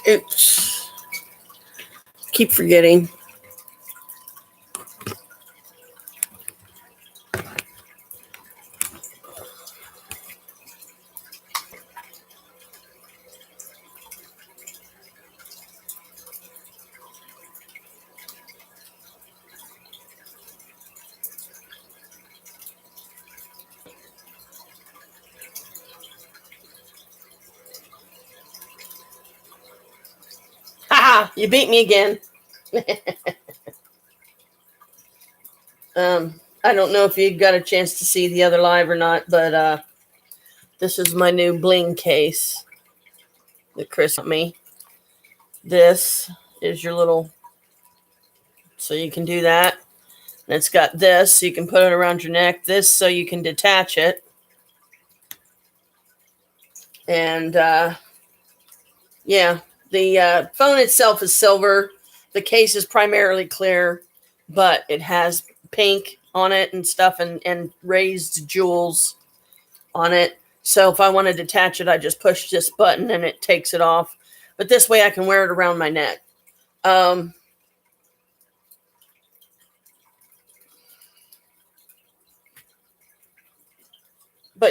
Oops. Keep forgetting. Haha, you beat me again. I don't know if you got a chance to see the other live or not, but this is my new bling case that Chris sent me. This is your little, so you can do that. And it's got this, so you can put it around your neck. This, so you can detach it. And yeah, the phone itself is silver. The case is primarily clear, but it has pink on it and stuff, and raised jewels on it. So if I want to detach it, I just push this button and it takes it off. But this way I can wear it around my neck. But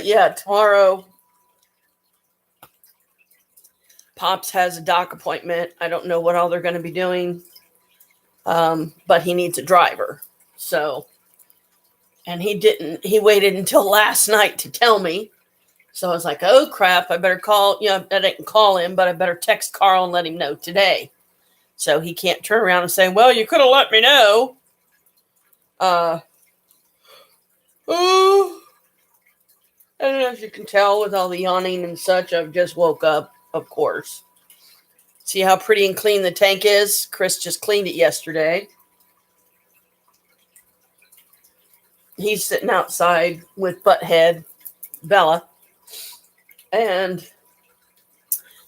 yeah, tomorrow Pops has a doc appointment. I don't know what all they're going to be doing. But he needs a driver. So, and he waited until last night to tell me. So I was like, oh crap, I better call, I didn't call him, but I better text Carl and let him know today. So he can't turn around and say, well, you could have let me know. I don't know if you can tell with all the yawning and such. I've just woke up, of course. See how pretty and clean the tank is? Chris just cleaned it yesterday. He's sitting outside with Butthead, Bella, and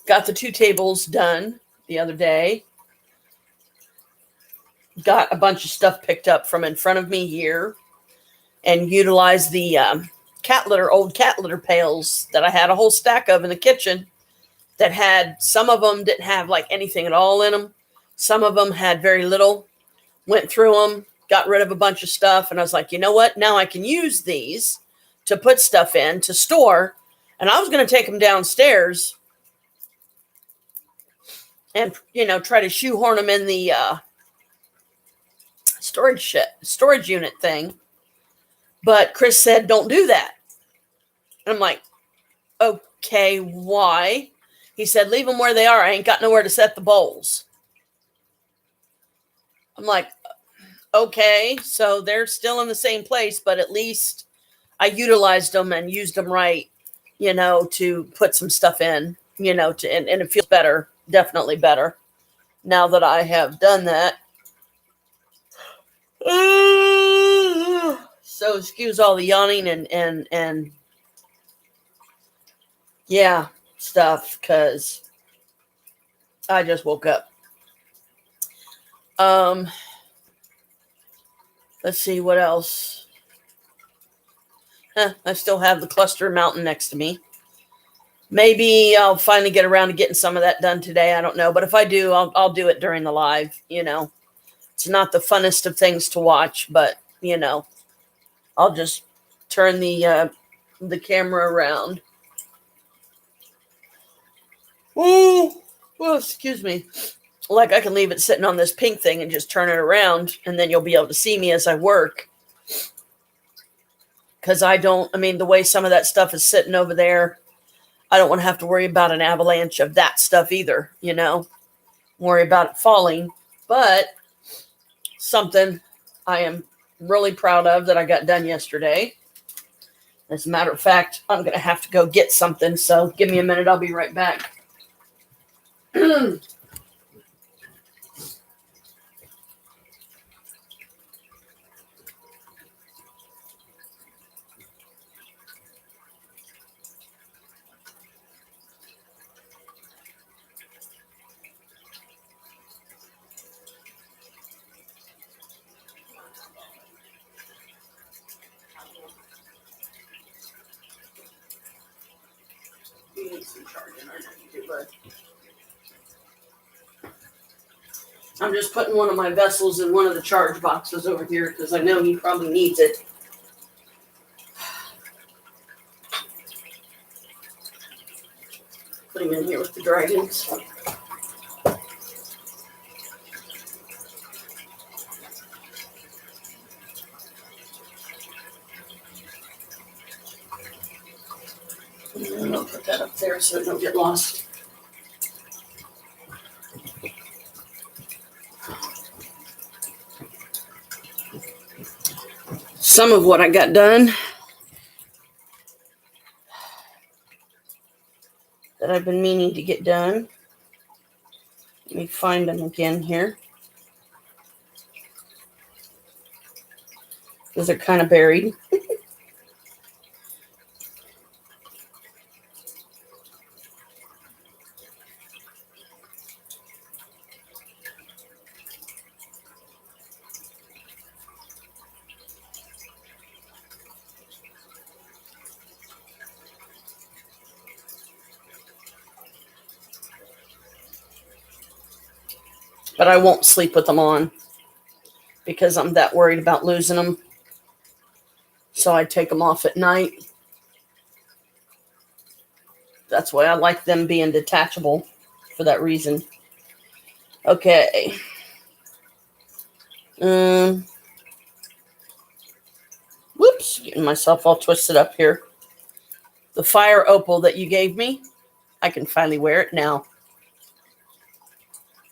got the 2 tables done the other day. Got a bunch of stuff picked up from in front of me here, and utilized the old cat litter pails that I had a whole stack of in the kitchen that had, some of them didn't have like anything at all in them. Some of them had very little. Went through them, got rid of a bunch of stuff, and I was like, you know what? Now I can use these to put stuff in, to store. And I was going to take them downstairs and, try to shoehorn them in the storage unit thing. But Chris said, don't do that. And I'm like, okay, why? He said, leave them where they are. I ain't got nowhere to set the bowls. I'm like, okay, so they're still in the same place, but at least I utilized them and used them right, to put some stuff in, and it feels better, definitely better now that I have done that. So excuse all the yawning and yeah, stuff, because I just woke up. Let's see what else. I still have the cluster mountain next to me. Maybe I'll finally get around to getting some of that done today. I don't know. But if I do, I'll do it during the live. It's not the funnest of things to watch, but, I'll just turn the camera around. Oh, well, excuse me. Like, I can leave it sitting on this pink thing and just turn it around, and then you'll be able to see me as I work. Because the way some of that stuff is sitting over there, I don't want to have to worry about an avalanche of that stuff either, worry about it falling. But something I am really proud of that I got done yesterday. As a matter of fact, I'm going to have to go get something. So give me a minute. I'll be right back. You need some charging. I know you do, bud. I'm just putting one of my vessels in one of the charge boxes over here because I know he probably needs it. Put him in here with the dragons. And I'll put that up there so it don't get lost. Some of what I got done that I've been meaning to get done. Let me find them again here. Because they're kind of buried. But I won't sleep with them on because I'm that worried about losing them. So I take them off at night. That's why I like them being detachable for that reason. Okay. Whoops, getting myself all twisted up here. The fire opal that you gave me, I can finally wear it now.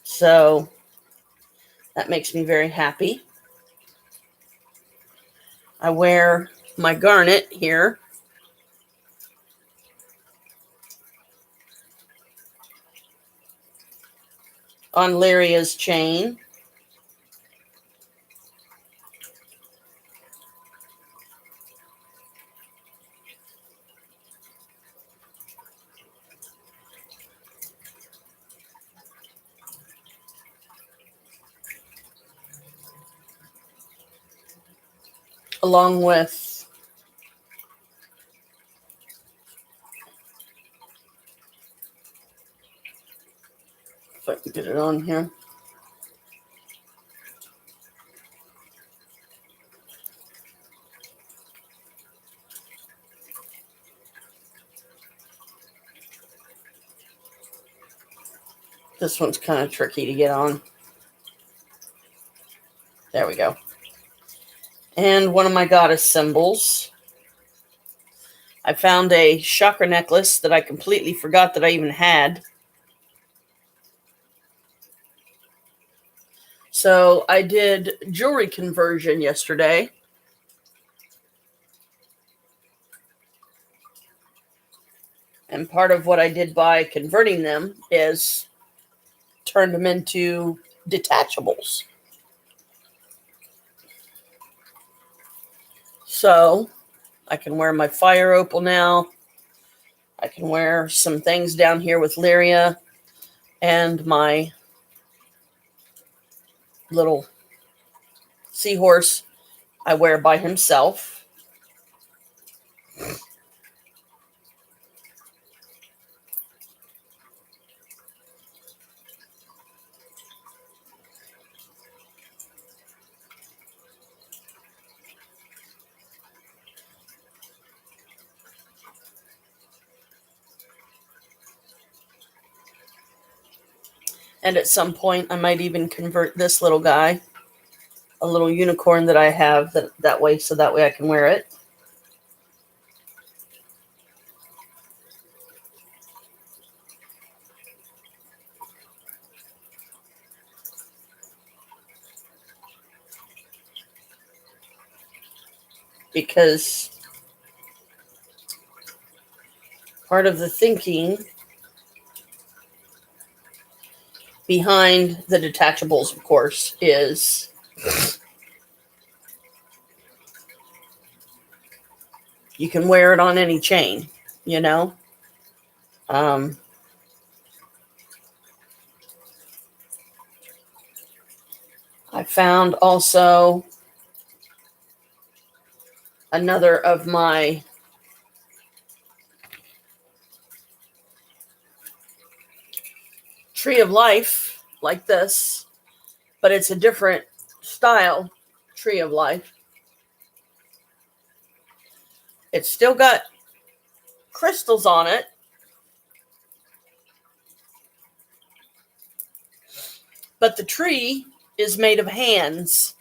So that makes me very happy. I wear my garnet here. On Lyria's chain. Along with if I can get it on here. This one's kind of tricky to get on. There we go. And one of my goddess symbols. I found a chakra necklace that I completely forgot that I even had. So I did jewelry conversion yesterday. And part of what I did by converting them is turned them into detachables. So I can wear my fire opal now. I can wear some things down here with Lyria and my little seahorse I wear by himself. And at some point, I might even convert this little guy, a little unicorn that I have that way, so that way I can wear it. Because part of the thinking behind the detachables, of course, is you can wear it on any chain, you know? I found also another of my tree of life, like this, but it's a different style tree of life. It's still got crystals on it. But the tree is made of hands.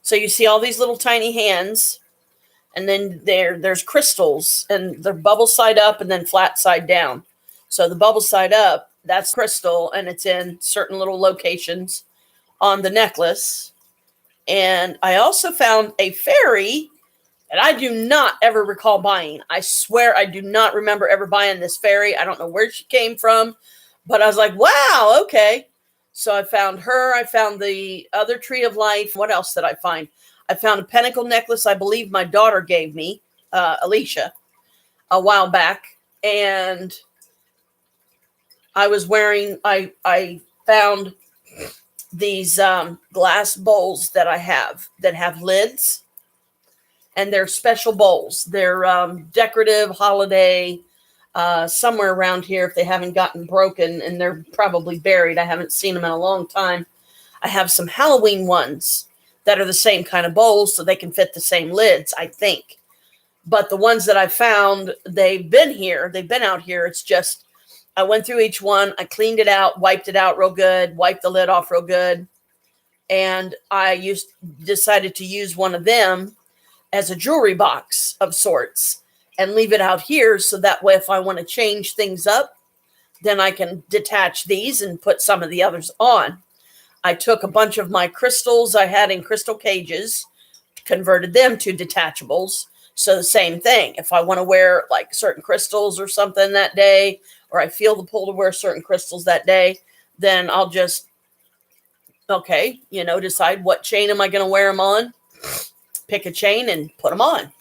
So you see all these little tiny hands, and then there's crystals, and they're bubble side up and then flat side down. So the bubble side up, that's crystal, and it's in certain little locations on the necklace. And I also found a fairy that I do not ever recall buying. I swear I do not remember ever buying this fairy. I don't know where she came from, but I was like, wow, okay. So I found her. I found the other tree of life. What else did I find? I found a pentacle necklace I believe my daughter gave me, Alicia, a while back. And I found these glass bowls that I have that have lids. And they're special bowls. They're decorative, holiday, somewhere around here if they haven't gotten broken, and they're probably buried. I haven't seen them in a long time. I have some Halloween ones that are the same kind of bowls, so they can fit the same lids, I think. But the ones that I found, they've been here. They've been out here. It's just, I went through each one. I cleaned it out, wiped it out real good, wiped the lid off real good. And I decided to use one of them as a jewelry box of sorts and leave it out here. So that way, if I want to change things up, then I can detach these and put some of the others on. I took a bunch of my crystals I had in crystal cages, converted them to detachables. So the same thing. If I want to wear like certain crystals or something that day, or I feel the pull to wear certain crystals that day, then I'll just, decide what chain am I going to wear them on, pick a chain and put them on,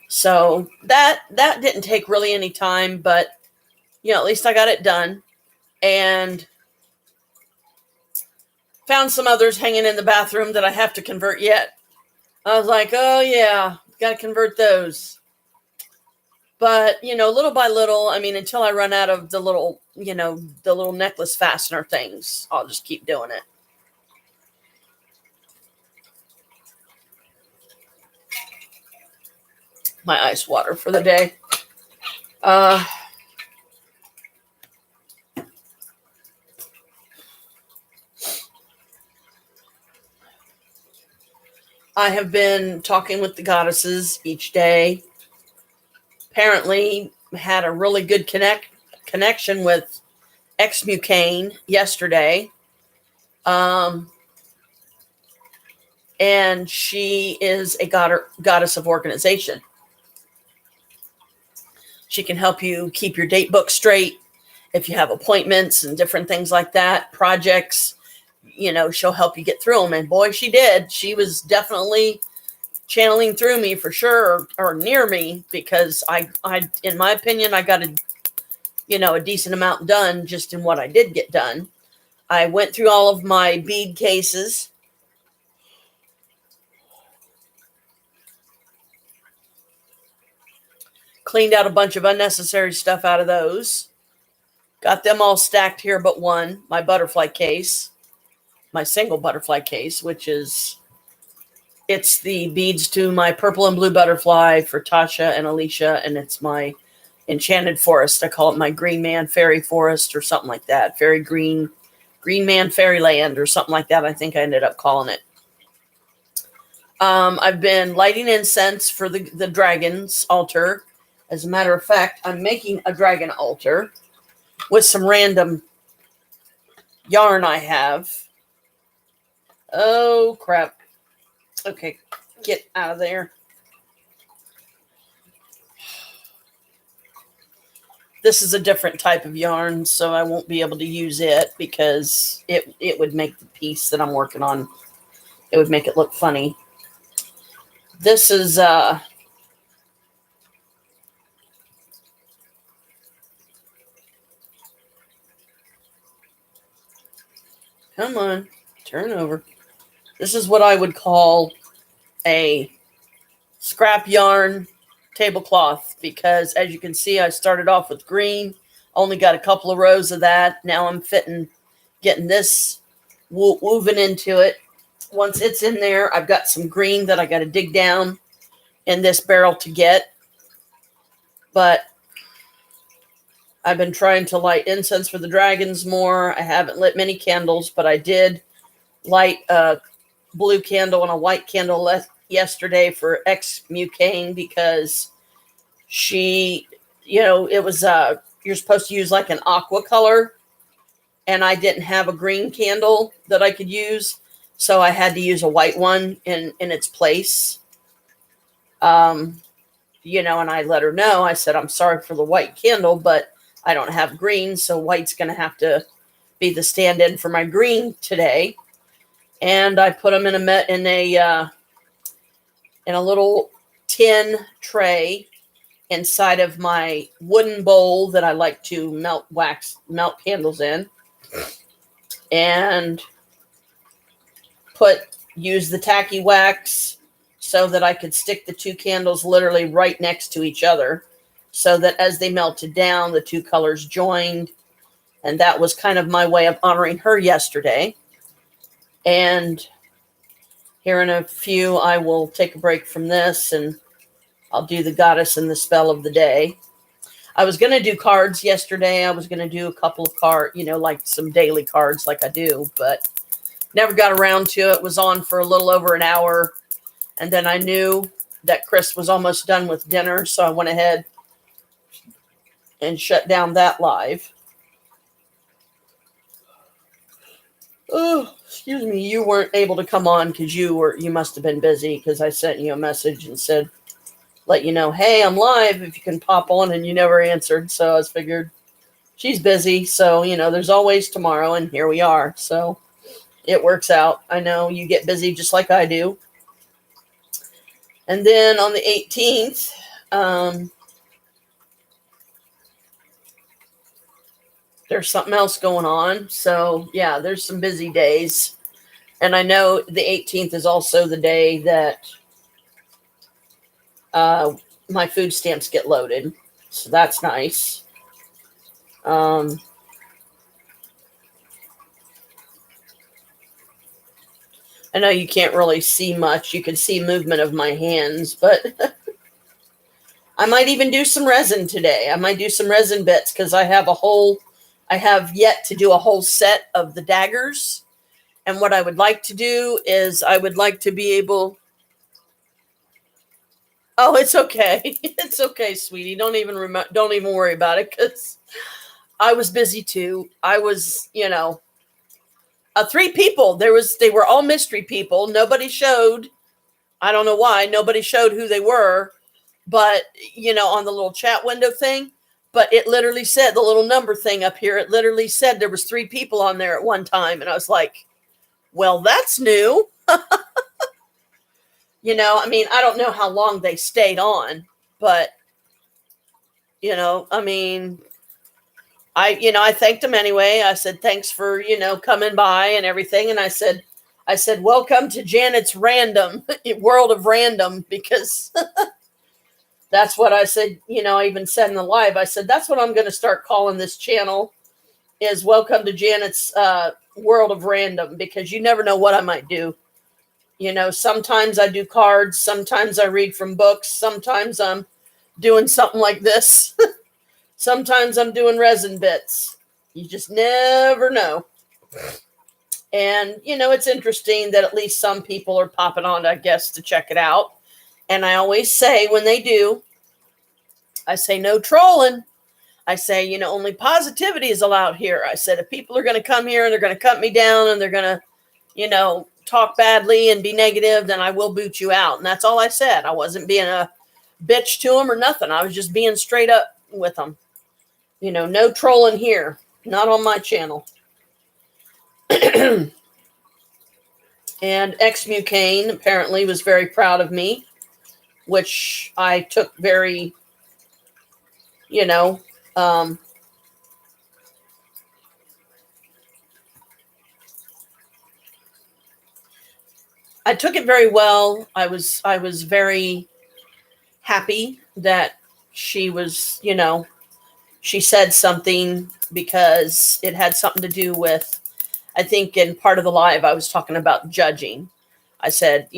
So that didn't take really any time, but, at least I got it done. And found some others hanging in the bathroom that I have to convert yet. I was like, oh yeah, got to convert those. But, little by little, until I run out of the little necklace fastener things, I'll just keep doing it. My ice water for the day. I have been talking with the goddesses each day. Apparently had a really good connection with Exmucane yesterday. And she is a goddess of organization. She can help you keep your date book straight. If you have appointments and different things like that, projects, she'll help you get through them. And boy, she did. She was definitely channeling through me for sure, or near me, because I in my opinion, I got a decent amount done just in what I did get done. I went through all of my bead cases. Cleaned out a bunch of unnecessary stuff out of those. Got them all stacked here but one, my butterfly case. My single butterfly case, it's the beads to my purple and blue butterfly for Tasha and Alicia, and it's my enchanted forest. I call it my green man fairy forest or something like that. Fairy green man fairyland or something like that. I think I ended up calling it. I've been lighting incense for the dragon's altar. As a matter of fact, I'm making a dragon altar with some random yarn I have. Oh, crap. Okay, get out of there. This is a different type of yarn, so I won't be able to use it because it would make the piece that I'm working on, it would make it look funny. This is come on, turn over. This is what I would call a scrap yarn tablecloth, because as you can see, I started off with green, only got a couple of rows of that. Now I'm getting this woven into it. Once it's in there, I've got some green that I got to dig down in this barrel to get. But I've been trying to light incense for the dragons more. I haven't lit many candles, but I did light a blue candle and a white candle yesterday for X-Mucane because she, it was, you're supposed to use like an aqua color, and I didn't have a green candle that I could use, so I had to use a white one in its place. And I let her know. I said, I'm sorry for the white candle, but I don't have green, so white's going to have to be the stand-in for my green today. And I put them in a little tin tray inside of my wooden bowl that I like to melt candles in, and use the tacky wax so that I could stick the two candles literally right next to each other, so that as they melted down, the two colors joined. And that was kind of my way of honoring her yesterday. And here in a few, I will take a break from this and I'll do the goddess and the spell of the day. I was going to do cards yesterday. I was going to do a couple of cards, like some daily cards like I do, but never got around to it. Was on for a little over an hour. And then I knew that Chris was almost done with dinner, so I went ahead and shut down that live. Oh, excuse me. You weren't able to come on because you must have been busy, because I sent you a message and said, let you know, hey, I'm live if you can pop on, and you never answered. So I figured she's busy. So, there's always tomorrow, and here we are. So it works out. I know you get busy just like I do. And then on the 18th, there's something else going on. So, yeah, there's some busy days. And I know the 18th is also the day that my food stamps get loaded. So that's nice. I know you can't really see much. You can see movement of my hands, but I might even do some resin today. I might do some resin bits because I have yet to do a whole set of the daggers. And what I would like to do is I would like to be able... Oh, it's okay. It's okay, sweetie. Don't even worry about it, because I was busy too. I was, 3 people. They were all mystery people. Nobody showed. I don't know why. Nobody showed who they were, but on the little chat window thing. But it literally said, the little number thing up here, it literally said there was 3 people on there at one time. And I was like, well, that's new. I don't know how long they stayed on, but, I thanked them anyway. I said, thanks for, coming by and everything. And I said, welcome to Janet's random world of random, because that's what I said. I even said in the live, I said, that's what I'm going to start calling this channel, is welcome to Janet's world of random, because you never know what I might do. Sometimes I do cards. Sometimes I read from books. Sometimes I'm doing something like this. Sometimes I'm doing resin bits. You just never know. And, it's interesting that at least some people are popping on, I guess, to check it out. And I always say when they do, I say no trolling. I say, only positivity is allowed here. I said, if people are going to come here and they're going to cut me down and they're going to, talk badly and be negative, then I will boot you out. And that's all I said. I wasn't being a bitch to them or nothing. I was just being straight up with them. No trolling here. Not on my channel. And X-Mucane apparently was very proud of me, which I took very, I took it very well. I was very happy that she was, she said something, because it had something to do with, I think in part of the live I was talking about judging. I said,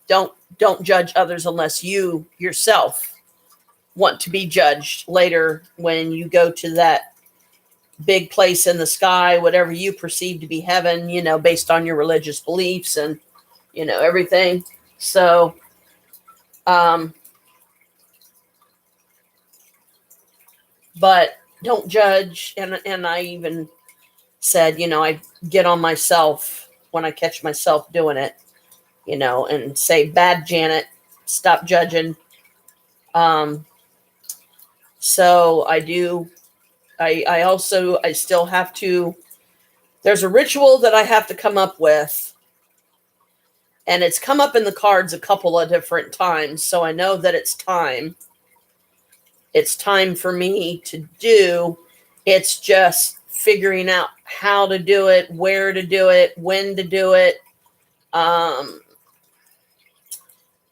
don't judge others unless you yourself want to be judged later when you go to that big place in the sky, whatever you perceive to be heaven, based on your religious beliefs and, everything. So, but don't judge. And I even said, I get on myself when I catch myself doing it, and say, bad Janet, stop judging. So I do, I still have to, there's a ritual that I have to come up with, and it's come up in the cards a couple of different times. So I know that it's time. It's time for me to do. It's just figuring out how to do it, where to do it, when to do it.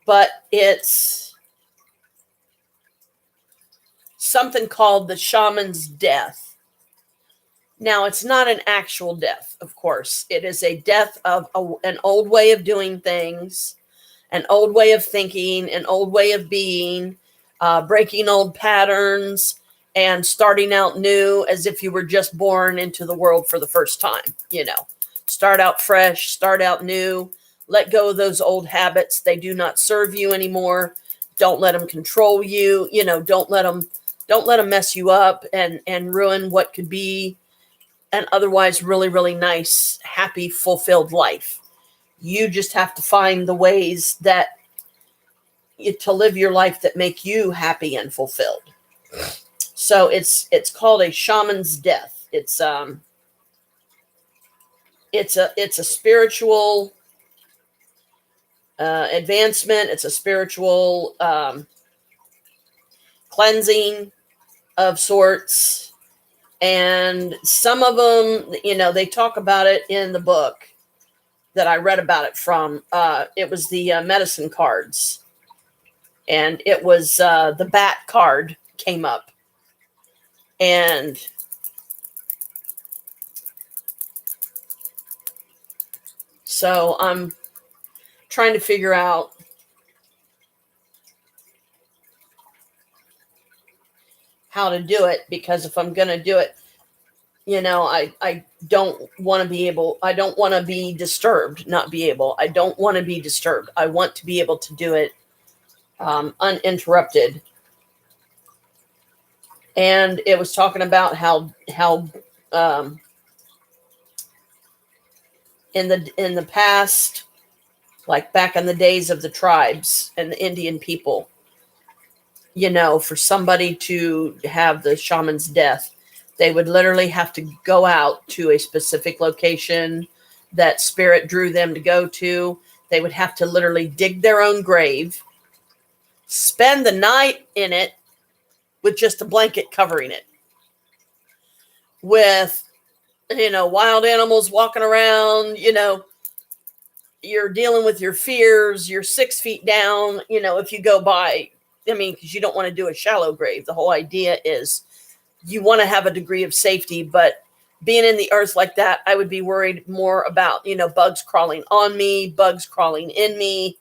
But it's something called the shaman's death. Now, it's not an actual death, of course. It is a death of an old way of doing things, an old way of thinking, an old way of being, breaking old patterns, and starting out new as if you were just born into the world for the first time. Start out fresh, start out new, let go of those old habits. They do not serve you anymore. Don't let them control you. Don't let them mess you up and ruin what could be an otherwise really, really nice, happy, fulfilled life. You just have to find the ways to live your life that make you happy and fulfilled. So it's called a shaman's death. It's a spiritual advancement. It's a spiritual cleansing of sorts. And some of them, they talk about it in the book that I read about it from. It was the medicine cards. And it was the bat card came up. And so I'm trying to figure out how to do it, because if I'm going to do it, I don't want to be able, I don't want to be disturbed, I don't want to be disturbed. I want to be able to do it uninterrupted. And it was talking about how in the past, like back in the days of the tribes and the Indian people, for somebody to have the shaman's death, they would literally have to go out to a specific location that spirit drew them to go to. They would have to literally dig their own grave, spend the night in it with just a blanket covering it, with, wild animals walking around, you're dealing with your fears, you're 6 feet down, if you go by, because you don't want to do a shallow grave. The whole idea is you want to have a degree of safety, but being in the earth like that, I would be worried more about, bugs crawling on me, bugs crawling in me.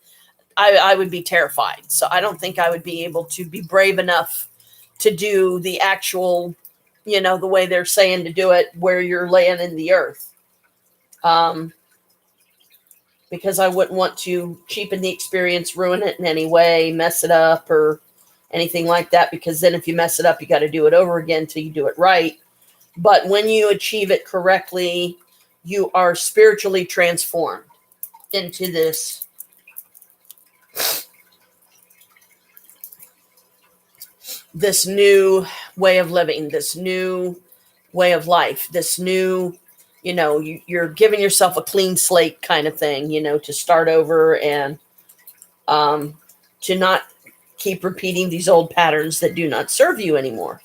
I would be terrified. So I don't think I would be able to be brave enough to do the actual, the way they're saying to do it, where you're laying in the earth. Because I wouldn't want to cheapen the experience, ruin it in any way, mess it up or anything like that. Because then if you mess it up, you got to do it over again till you do it right. But when you achieve it correctly, you are spiritually transformed into this new way of living, this new way of life, this new, you're giving yourself a clean slate kind of thing, to start over and to not keep repeating these old patterns that do not serve you anymore.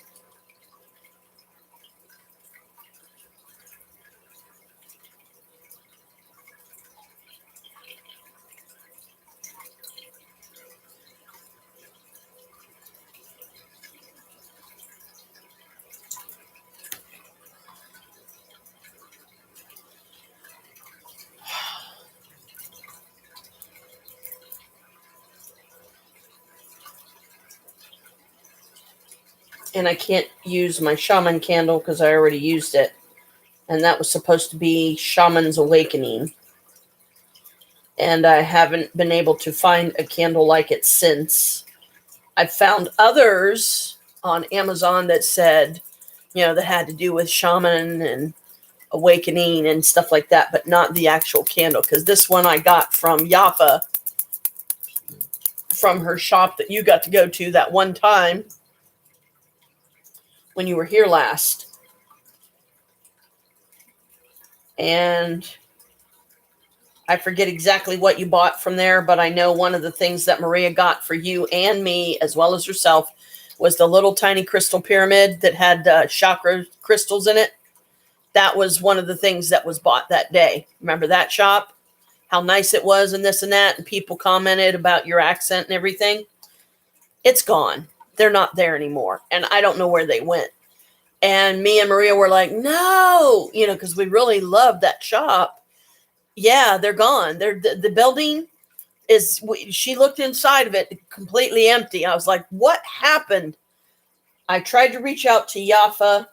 and I can't use my shaman candle because I already used it. And that was supposed to be Shaman's Awakening. And I haven't been able to find a candle like it since. I've found others on Amazon that said, that had to do with shaman and awakening and stuff like that, but not the actual candle. Because this one I got from Yafa, from her shop that you got to go to that one time when you were here last. And I forget exactly what you bought from there, but I know one of the things that Maria got for you and me, as well as herself, was the little tiny crystal pyramid that had chakra crystals in it. That was one of the things that was bought that day. Remember that shop? How nice it was and this and that, and people commented about your accent and everything. It's gone. They're not there anymore, and I don't know where they went. And me and Maria were like, no, because we really loved that shop. Yeah, they're gone. The building is, she looked inside of it completely empty. I was like, what happened? I tried to reach out to Yafa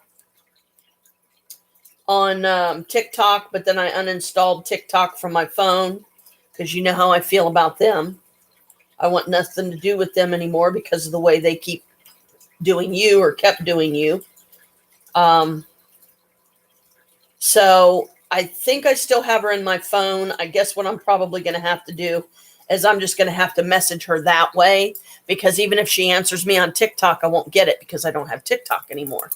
on TikTok, but then I uninstalled TikTok from my phone because you know how I feel about them. I want nothing to do with them anymore because of the way they keep doing you or kept doing you. So I think I still have her in my phone. I guess what I'm probably going to have to do is I'm just going to have to message her that way, because even if she answers me on TikTok, I won't get it because I don't have TikTok anymore.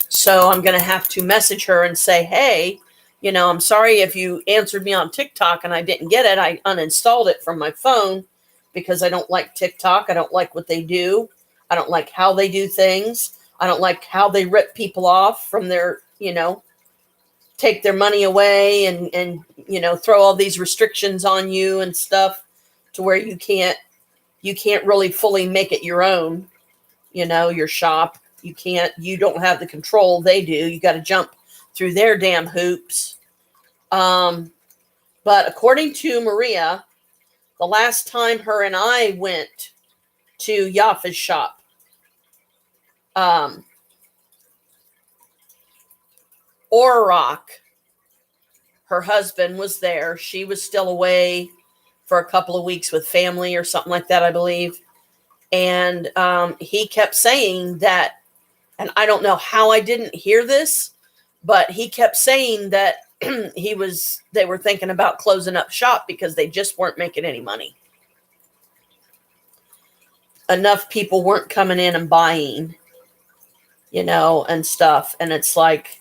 So I'm going to have to message her and say, hey, I'm sorry if you answered me on TikTok and I didn't get it. I uninstalled it from my phone because I don't like TikTok. I don't like what they do. I don't like how they do things. I don't like how they rip people off from their, take their money away and throw all these restrictions on you and stuff to where you can't really fully make it your own, your shop. You don't have the control they do. You got to jump through their damn hoops. But according to Maria, the last time her and I went to Yafa's shop, Orrock, her husband, was there. She was still away for a couple of weeks with family or something like that, I believe. And he kept saying that, and I don't know how I didn't hear this, but he kept saying that they were thinking about closing up shop because they just weren't making any money. Enough people weren't coming in and buying, and stuff. And it's like,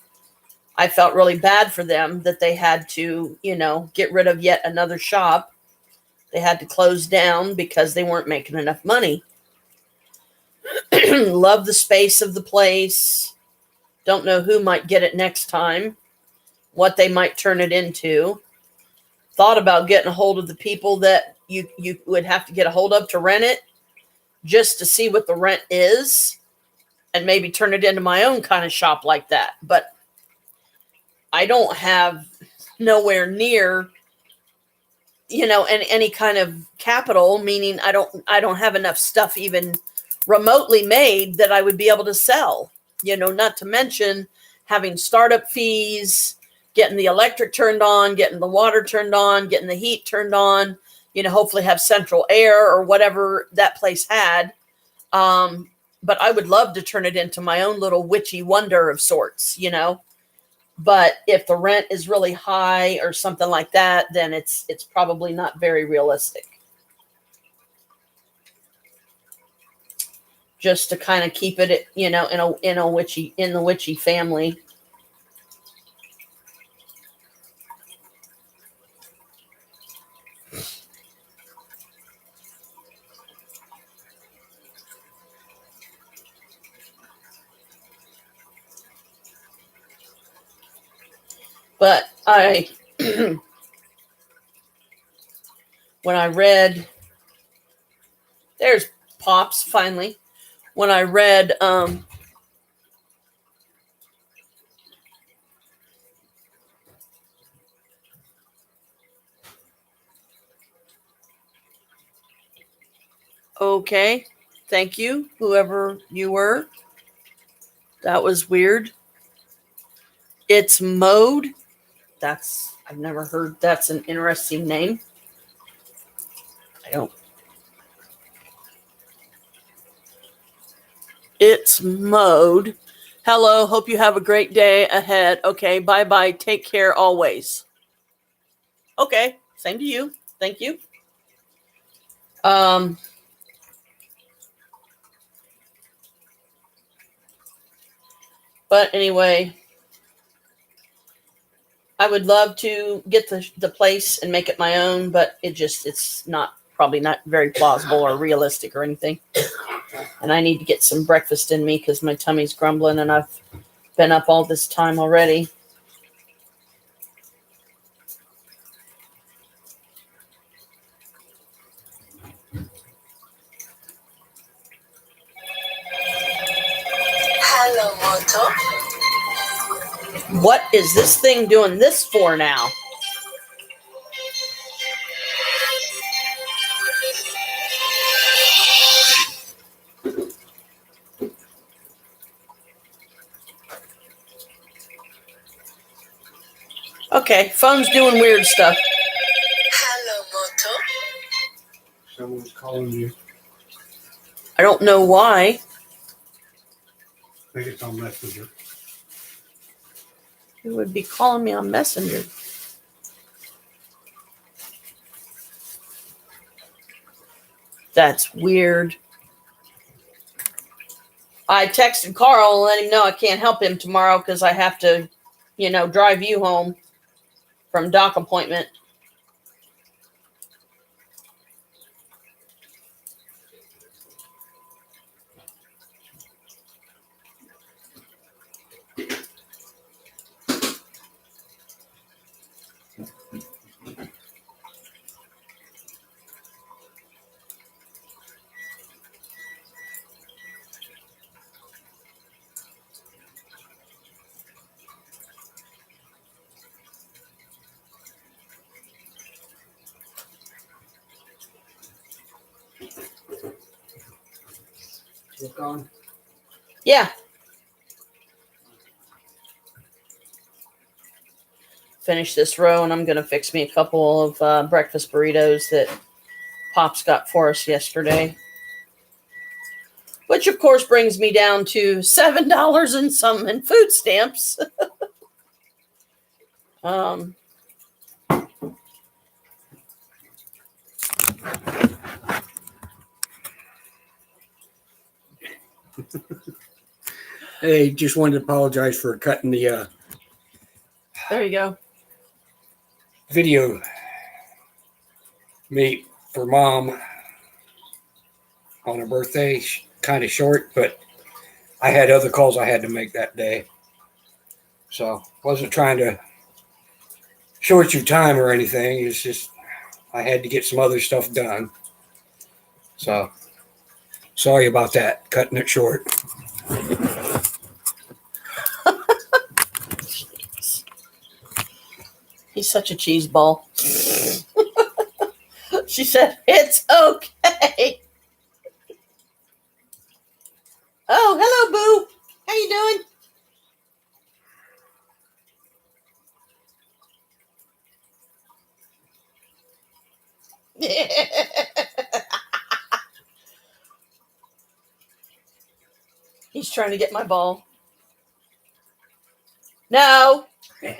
I felt really bad for them that they had to, get rid of yet another shop. They had to close down because they weren't making enough money. Love the space of the place. Don't know who might get it next time, what they might turn it into. Thought about getting a hold of the people that you would have to get a hold of to rent it, just to see what the rent is and maybe turn it into my own kind of shop like that. But I don't have nowhere near, any kind of capital, meaning I don't have enough stuff even remotely made that I would be able to sell, not to mention having startup fees, getting the electric turned on, getting the water turned on, getting the heat turned on, hopefully have central air or whatever that place had. But I would love to turn it into my own little witchy wonder of sorts, But if the rent is really high or something like that, then it's probably not very realistic. Just to kind of keep it, in the witchy family. But when I read, there's Pops finally. When I read, okay. Thank you, whoever you were. That was weird. It's Mode. I've never heard. That's an interesting name. I don't. It's Mode. Hello, hope you have a great day ahead. Okay, bye-bye. Take care always. Okay, same to you. Thank you. But anyway, I would love to get the place and make it my own, but it's probably not very plausible or realistic or anything. And I need to get some breakfast in me because my tummy's grumbling and I've been up all this time already. Hello, Moto. What is this thing doing this for now? Okay, phone's doing weird stuff. Hello, Moto. Someone's calling you. I don't know why. I think it's on Messenger. Who would be calling me on Messenger? That's weird. I texted Carl and let him know I can't help him tomorrow because I have to, drive you home from doc appointment. Look on. Yeah. Finish this row and I'm going to fix me a couple of breakfast burritos that Pops got for us yesterday. Which, of course, brings me down to $7 and some in food stamps. Hey, just wanted to apologize for cutting the There you go. video meet for Mom on her birthday. Kind of short, but I had other calls I had to make that day. So wasn't trying to short you time or anything. It's just I had to get some other stuff done. So sorry about that, cutting it short. He's such a cheese ball. She said, it's okay. Oh, hello, Boo. How you doing? He's trying to get my ball. No. Here,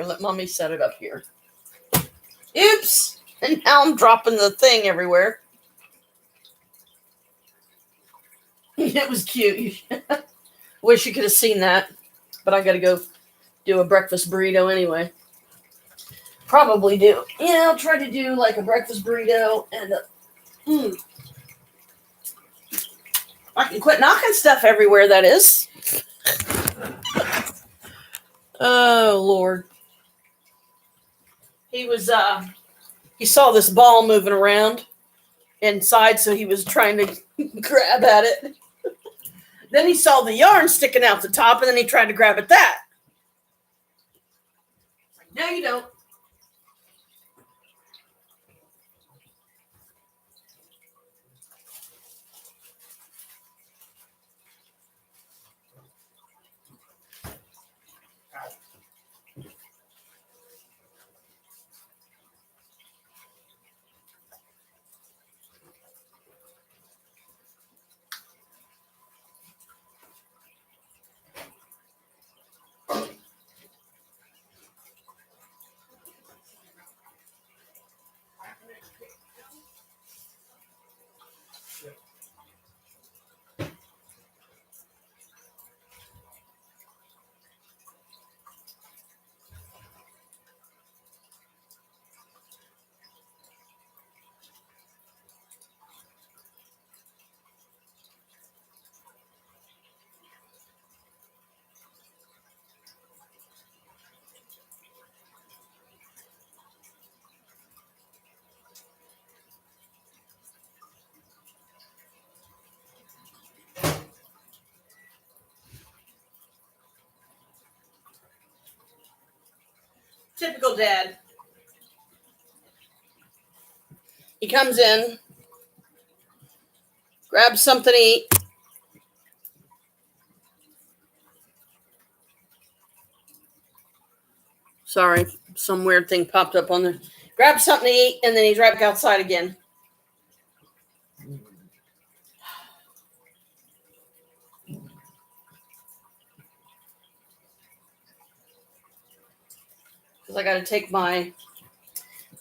let Mommy set it up here. Oops. And now I'm dropping the thing everywhere. It was cute. Wish you could have seen that. But I got to go do a breakfast burrito anyway. Probably do. Yeah, I'll try to do like a breakfast burrito and I can quit knocking stuff everywhere, that is. Oh, Lord. He saw this ball moving around inside, so he was trying to grab at it. Then he saw the yarn sticking out the top, and then he tried to grab at that. No, you don't. Typical dad. He comes in, grabs something to eat. Sorry, some weird thing popped up on there. Grabs something to eat, and then he's right back outside again. Because I got to take my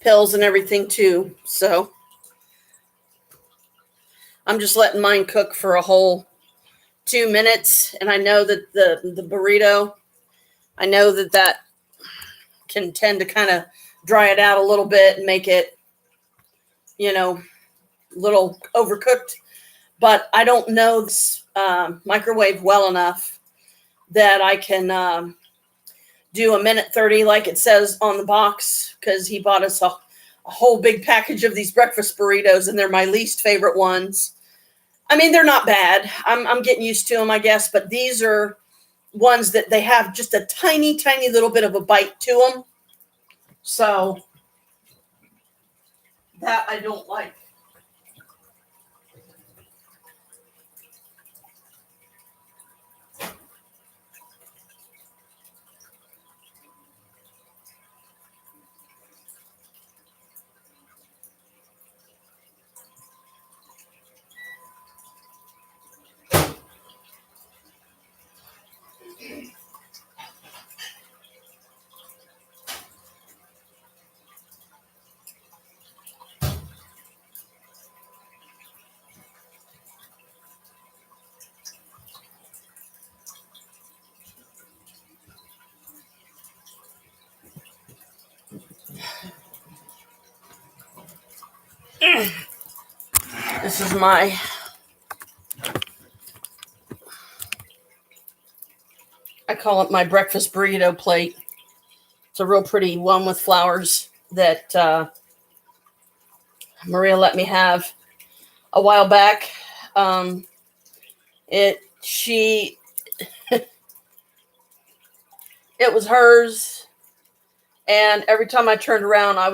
pills and everything too. So I'm just letting mine cook for a whole 2 minutes. And I know that the burrito, I know that can tend to kind of dry it out a little bit and make it, a little overcooked. But I don't know this microwave well enough that I can do a minute 30 like it says on the box, because he bought us a whole big package of these breakfast burritos, and they're my least favorite ones. I mean, they're not bad. I'm getting used to them, I guess, but these are ones that they have just a tiny, tiny little bit of a bite to them. So that I don't like. This is I call it my breakfast burrito plate. It's a real pretty one with flowers that Maria let me have a while back. It was hers, and every time I turned around, I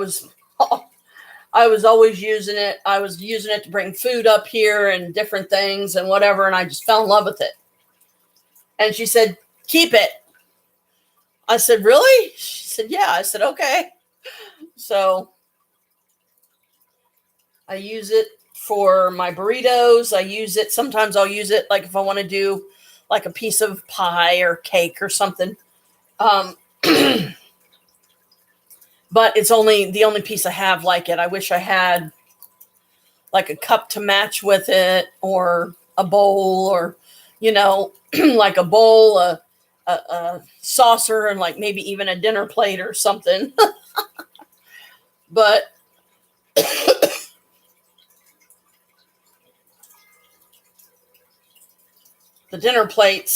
was always using it. I was using it to bring food up here and different things and whatever, and I just fell in love with it. And she said, "Keep it." I said, "Really?" She said, "Yeah." I said, "Okay." So I use it for my burritos. Sometimes I'll use it like if I want to do like a piece of pie or cake or something. But it's the only piece I have like it. I wish I had like a cup to match with it, or a bowl, or, like a bowl, a saucer, and like maybe even a dinner plate or something. But the dinner plate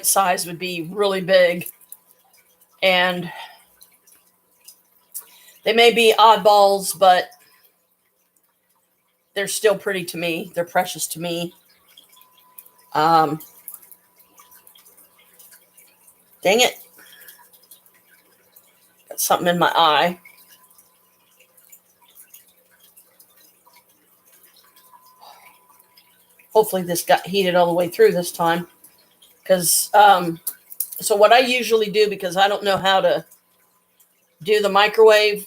size would be really big. And they may be oddballs, but they're still pretty to me. They're precious to me. Dang it. Got something in my eye. Hopefully this got heated all the way through this time. Because, so what I usually do, because I don't know how to do the microwave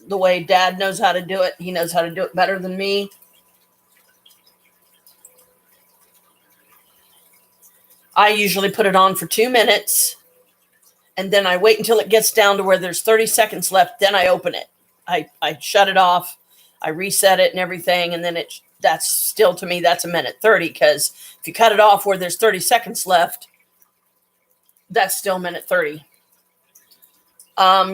the way Dad knows how to do it. He knows how to do it better than me. I usually put it on for 2 minutes, and then I wait until it gets down to where there's 30 seconds left. Then I open it. I shut it off. I reset it and everything. And then that's still, to me, that's a minute 30. Because if you cut it off where there's 30 seconds left, that's still minute 30.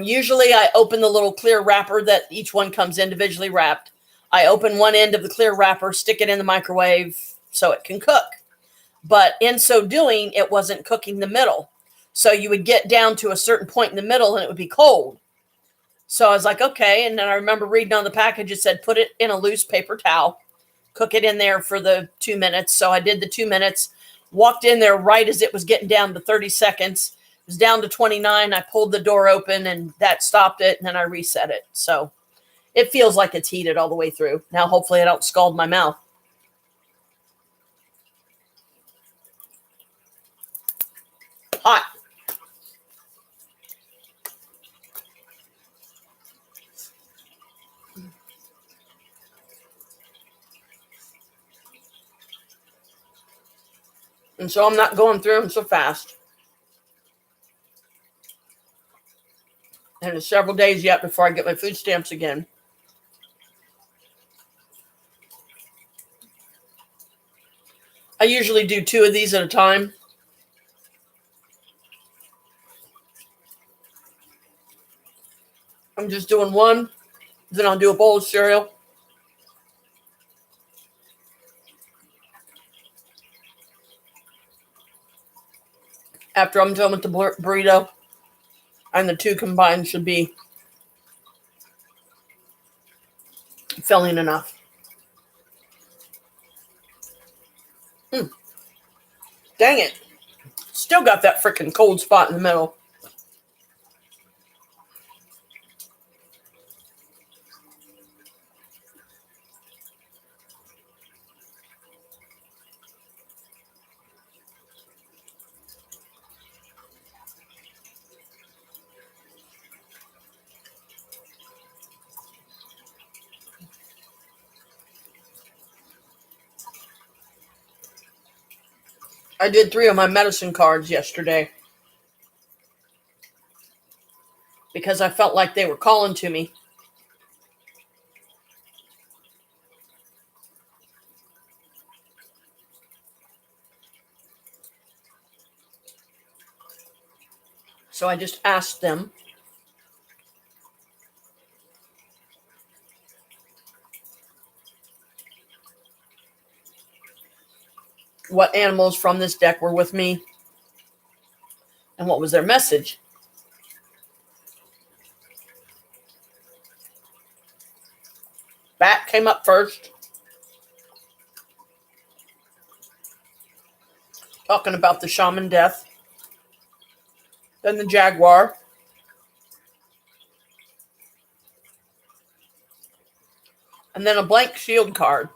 Usually I open the little clear wrapper that each one comes individually wrapped. I open one end of the clear wrapper, stick it in the microwave so it can cook. But in so doing, it wasn't cooking the middle. So you would get down to a certain point in the middle and it would be cold. So I was like, okay. And then I remember reading on the package, it said, put it in a loose paper towel, cook it in there for the 2 minutes. So I did the 2 minutes, walked in there right as it was getting down to 30 seconds, was down to 29. I pulled the door open and that stopped it, and then I reset it. So it feels like it's heated all the way through. Now, hopefully I don't scald my mouth. Hot. And so I'm not going through them so fast. And it's several days yet before I get my food stamps again. I usually do 2 of these at a time. I'm just doing one. Then I'll do a bowl of cereal. After I'm done with the burrito. And the 2 combined should be filling enough. Dang it. Still got that freaking cold spot in the middle. I did 3 of my medicine cards yesterday because I felt like they were calling to me. So I just asked them. What animals from this deck were with me and what was their message. Bat came up first, talking about the shaman death. Then the jaguar. And then a blank shield card.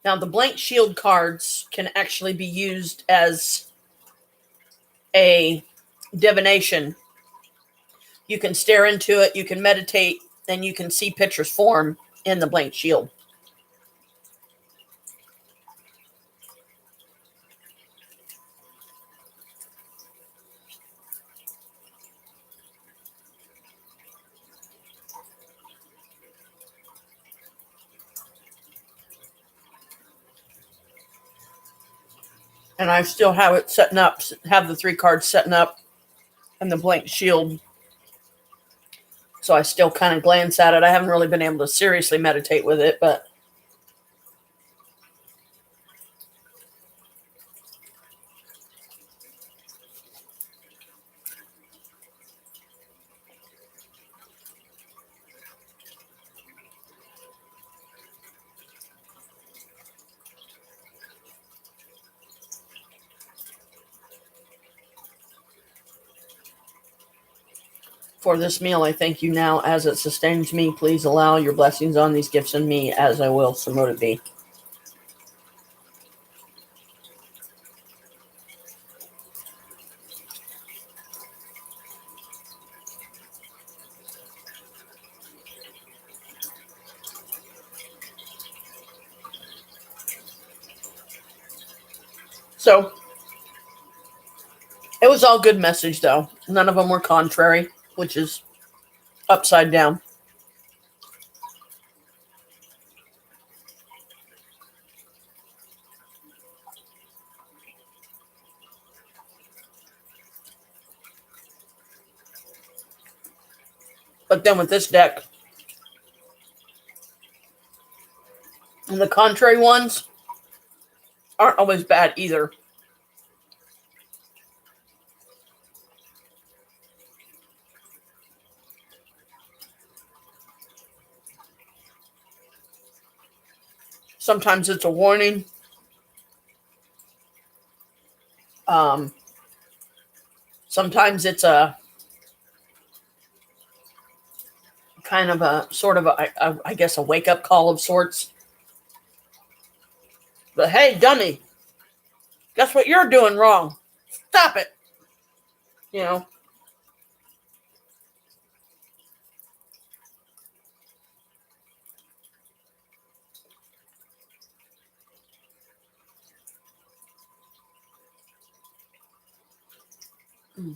Now, the blank shield cards can actually be used as a divination. You can stare into it, you can meditate, and you can see pictures form in the blank shield. And I still have it setting up, have the 3 cards setting up and the blank shield. So I still kind of glance at it. I haven't really been able to seriously meditate with it, but for this meal, I thank you now as it sustains me. Please allow your blessings on these gifts and me as I will, so mote it be. So, it was all good message, though. None of them were contrary, which is upside down. But then with this deck, and the contrary ones aren't always bad either. Sometimes it's a warning. Um, sometimes it's a kind of a sort of I guess a wake up call of sorts. But hey, dummy, guess what you're doing wrong? Stop it. You know. Mm.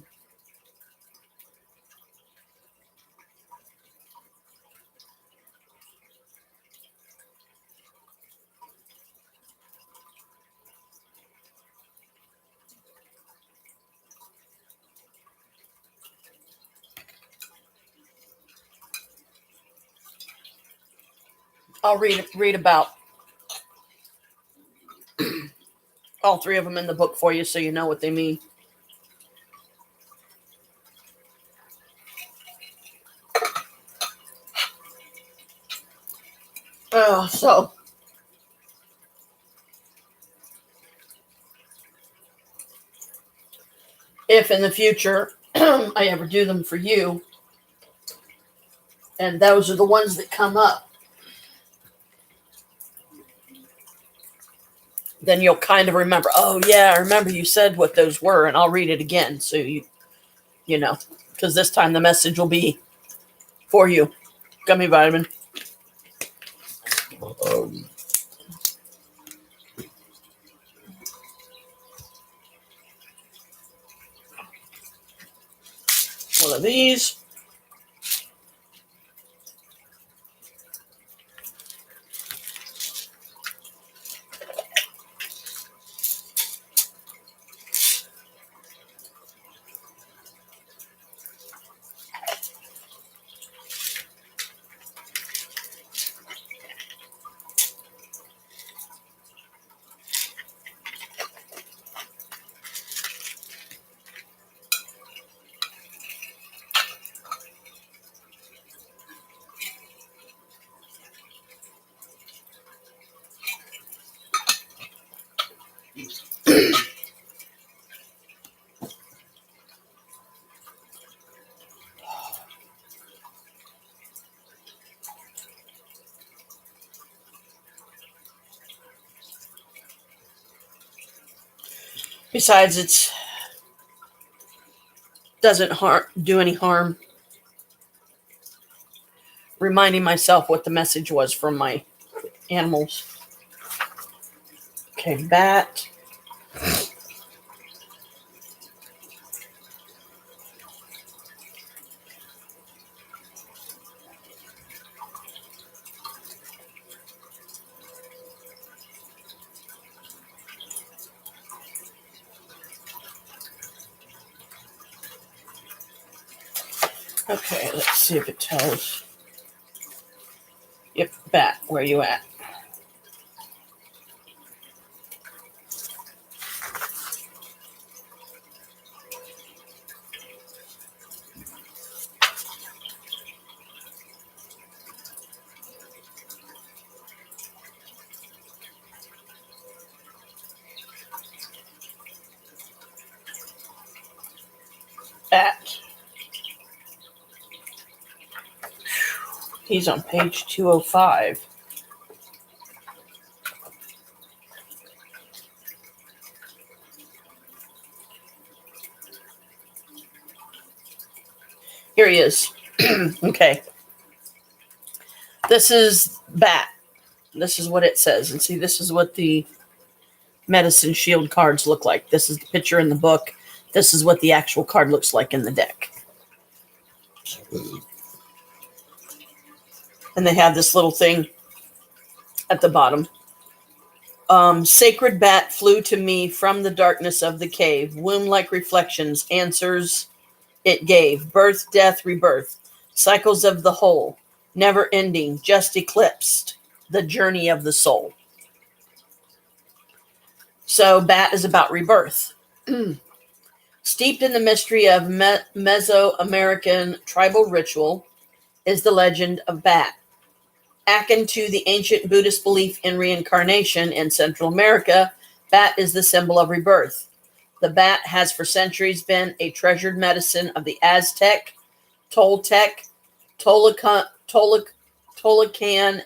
I'll read about all three of them in the book for you so you know what they mean. So if in the future I ever do them for you, and those are the ones that come up, then you'll kind of remember, oh yeah, I remember you said what those were, and I'll read it again. So you know, because this time the message will be for you. Gummy vitamin. One of these. Besides, it doesn't do any harm reminding myself what the message was from my animals. Okay, bat. Okay, let's see if it tells. Yep, bat, where you at? Bat. He's on page 205. Here he is. Okay. This is bat. This is what it says. And see, this is what the medicine shield cards look like. This is the picture in the book. This is what the actual card looks like in the deck. And they have this little thing at the bottom. Sacred bat flew to me from the darkness of the cave. Womb-like reflections, answers it gave. Birth, death, rebirth. Cycles of the whole. Never ending, just eclipsed. The journey of the soul. So bat is about rebirth. Steeped in the mystery of Mesoamerican tribal ritual is the legend of bat. Akin to the ancient Buddhist belief in reincarnation in Central America, bat is the symbol of rebirth. The bat has for centuries been a treasured medicine of the Aztec, Toltec, Tolocan,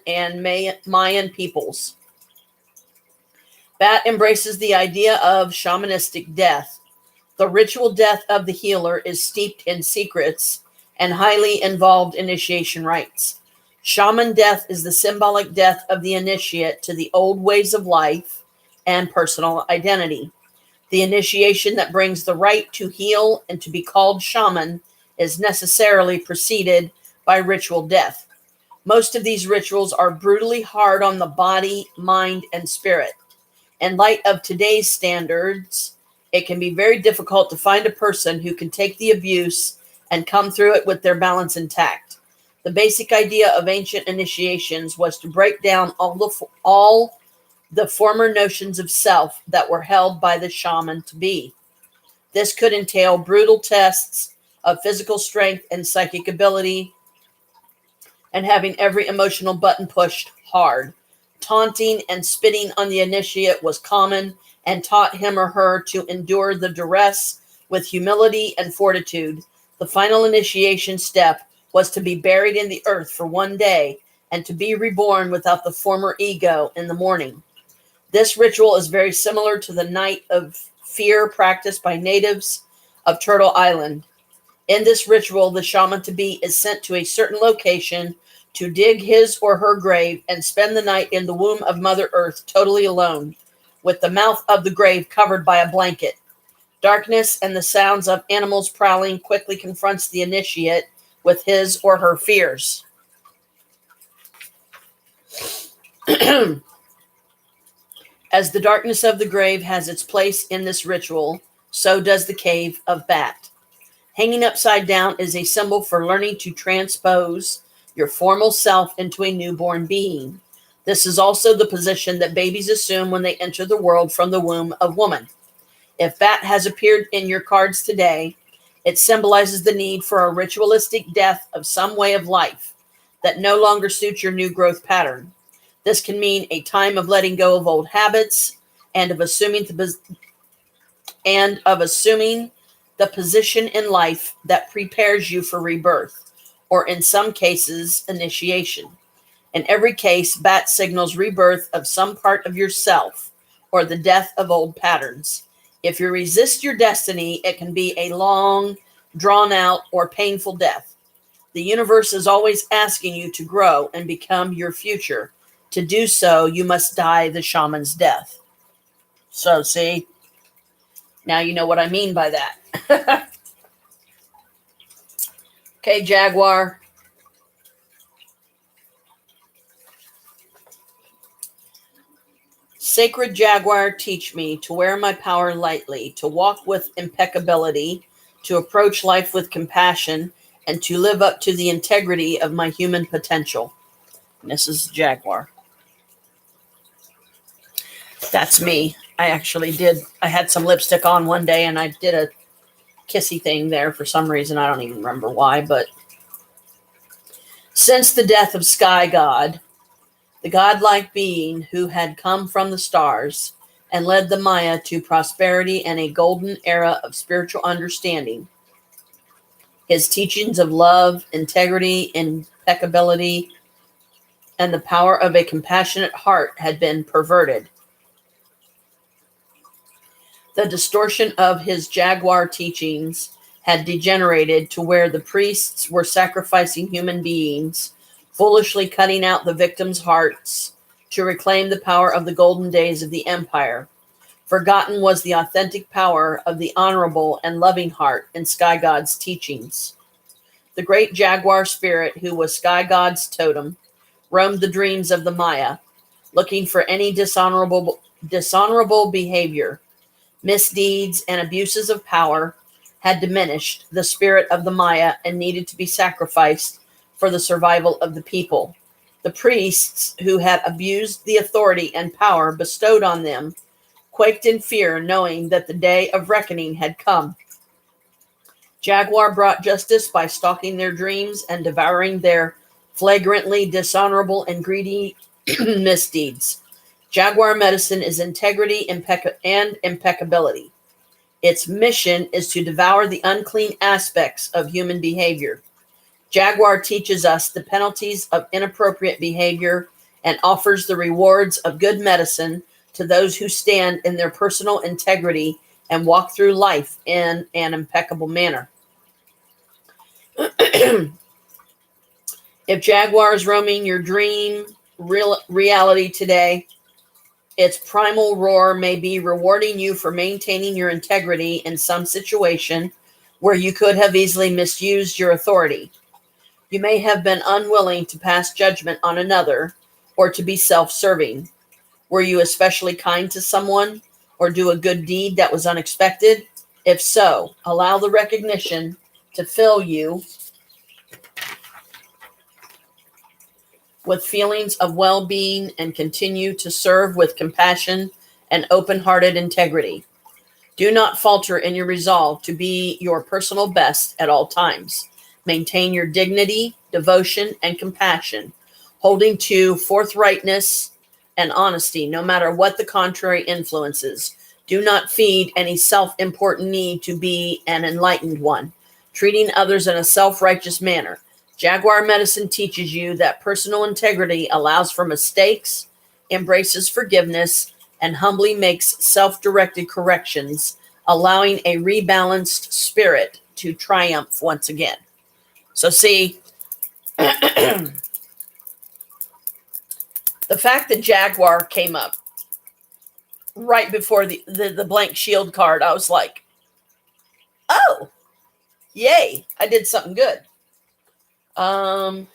and Mayan peoples. Bat embraces the idea of shamanistic death. The ritual death of the healer is steeped in secrets and highly involved initiation rites. Shaman death is the symbolic death of the initiate to the old ways of life and personal identity. The initiation that brings the right to heal and to be called shaman is necessarily preceded by ritual death. Most of these rituals are brutally hard on the body, mind, and spirit. In light of today's standards, it can be very difficult to find a person who can take the abuse and come through it with their balance intact. The basic idea of ancient initiations was to break down all the former notions of self that were held by the shaman to be. This could entail brutal tests of physical strength and psychic ability, and having every emotional button pushed hard. Taunting and spitting on the initiate was common and taught him or her to endure the duress with humility and fortitude. The final initiation step was to be buried in the earth for one day and to be reborn without the former ego in the morning. This ritual is very similar to the night of fear practiced by natives of Turtle Island. In this ritual, the shaman-to-be is sent to a certain location to dig his or her grave and spend the night in the womb of Mother Earth totally alone, with the mouth of the grave covered by a blanket. Darkness and the sounds of animals prowling quickly confronts the initiate with his or her fears. As the darkness of the grave has its place in this ritual, so does the cave of Bat. Hanging upside down is a symbol for learning to transpose your formal self into a newborn being. This is also the position that babies assume when they enter the world from the womb of woman. If Bat has appeared in your cards today, it symbolizes the need for a ritualistic death of some way of life that no longer suits your new growth pattern. This can mean a time of letting go of old habits and of assuming the position in life that prepares you for rebirth, or in some cases, initiation. In every case, Bat signals rebirth of some part of yourself or the death of old patterns. If you resist your destiny, it can be a long, drawn-out, or painful death. The universe is always asking you to grow and become your future. To do so, you must die the shaman's death. So, see? Now you know what I mean by that. Okay, Jaguar. Sacred Jaguar, teach me to wear my power lightly, to walk with impeccability, to approach life with compassion, and to live up to the integrity of my human potential. And this is Jaguar. That's me. I had some lipstick on one day and I did a kissy thing there for some reason. I don't even remember why, but since the death of Sky God, the godlike being who had come from the stars and led the Maya to prosperity and a golden era of spiritual understanding, his teachings of love, integrity, impeccability, and the power of a compassionate heart had been perverted. The distortion of his Jaguar teachings had degenerated to where the priests were sacrificing human beings, foolishly cutting out the victims' hearts to reclaim the power of the golden days of the empire. Forgotten was the authentic power of the honorable and loving heart in Sky God's teachings. The great Jaguar spirit, who was Sky God's totem, roamed the dreams of the Maya, looking for any dishonorable behavior. Misdeeds and abuses of power had diminished the spirit of the Maya and needed to be sacrificed for the survival of the people. The priests who had abused the authority and power bestowed on them quaked in fear, knowing that the day of reckoning had come. Jaguar brought justice by stalking their dreams and devouring their flagrantly dishonorable and greedy misdeeds. Jaguar medicine is integrity and impeccability. Its mission is to devour the unclean aspects of human behavior. Jaguar teaches us the penalties of inappropriate behavior and offers the rewards of good medicine to those who stand in their personal integrity and walk through life in an impeccable manner. If Jaguar is roaming your dream reality today, its primal roar may be rewarding you for maintaining your integrity in some situation where you could have easily misused your authority. You may have been unwilling to pass judgment on another or to be self-serving. Were you especially kind to someone or do a good deed that was unexpected? If so, allow the recognition to fill you with feelings of well-being and continue to serve with compassion and open-hearted integrity. Do not falter in your resolve to be your personal best at all times. Maintain your dignity, devotion, and compassion, holding to forthrightness and honesty, no matter what the contrary influences. Do not feed any self-important need to be an enlightened one, treating others in a self-righteous manner. Jaguar medicine teaches you that personal integrity allows for mistakes, embraces forgiveness, and humbly makes self-directed corrections, allowing a rebalanced spirit to triumph once again. So see, the fact that Jaguar came up right before the blank shield card, I was like, oh, yay, I did something good. Now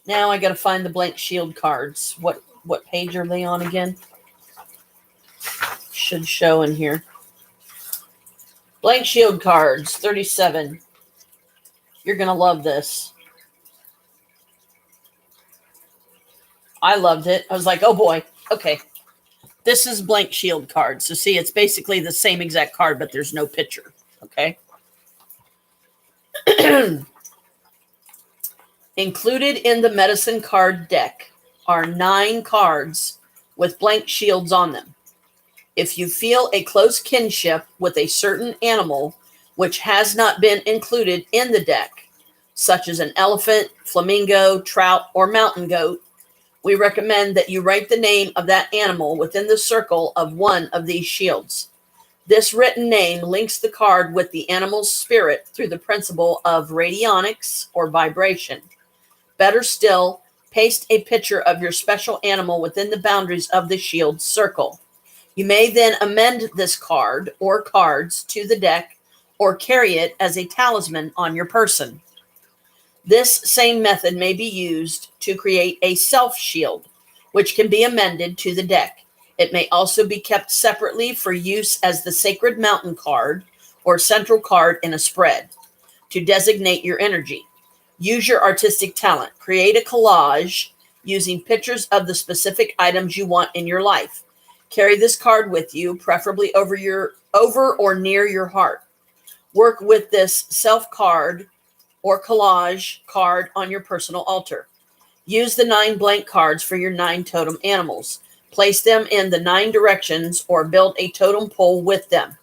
I got to find the blank shield cards. What page are they on again? Should show in here. Blank shield cards, 37. You're going to love this. I loved it. I was like, oh boy, okay. This is blank shield cards. So see, it's basically the same exact card, but there's no picture. Okay. Included in the medicine card deck are 9 cards with blank shields on them. If you feel a close kinship with a certain animal which has not been included in the deck, such as an elephant, flamingo, trout, or mountain goat, we recommend that you write the name of that animal within the circle of one of these shields. This written name links the card with the animal's spirit through the principle of radionics or vibration. Better still, paste a picture of your special animal within the boundaries of the shield circle. You may then amend this card or cards to the deck or carry it as a talisman on your person. This same method may be used to create a self-shield, which can be amended to the deck. It may also be kept separately for use as the Sacred Mountain card or central card in a spread to designate your energy. Use your artistic talent. Create a collage using pictures of the specific items you want in your life. Carry this card with you, preferably over or near your heart. Work with this self card or collage card on your personal altar. Use the 9 blank cards for your 9 totem animals. Place them in the 9 directions or build a totem pole with them.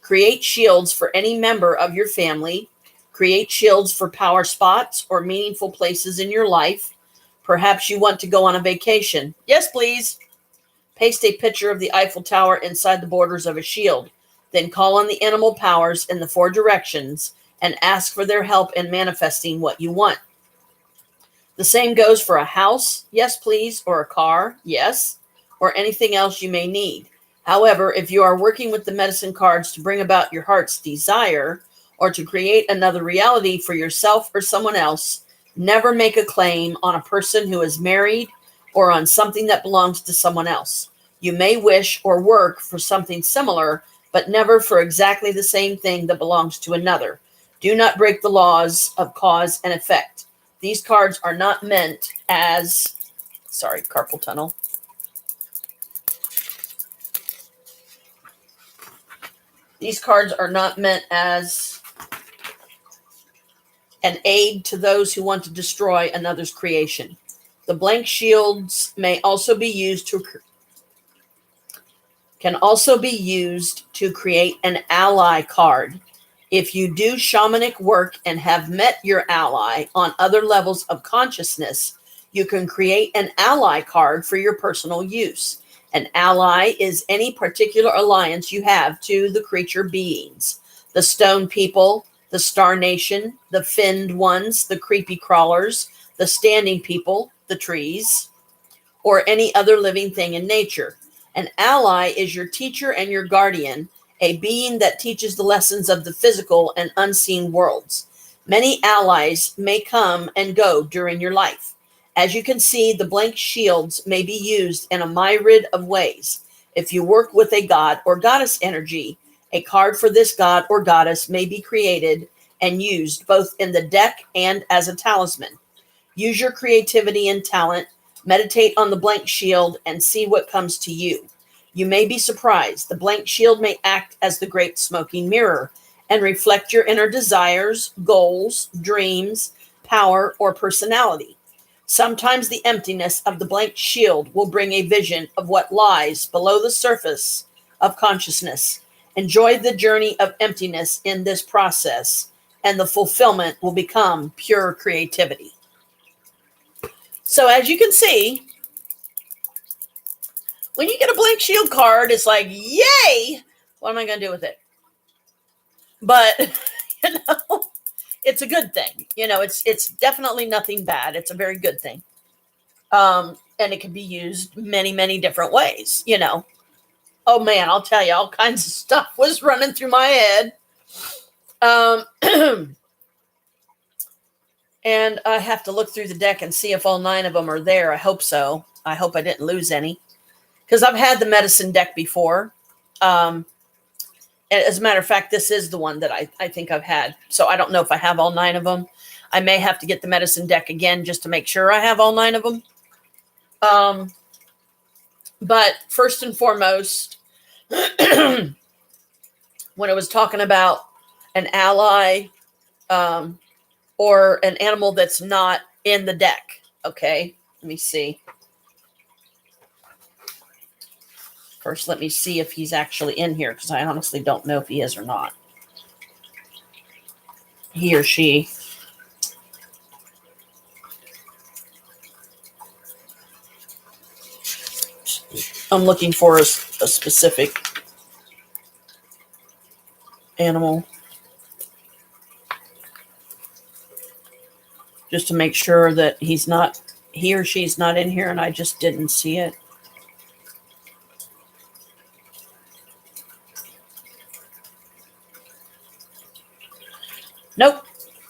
Create shields for any member of your family. Create shields for power spots or meaningful places in your life. Perhaps you want to go on a vacation. Yes, please. Paste a picture of the Eiffel Tower inside the borders of a shield. Then call on the animal powers in the 4 directions and ask for their help in manifesting what you want. The same goes for a house, yes please, or a car, yes, or anything else you may need. However, if you are working with the medicine cards to bring about your heart's desire or to create another reality for yourself or someone else, never make a claim on a person who is married or on something that belongs to someone else. You may wish or work for something similar, but never for exactly the same thing that belongs to another. Do not break the laws of cause and effect. These cards are not meant as, carpal tunnel. These cards are not meant as an aid to those who want to destroy another's creation. The blank shields may also be used to can also be used to create an ally card. If you do shamanic work and have met your ally on other levels of consciousness, you can create an ally card for your personal use. An ally is any particular alliance you have to the creature beings, the stone people, the star nation, the finned ones, the creepy crawlers, the standing people, the trees, or any other living thing in nature. An ally is your teacher and your guardian, a being that teaches the lessons of the physical and unseen worlds. Many allies may come and go during your life. As you can see, the blank shields may be used in a myriad of ways. If you work with a god or goddess energy, a card for this god or goddess may be created and used both in the deck and as a talisman. Use your creativity and talent, meditate on the blank shield, and see what comes to you. You may be surprised. The blank shield may act as the great smoking mirror and reflect your inner desires, goals, dreams, power, or personality. Sometimes the emptiness of the blank shield will bring a vision of what lies below the surface of consciousness. Enjoy the journey of emptiness in this process, and the fulfillment will become pure creativity. So as you can see, when you get a blank shield card, it's like, yay! What am I going to do with it? But, it's a good thing. It's definitely nothing bad. It's a very good thing. And it can be used many, many different ways, Oh man, I'll tell you, all kinds of stuff was running through my head. And I have to look through the deck and see if all 9 of them are there. I hope so. I hope I didn't lose any. Because I've had the medicine deck before. And as a matter of fact, this is the one that I think I've had. So I don't know if I have all 9 of them. I may have to get the medicine deck again just to make sure I have all 9 of them. But first and foremost, when I was talking about an ally or an animal that's not in the deck, okay, let me see. First, let me see if he's actually in here, because I honestly don't know if he is or not. He or she. I'm looking for a specific animal. Just to make sure that he or she's not in here and I just didn't see it. Nope.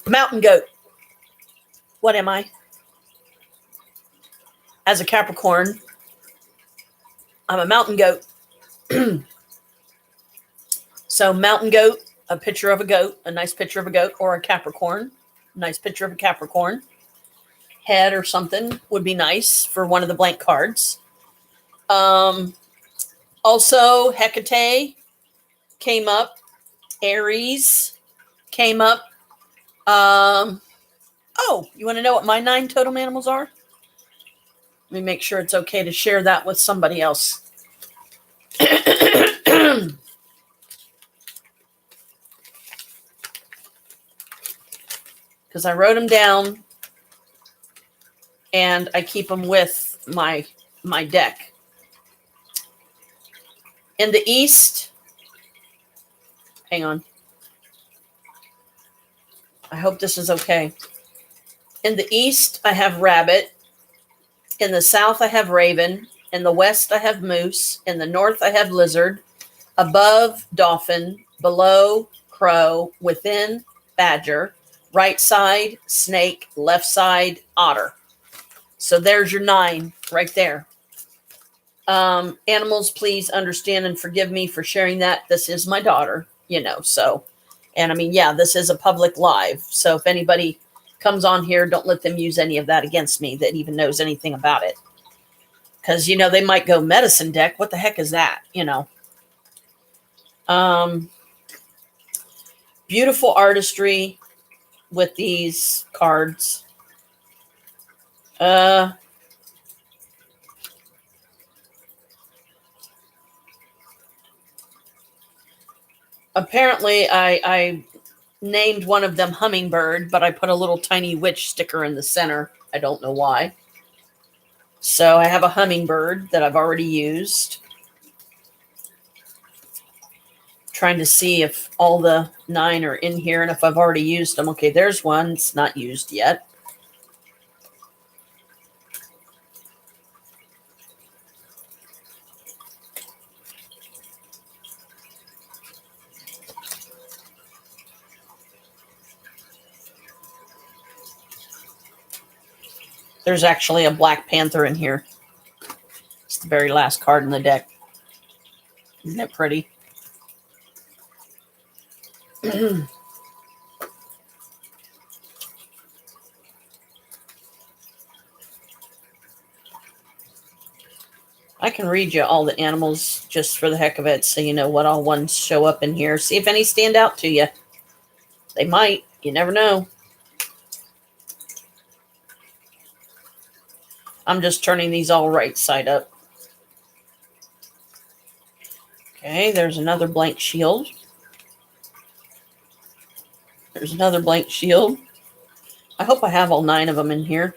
Mountain goat. What am I? As a Capricorn, I'm a mountain goat. So mountain goat, a picture of a goat, a nice picture of a goat, or a Capricorn, a nice picture of a Capricorn. Head or something would be nice for one of the blank cards. Also, Hecate came up. Aries came up. Oh, you want to know what my 9 totem animals are? Let me make sure it's okay to share that with somebody else. Because I wrote them down and I keep them with my deck. In the East, hang on. I hope this is okay. In the East, I have rabbit. In the South, I have raven. In the West, I have moose. In the North, I have lizard. Above, dolphin. Below, crow. Within, badger. Right side, snake. Left side, otter. So there's your 9 right there. Animals, please understand and forgive me for sharing that. This is my daughter, so. And I mean, yeah, this is a public live. So if anybody comes on here, don't let them use any of that against me that even knows anything about it. Because, they might go medicine deck. What the heck is that? Beautiful artistry with these cards. Apparently, I named one of them Hummingbird, but I put a little tiny witch sticker in the center. I don't know why. So I have a Hummingbird that I've already used. Trying to see if all the 9 are in here and if I've already used them. Okay, there's one. It's not used yet. There's actually a Black Panther in here. It's the very last card in the deck. Isn't that pretty? I can read you all the animals just for the heck of it so you know what all ones show up in here. See if any stand out to you. They might. You never know. I'm just turning these all right side up. Okay, there's another blank shield. There's another blank shield. I hope I have all 9 of them in here.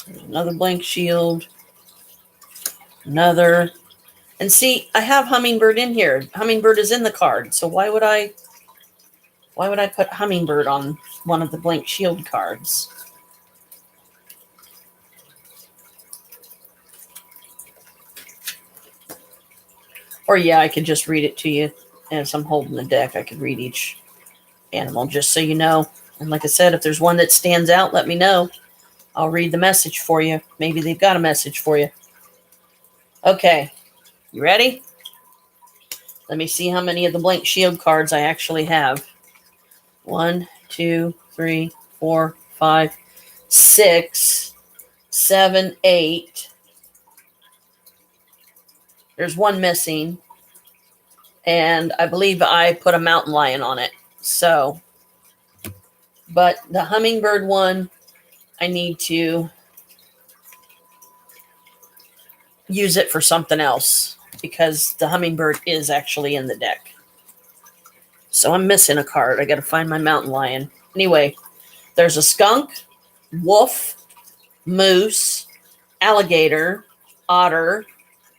There's another blank shield. Another. And see, I have Hummingbird in here. Hummingbird is in the card. So why would I put Hummingbird on one of the blank shield cards? Or yeah, I could just read it to you as I'm holding the deck. I could read each animal just so you know. And like I said, if there's one that stands out, let me know. I'll read the message for you. Maybe they've got a message for you. Okay, you ready? Let me see how many of the blank shield cards I actually have. 1, 2, 3, 4, 5, 6, 7, 8. There's one missing. And I believe I put a mountain lion on it. So, but the Hummingbird one, I need to use it for something else because the Hummingbird is actually in the deck. So I'm missing a card. I got to find my mountain lion. Anyway, there's a skunk, wolf, moose, alligator, otter,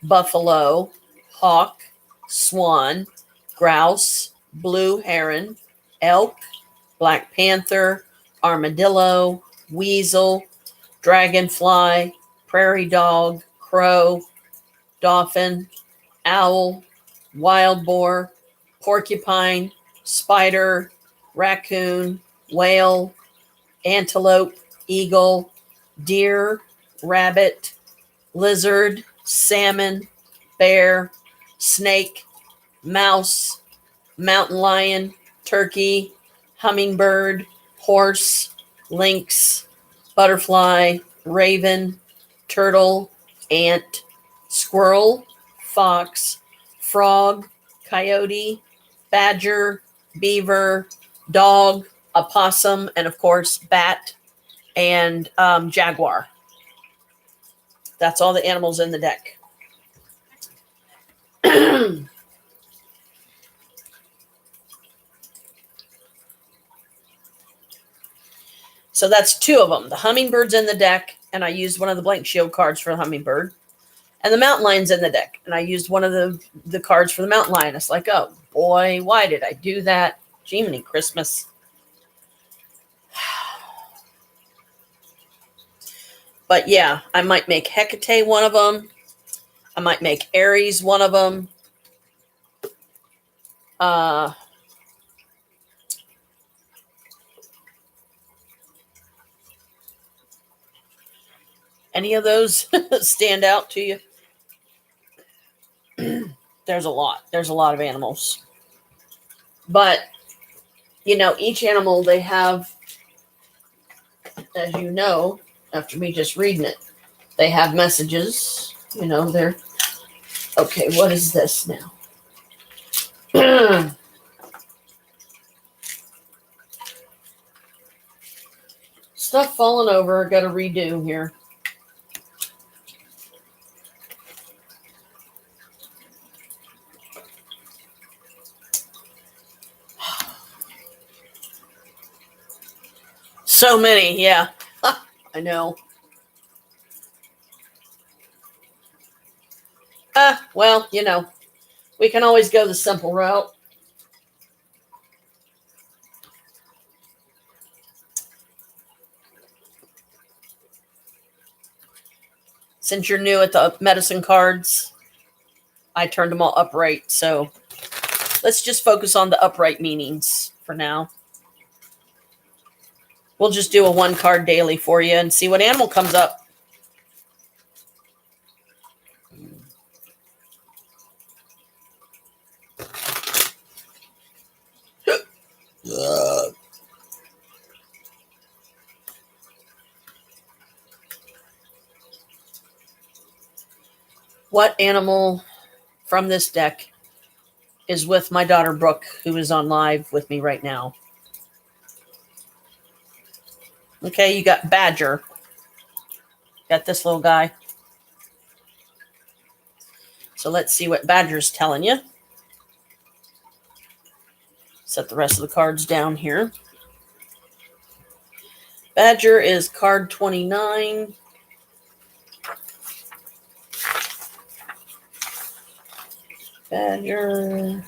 buffalo, hawk, swan, grouse, blue heron, elk, black panther, armadillo, weasel, dragonfly, prairie dog, crow, dolphin, owl, wild boar, porcupine, spider, raccoon, whale, antelope, eagle, deer, rabbit, lizard, salmon, bear, snake, mouse, mountain lion, turkey, hummingbird, horse, lynx, butterfly, raven, turtle, ant, squirrel, fox, frog, coyote, badger, beaver, dog, opossum, and of course, bat and jaguar. That's all the animals in the deck. So that's 2 of them. The Hummingbird's in the deck, and I used one of the blank shield cards for the Hummingbird. And the mountain lion's in the deck, and I used one of the cards for the mountain lion. It's like, oh boy, why did I do that? Jiminy Christmas. But yeah, I might make Hecate one of them. I might make Aries one of them. Any of those stand out to you? There's a lot. There's a lot of animals. But, you know, each animal they have, as you know, after me just reading it, they have messages. You know, they're, okay, what is this now? Stuff falling over. Got to redo here. So many, yeah. I know. Well, we can always go the simple route. Since you're new at the medicine cards, I turned them all upright. So let's just focus on the upright meanings for now. We'll just do a 1 card daily for you and see what animal comes up. What animal from this deck is with my daughter Brooke, who is on live with me right now? Okay, you got badger. Got this little guy. So let's see what badger's telling you. Set the rest of the cards down here. Badger is card 29. Badger.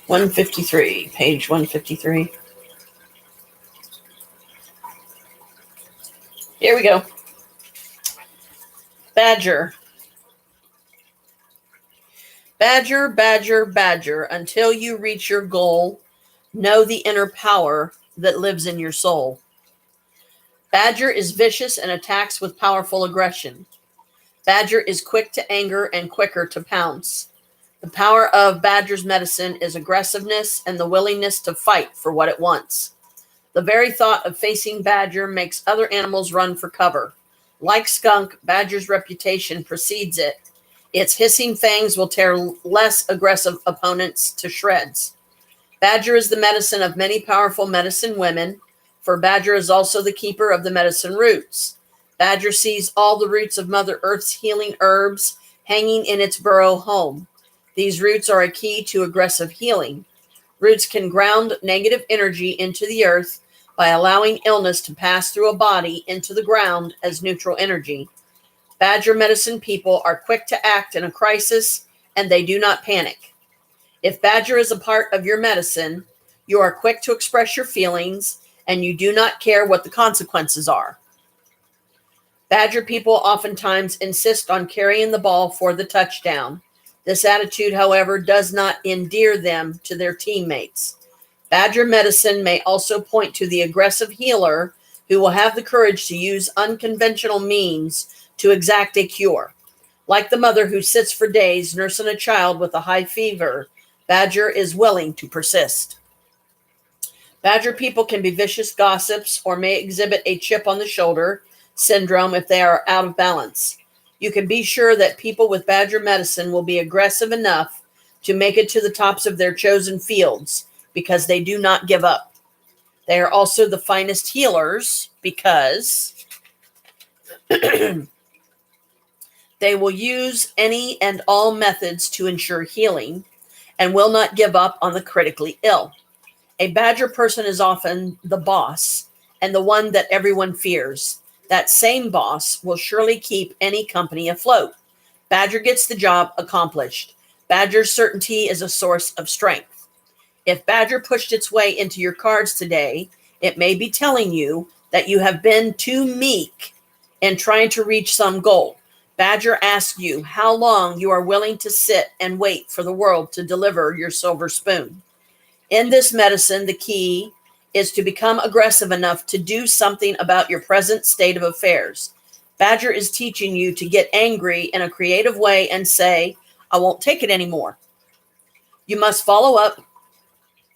(153), page 153. Here we go. Badger. Badger, badger, badger, until you reach your goal, know the inner power that lives in your soul. Badger is vicious and attacks with powerful aggression. Badger is quick to anger and quicker to pounce. The power of badger's medicine is aggressiveness and the willingness to fight for what it wants. The very thought of facing badger makes other animals run for cover. Like skunk, badger's reputation precedes it. Its hissing fangs will tear less aggressive opponents to shreds. Badger is the medicine of many powerful medicine women, for badger is also the keeper of the medicine roots. Badger sees all the roots of Mother Earth's healing herbs hanging in its burrow home. These roots are a key to aggressive healing. Roots can ground negative energy into the earth by allowing illness to pass through a body into the ground as neutral energy. Badger medicine people are quick to act in a crisis, and they do not panic. If badger is a part of your medicine, you are quick to express your feelings, and you do not care what the consequences are. Badger people oftentimes insist on carrying the ball for the touchdown. This attitude, however, does not endear them to their teammates. Badger medicine may also point to the aggressive healer who will have the courage to use unconventional means to exact a cure. Like the mother who sits for days nursing a child with a high fever, badger is willing to persist. Badger people can be vicious gossips or may exhibit a chip on the shoulder syndrome if they are out of balance. You can be sure that people with badger medicine will be aggressive enough to make it to the tops of their chosen fields because they do not give up. They are also the finest healers because they will use any and all methods to ensure healing and will not give up on the critically ill. A badger person is often the boss and the one that everyone fears. That same boss will surely keep any company afloat. Badger gets the job accomplished. Badger's certainty is a source of strength. If badger pushed its way into your cards today, it may be telling you that you have been too meek in trying to reach some goal. Badger asks you how long you are willing to sit and wait for the world to deliver your silver spoon. In this medicine, the key is to become aggressive enough to do something about your present state of affairs. Badger is teaching you to get angry in a creative way and say, I won't take it anymore. You must follow up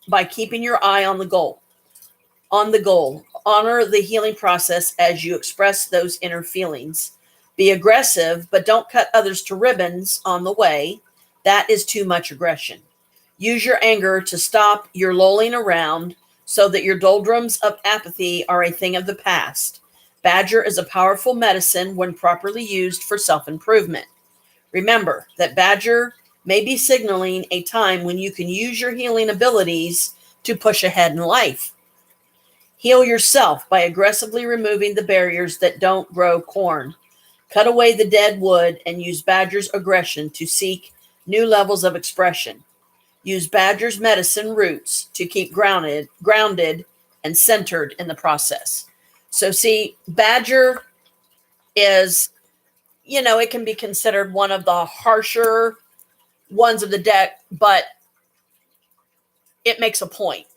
by keeping your eye on the goal. Honor the healing process as you express those inner feelings. Be aggressive, but don't cut others to ribbons on the way. That is too much aggression. Use your anger to stop your lolling around so that your doldrums of apathy are a thing of the past. Badger is a powerful medicine when properly used for self-improvement. Remember that Badger may be signaling a time when you can use your healing abilities to push ahead in life. Heal yourself by aggressively removing the barriers that don't grow corn. Cut away the dead wood and use Badger's aggression to seek new levels of expression. Use Badger's medicine roots to keep grounded and centered in the process. So see, Badger is, it can be considered one of the harsher ones of the deck, but it makes a point.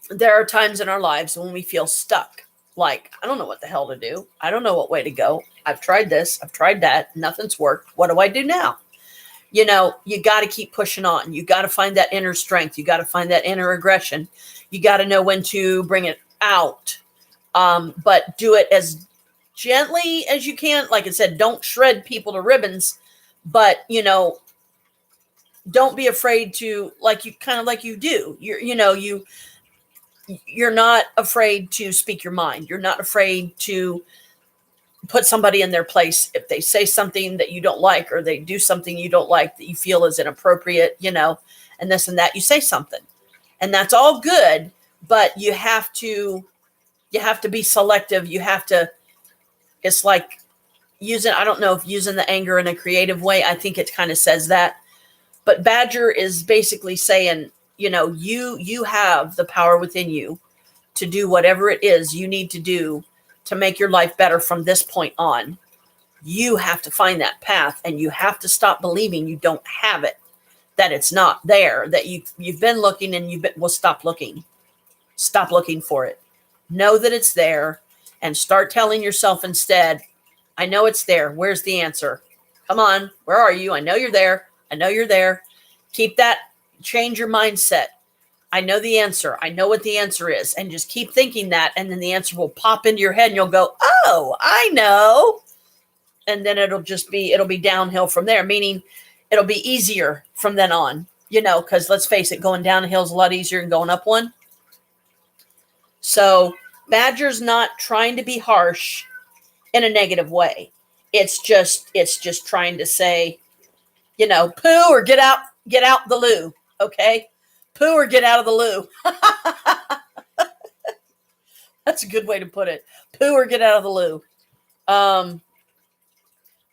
There are times in our lives when we feel stuck. Like, I don't know what the hell to do. I don't know what way to go. I've tried this. I've tried that. Nothing's worked. What do I do now? You got to keep pushing on. You got to find that inner strength. You got to find that inner aggression. You got to know when to bring it out. But do it as gently as you can. Like I said, don't shred people to ribbons, but, don't be afraid to, like you do. You're not afraid to speak your mind. You're not afraid to put somebody in their place if they say something that you don't like, or they do something you don't like that you feel is inappropriate, and this and that. You say something, and that's all good, but you have to be selective. It's like I don't know if using the anger in a creative way. I think it kind of says that, but Badger is basically saying, you have the power within you to do whatever it is you need to do to make your life better from this point on. You have to find that path, and you have to stop believing you don't have it, that it's not there, that you've been looking and stop looking. Stop looking for it. Know that it's there and start telling yourself instead, I know it's there. Where's the answer? Come on. Where are you? I know you're there. I know you're there. Keep that. Change your mindset. I know the answer. I know what the answer is. And just keep thinking that. And then the answer will pop into your head and you'll go, oh, I know. And then it'll be downhill from there, meaning it'll be easier from then on, because let's face it, going down a hill is a lot easier than going up one. So Badger's not trying to be harsh in a negative way. It's just trying to say, poo or get out the loo. Okay. Poo or get out of the loo. That's a good way to put it. Poo or get out of the loo.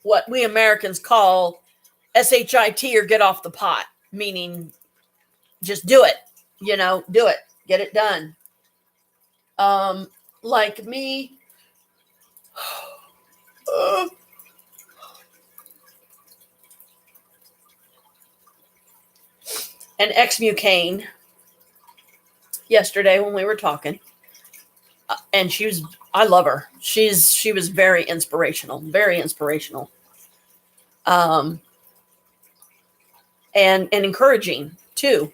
What we Americans call SHIT, or get off the pot, meaning just do it, do it, get it done. Like me, and ex-Mucane yesterday when we were talking, and I love her. She was very inspirational, and encouraging too,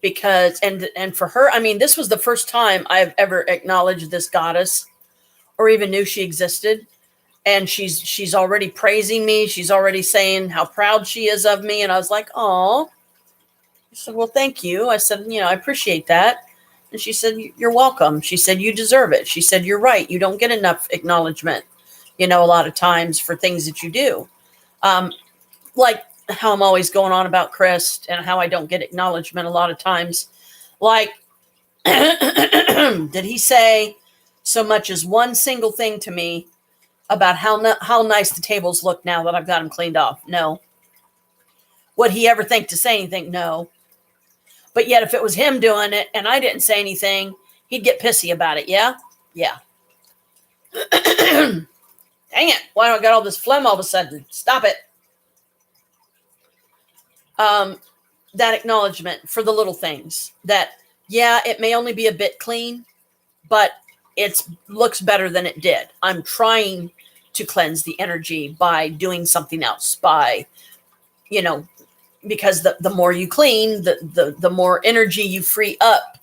because, and for her, I mean, this was the first time I've ever acknowledged this goddess or even knew she existed. And she's already praising me. She's already saying how proud she is of me. And I was like, oh, I said, well, thank you. I said, I appreciate that. And she said, you're welcome. She said, you deserve it. She said, you're right. You don't get enough acknowledgement, a lot of times for things that you do. Like how I'm always going on about Chris and how I don't get acknowledgement a lot of times. Like, did he say so much as one single thing to me about how nice the tables look now that I've got them cleaned off? No. Would he ever think to say anything? No. But yet if it was him doing it and I didn't say anything, he'd get pissy about it. Yeah? Yeah. Dang it. Why do I got all this phlegm all of a sudden? Stop it. That acknowledgement for the little things that, yeah, it may only be a bit clean, but it looks better than it did. I'm trying to cleanse the energy by doing something else, by, because the more you clean, the more energy you free up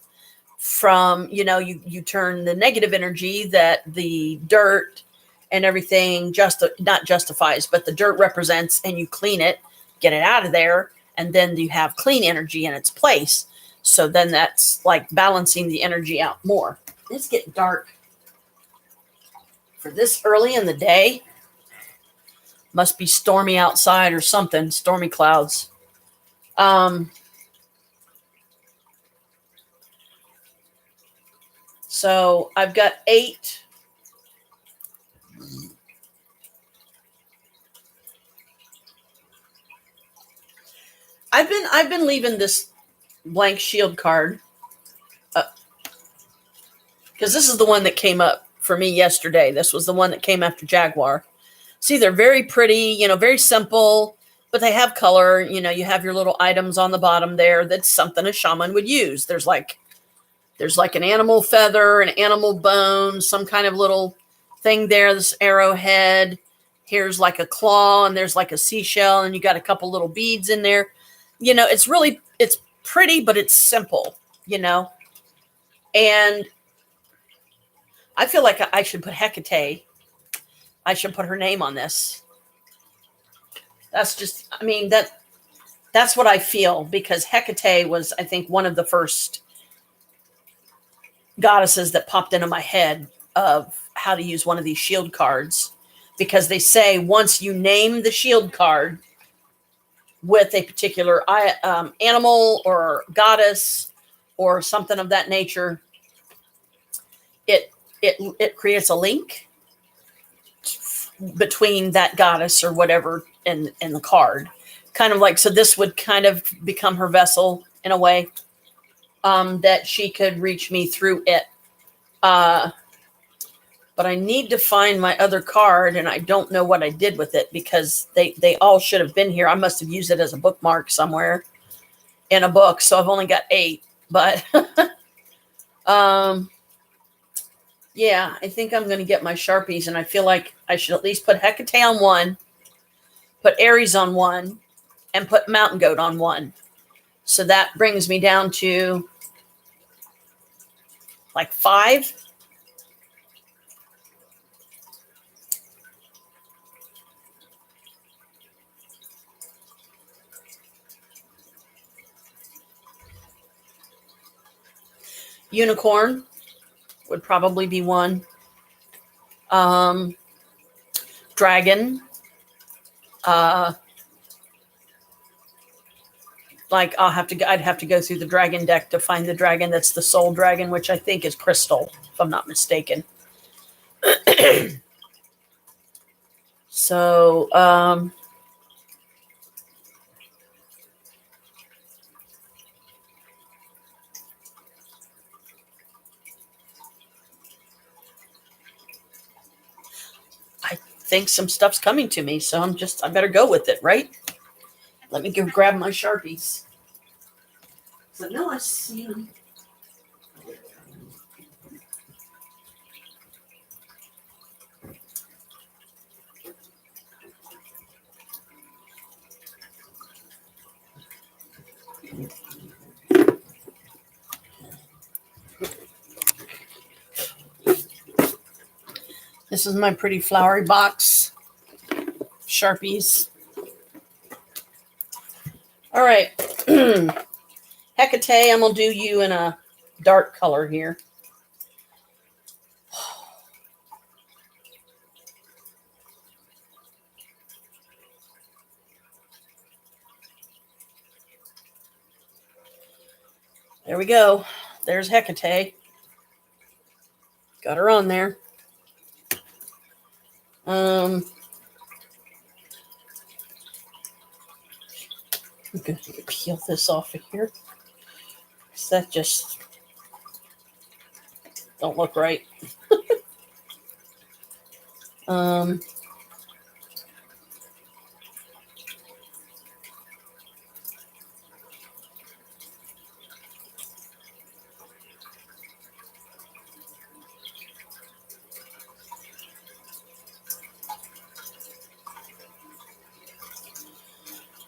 from, you turn the negative energy that the dirt and everything not justifies, but the dirt represents, and you clean it, get it out of there. And then you have clean energy in its place. So then that's like balancing the energy out more. It's getting dark. For this early in the day, Must be stormy outside or something. Stormy clouds. So I've got 8. I've been leaving this blank shield card because this is the one that came up for me yesterday. This was the one that came after Jaguar. See, they're very pretty, very simple, but they have color. You have your little items on the bottom there. That's something a shaman would use. There's like an animal feather, an animal bone, some kind of little thing there. This arrowhead. Here's like a claw, and there's like a seashell, and you got a couple little beads in there. It's pretty, but it's simple, and I feel like I should put Hecate. I should put her name on this. That's just, that's what I feel, because Hecate was, I think, one of the first goddesses that popped into my head of how to use one of these shield cards, because they say once you name the shield card with a particular animal or goddess or something of that nature, it creates a link between that goddess or whatever in the card. Kind of like, so this would kind of become her vessel in a way, that she could reach me through it. But I need to find my other card, and I don't know what I did with it, because they all should have been here. I must have used it as a bookmark somewhere in a book. So I've only got 8, but yeah, I think I'm going to get my Sharpies, and I feel like I should at least put Hecate on one, put Aries on one, and put Mountain Goat on one. So that brings me down to like 5. Unicorn would probably be one. Dragon. I'd have to go through the dragon deck to find the dragon that's the soul dragon, which I think is Crystal, if I'm not mistaken. So, I think some stuff's coming to me, so I better go with it, right? Let me go grab my Sharpies. So now I see them. This is my pretty flowery box. Sharpies. All right. Hecate, I'm going to do you in a dark color here. There we go. There's Hecate. Got her on there. I'm going to peel this off of here. That just don't look right.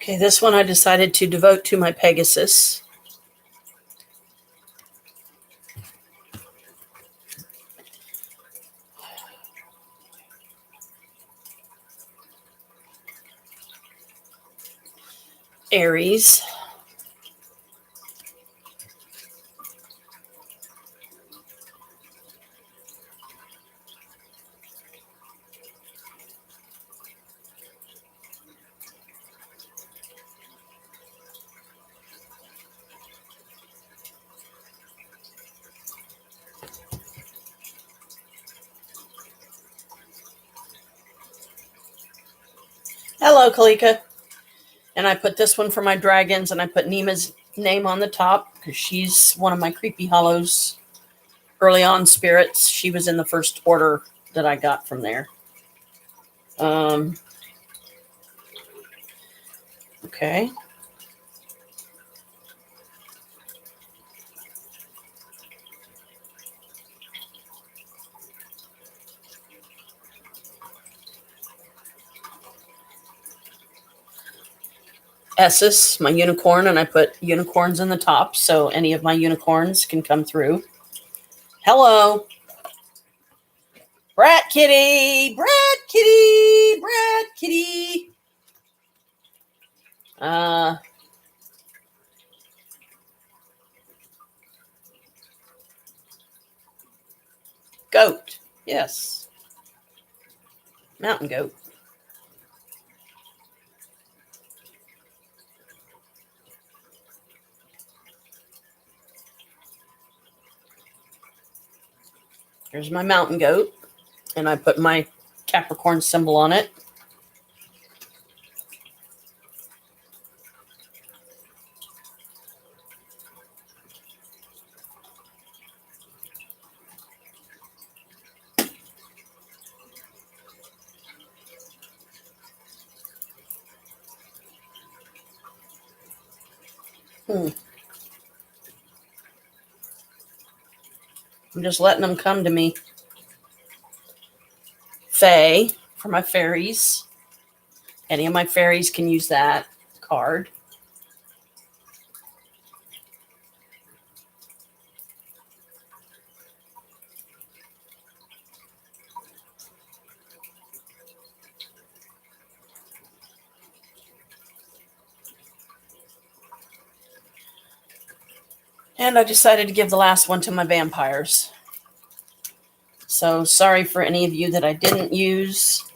Okay, this one I decided to devote to my Pegasus. Aries. Hello, Kalika. And I put this one for my dragons, and I put Nima's name on the top because she's one of my Creepy Hollows early on spirits. She was in the first order that I got from there. Okay. Essus, my unicorn, and I put unicorns in the top so any of my unicorns can come through. Hello. Brat kitty, brat kitty, brat kitty. Goat. Yes. Mountain goat. Here's my mountain goat, and I put my Capricorn symbol on it. I'm just letting them come to me. Fae for my fairies. Any of my fairies can use that card. And I decided to give the last one to my vampires. So sorry for any of you that I didn't use.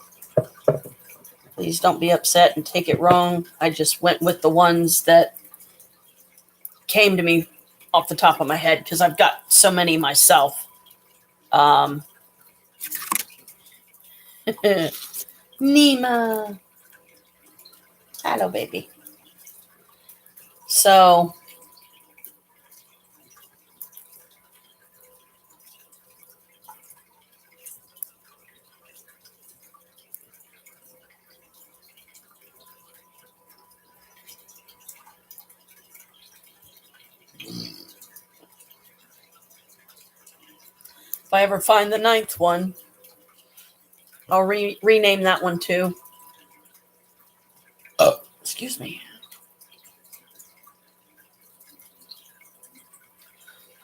Please don't be upset and take it wrong. I just went with the ones that came to me off the top of my head because I've got so many myself. Nima. Hello, baby. So if I ever find the 9th one, I'll rename that one too. Excuse me.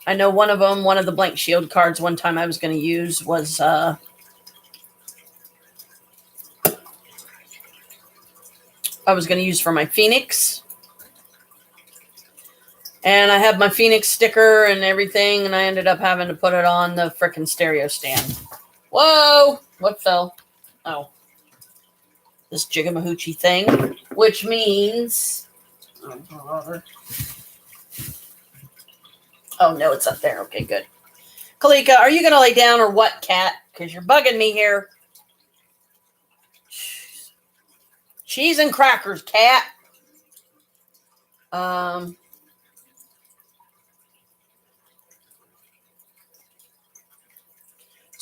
I know one of them, one of the blank shield cards one time I was going to use was I was going to use for my Phoenix. And I have my Phoenix sticker and everything, and I ended up having to put it on the frickin' stereo stand. Whoa! What fell? Oh. This Jigamahoochie thing, which means... Oh, no, it's up there. Okay, good. Kalika, are you going to lay down or what, cat? Because you're bugging me here. Cheese and crackers, cat.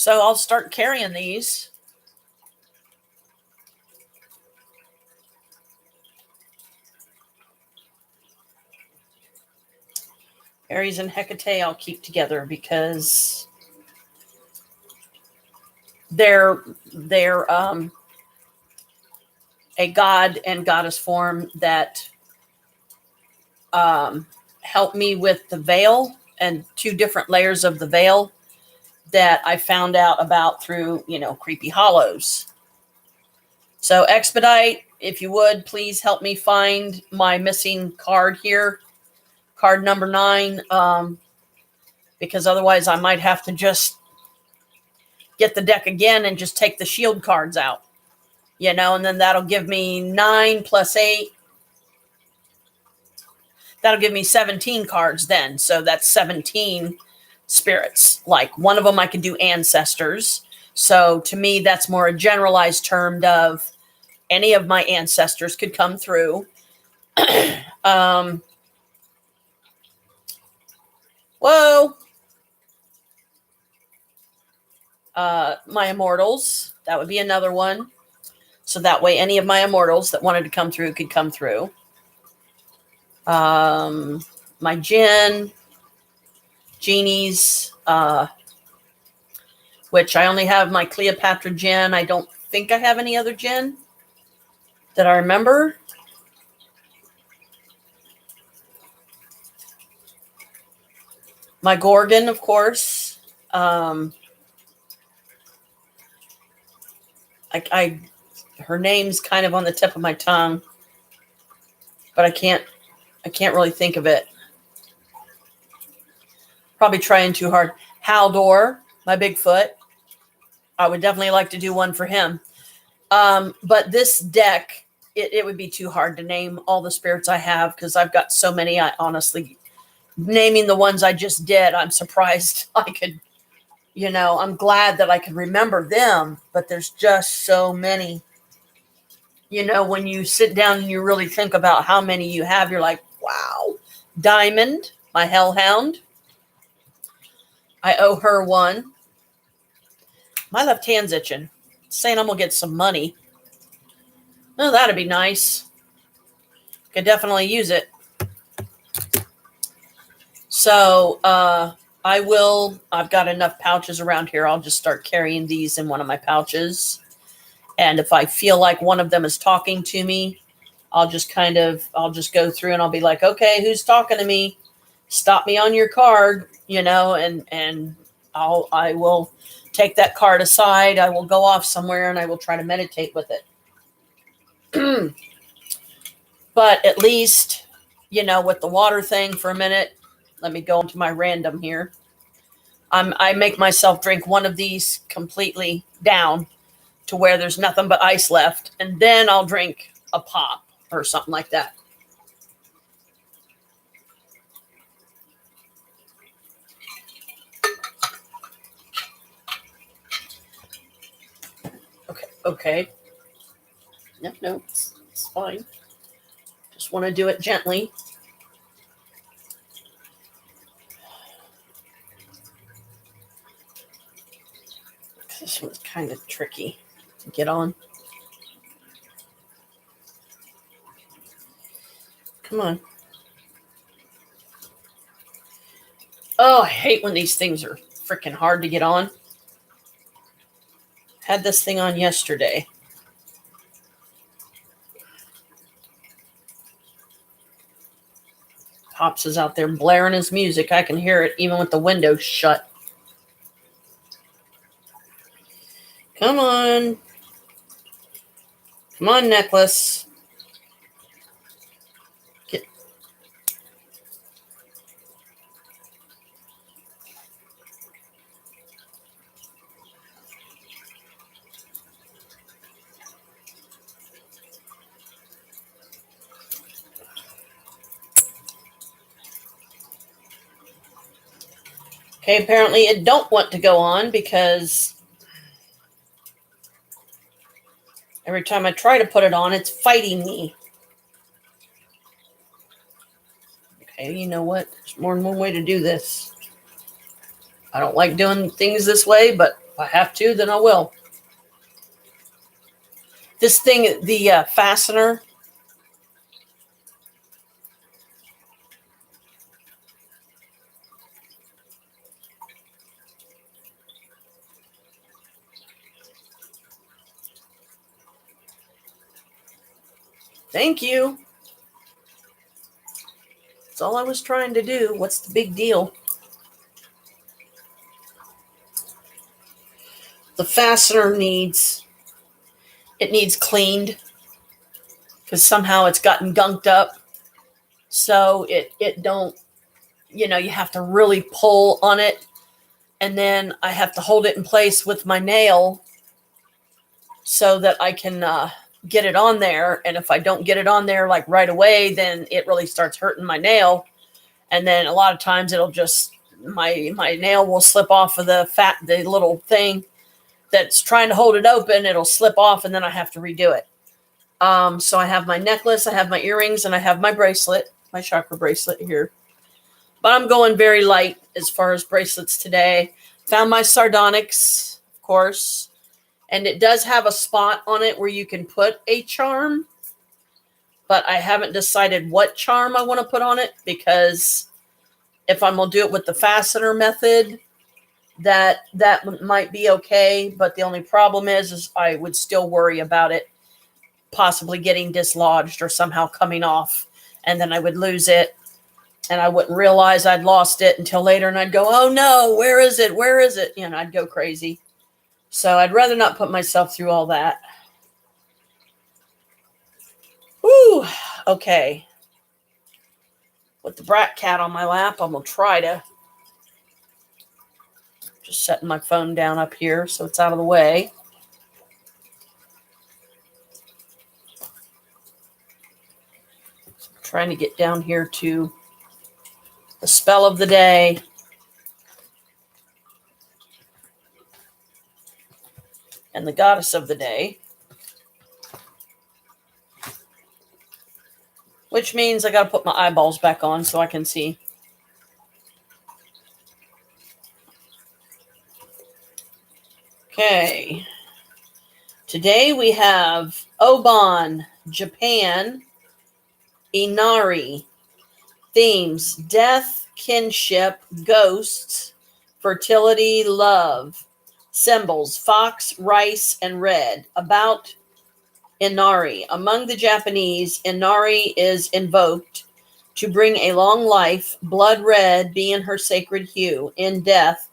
So I'll start carrying these. Aries and Hecate I'll keep together because they're a god and goddess form that help me with the veil and 2 different layers of the veil that I found out about through, Creepy Hollows. So Expedite, if you would, please help me find my missing card here. Card number 9, because otherwise I might have to just get the deck again and just take the shield cards out, and then that'll give me 9 plus 8. That'll give me 17 cards then. So that's 17 spirits. Like one of them I can do ancestors. So to me, that's more a generalized term of any of my ancestors could come through. Whoa. My immortals, that would be another one. So that way any of my immortals that wanted to come through could come through. My genies, which I only have my Cleopatra Jinn. I don't think I have any other Jinn that I remember. My Gorgon, of course. Her name's kind of on the tip of my tongue, but I can't really think of it. Probably trying too hard. Haldor, my Bigfoot. I would definitely like to do one for him. But this deck, it would be too hard to name all the spirits I have because I've got so many. I honestly, naming the ones I just did, I'm surprised I could, I'm glad that I could remember them, but there's just so many. When you sit down and you really think about how many you have, you're like, wow. Diamond, my Hellhound. I owe her one. My left hand's itching. Saying I'm going to get some money. Oh, that'd be nice. Could definitely use it. So, I've got enough pouches around here. I'll just start carrying these in one of my pouches. And if I feel like one of them is talking to me, I'll just go through and I'll be like, okay, who's talking to me? Stop me on your card, and I will take that card aside. I will go off somewhere and I will try to meditate with it. But at least, with the water thing for a minute, let me go into my random here. I make myself drink one of these completely down to where there's nothing but ice left. And then I'll drink a pop or something like that. Okay. No, it's fine. Just want to do it gently. This one's kind of tricky to get on. Come on. Oh, I hate when these things are freaking hard to get on. Had this thing on yesterday. Pops is out there blaring his music. I can hear it even with the window shut. Come on. Come on, necklace. Get. Okay, apparently it don't want to go on because every time I try to put it on, it's fighting me. Okay, you know what? There's more than one way to do this. I don't like doing things this way, but if I have to, then I will. This thing, the fastener. Thank you. That's all I was trying to do. What's the big deal? The fastener needs cleaned because somehow it's gotten gunked up. So it don't, you have to really pull on it. And then I have to hold it in place with my nail so that I can get it on there. And if I don't get it on there like right away, then it really starts hurting my nail. And then a lot of times it'll just, my nail will slip off of the little thing that's trying to hold it open. It'll slip off and then I have to redo it. So I have my necklace, I have my earrings, and I have my bracelet, my chakra bracelet here. But I'm going very light as far as bracelets today. Found my sardonyx, of course. And it does have a spot on it where you can put a charm. But I haven't decided what charm I want to put on it, because if I'm going to do it with the fastener method, that might be okay. But the only problem is I would still worry about it possibly getting dislodged or somehow coming off. And then I would lose it. And I wouldn't realize I'd lost it until later. And I'd go, oh no, where is it? Where is it? You know, I'd go crazy. So I'd rather not put myself through all that. Whew. Okay. With the brat cat on my lap, I'm going to try to just setting my phone down up here so it's out of the way. Trying to get down here to the spell of the day. And the goddess of the day. Which means I got to put my eyeballs back on so I can see. Okay. Today we have Oban, Japan, Inari. Themes: death, kinship, ghosts, fertility, love. Symbols: fox, rice, and red. About Inari. Among the Japanese, Inari is invoked to bring a long life, blood red being her sacred hue. In death,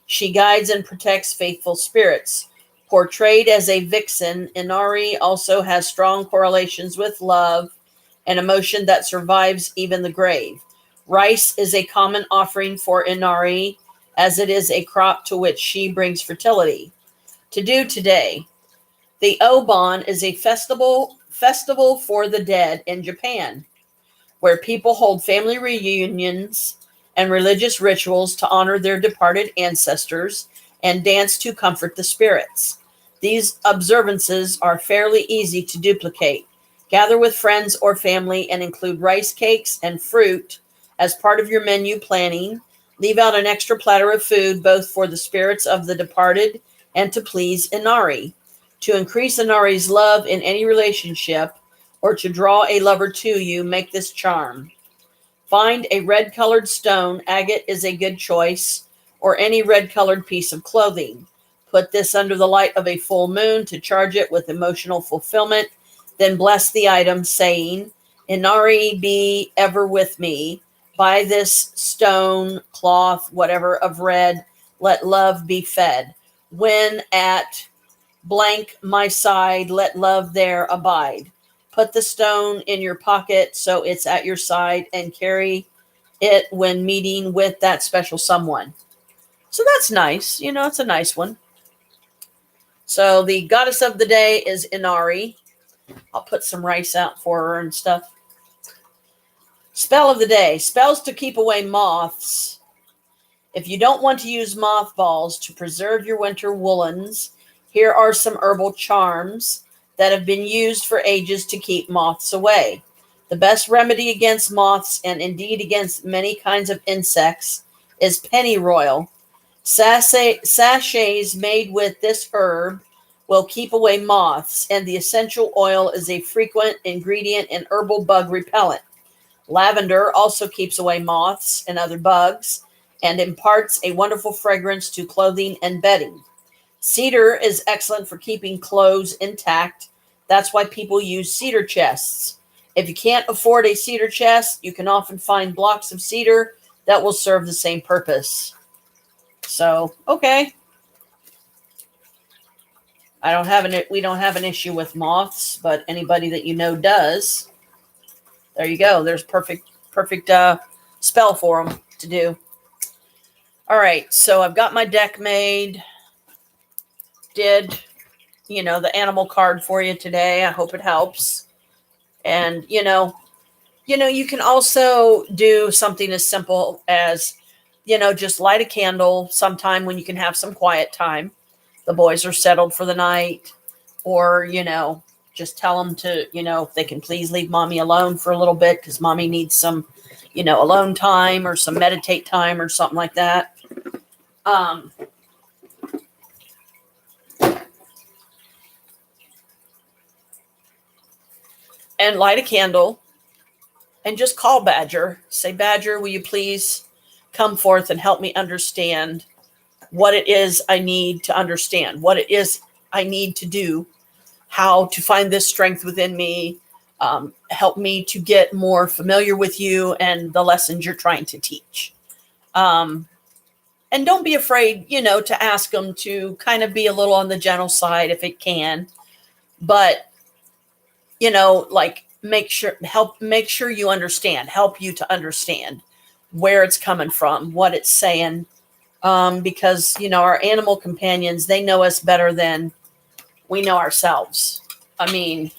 she guides and protects faithful spirits. Portrayed as a vixen, Inari also has strong correlations with love, an emotion that survives even the grave. Rice is a common offering for Inari, as it is a crop to which she brings fertility. To do today: the Oban is a festival for the dead in Japan, where people hold family reunions and religious rituals to honor their departed ancestors and dance to comfort the spirits. These observances are fairly easy to duplicate. Gather with friends or family and include rice cakes and fruit as part of your menu planning. Leave out an extra platter of food, both for the spirits of the departed and to please Inari. To increase Inari's love in any relationship or to draw a lover to you, make this charm. Find a red-colored stone. Agate is a good choice, or any red-colored piece of clothing. Put this under the light of a full moon to charge it with emotional fulfillment. Then bless the item, saying, Inari, be ever with me. By this stone, cloth, whatever of red, let love be fed. When at blank my side, let love there abide. Put the stone in your pocket so it's at your side, and carry it when meeting with that special someone. So that's nice. You know, it's a nice one. So the goddess of the day is Inari. I'll put some rice out for her and stuff. Spell of the day: spells to keep away moths. If you don't want to use mothballs to preserve your winter woolens, here are some herbal charms that have been used for ages to keep moths away. The best remedy against moths, and indeed against many kinds of insects, is pennyroyal. Sachets made with this herb will keep away moths, and the essential oil is a frequent ingredient in herbal bug repellent. Lavender also keeps away moths and other bugs and imparts a wonderful fragrance to clothing and bedding. Cedar is excellent for keeping clothes intact. That's why people use cedar chests. If you can't afford a cedar chest, you can often find blocks of cedar that will serve the same purpose. So, okay. We don't have an issue with moths, but anybody that you know does. There you go. There's perfect spell for them to do. All right, so I've got my deck made. Did, the animal card for you today. I hope it helps. And, you can also do something as simple as, just light a candle sometime when you can have some quiet time. The boys are settled for the night, or, just tell them to, if they can please leave mommy alone for a little bit because mommy needs some, alone time or some meditate time or something like that. And light a candle and just call Badger. Say, Badger, will you please come forth and help me understand what it is I need to understand, what it is I need to do, how to find this strength within me, help me to get more familiar with you and the lessons you're trying to teach. And don't be afraid, to ask them to kind of be a little on the gentle side if it can, but make sure you understand, help you to understand where it's coming from, what it's saying. Because, our animal companions, they know us better than we know ourselves. I mean,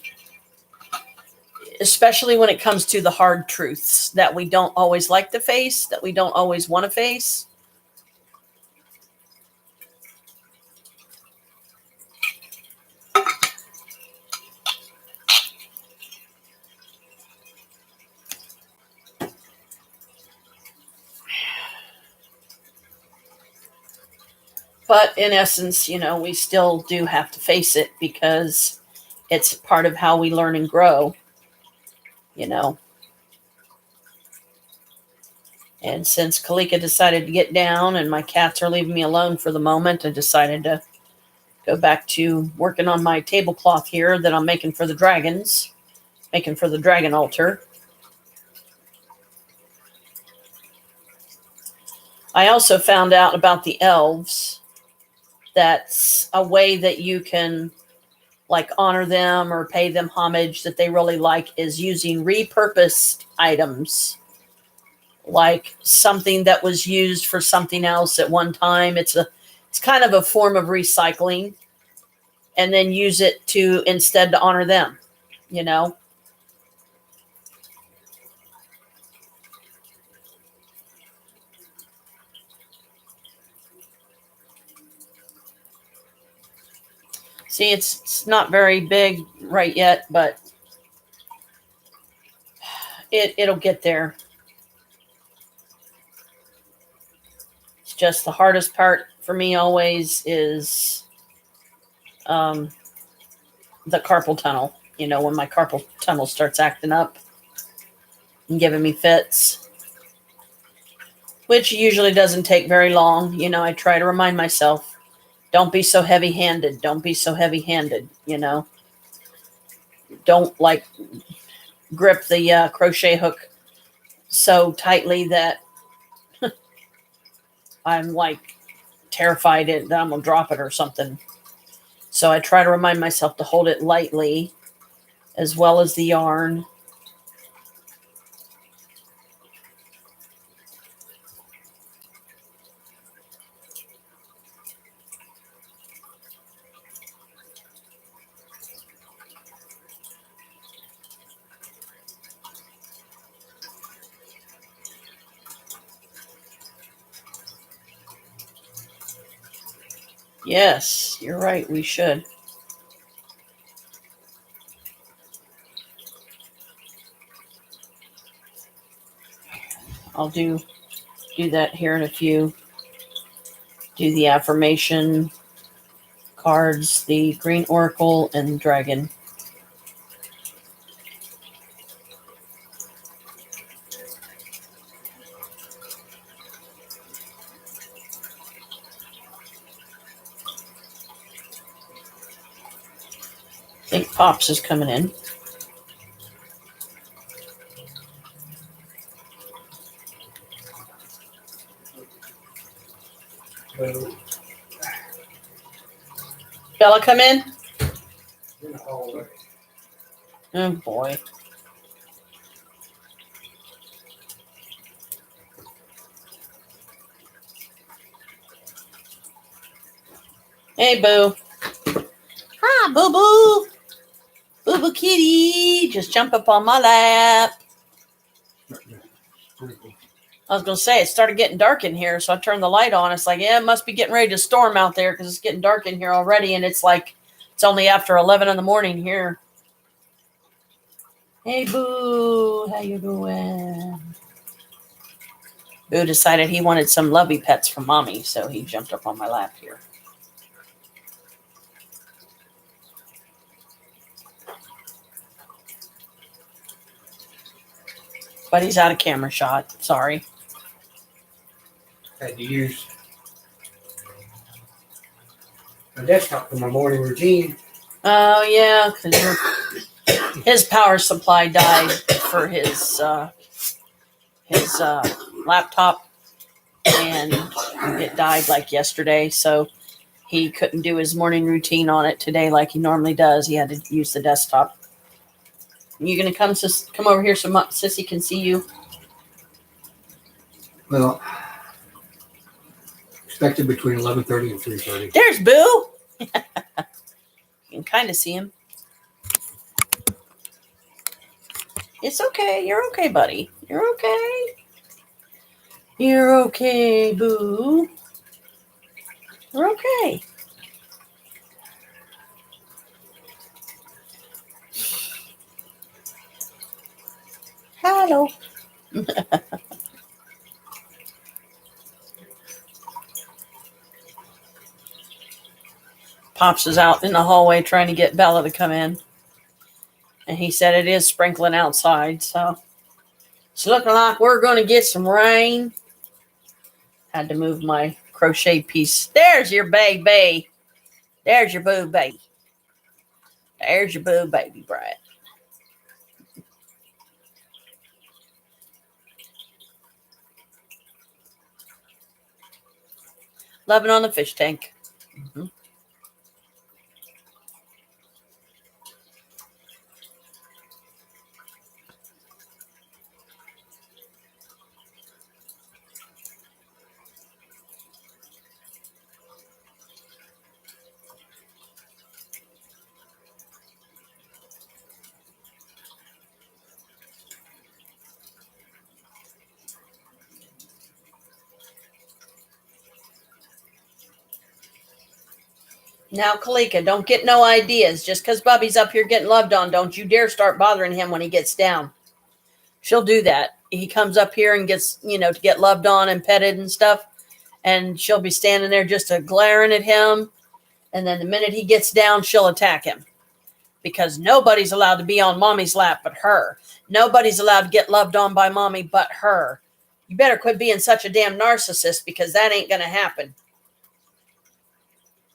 especially when it comes to the hard truths that we don't always like to face, that we don't always want to face. But in essence, we still do have to face it because it's part of how we learn and grow, And since Kalika decided to get down and my cats are leaving me alone for the moment, I decided to go back to working on my tablecloth here that I'm making for the dragons, making for the dragon altar. I also found out about the elves. That's a way that you can honor them or pay them homage that they really like is using repurposed items, like something that was used for something else at one time. It's kind of a form of recycling, and then use it to instead to honor them, See, it's not very big right yet, but it'll get there. It's just the hardest part for me always is the carpal tunnel. When my carpal tunnel starts acting up and giving me fits, which usually doesn't take very long. I try to remind myself, don't be so heavy-handed. Don't be so heavy-handed, Don't grip the crochet hook so tightly that I'm terrified that I'm going to drop it or something. So I try to remind myself to hold it lightly as well as the yarn. Yes, you're right. We should. I'll do that here in a few. Do the affirmation cards, the green oracle, and dragon. I think Pops is coming in. Bella, come in. Oh boy. Hey, Boo. Hi, Boo Boo. Boo Boo Kitty. Just jump up on my lap. I was going to say, it started getting dark in here, so I turned the light on. It's it must be getting ready to storm out there because it's getting dark in here already, and it's only after 11 in the morning here. Hey, Boo. How you doing? Boo decided he wanted some lovey pets from Mommy, so he jumped up on my lap here. But he's out of camera shot. Sorry. Had to use my desktop for my morning routine. Oh, yeah, because his power supply died for his laptop, and it died like yesterday, so he couldn't do his morning routine on it today like he normally does. He had to use the desktop. You gonna come over here so Sissy can see you? Well, expected between 11:30 and 3:30. There's Boo. You can kind of see him. It's okay. You're okay, buddy. You're okay. You're okay, Boo. You're okay. Hello. Pops is out in the hallway trying to get Bella to come in. And he said it is sprinkling outside, so it's looking like we're going to get some rain. Had to move my crochet piece. There's your baby. There's your Boo baby. There's your Boo baby, Brad. Loving on the fish tank. Mm-hmm. Now, Kalika, don't get no ideas. Just because Bubby's up here getting loved on, don't you dare start bothering him when he gets down. She'll do that. He comes up here and gets, to get loved on and petted and stuff. And she'll be standing there just glaring at him. And then the minute he gets down, she'll attack him. Because nobody's allowed to be on Mommy's lap but her. Nobody's allowed to get loved on by Mommy but her. You better quit being such a damn narcissist, because that ain't going to happen.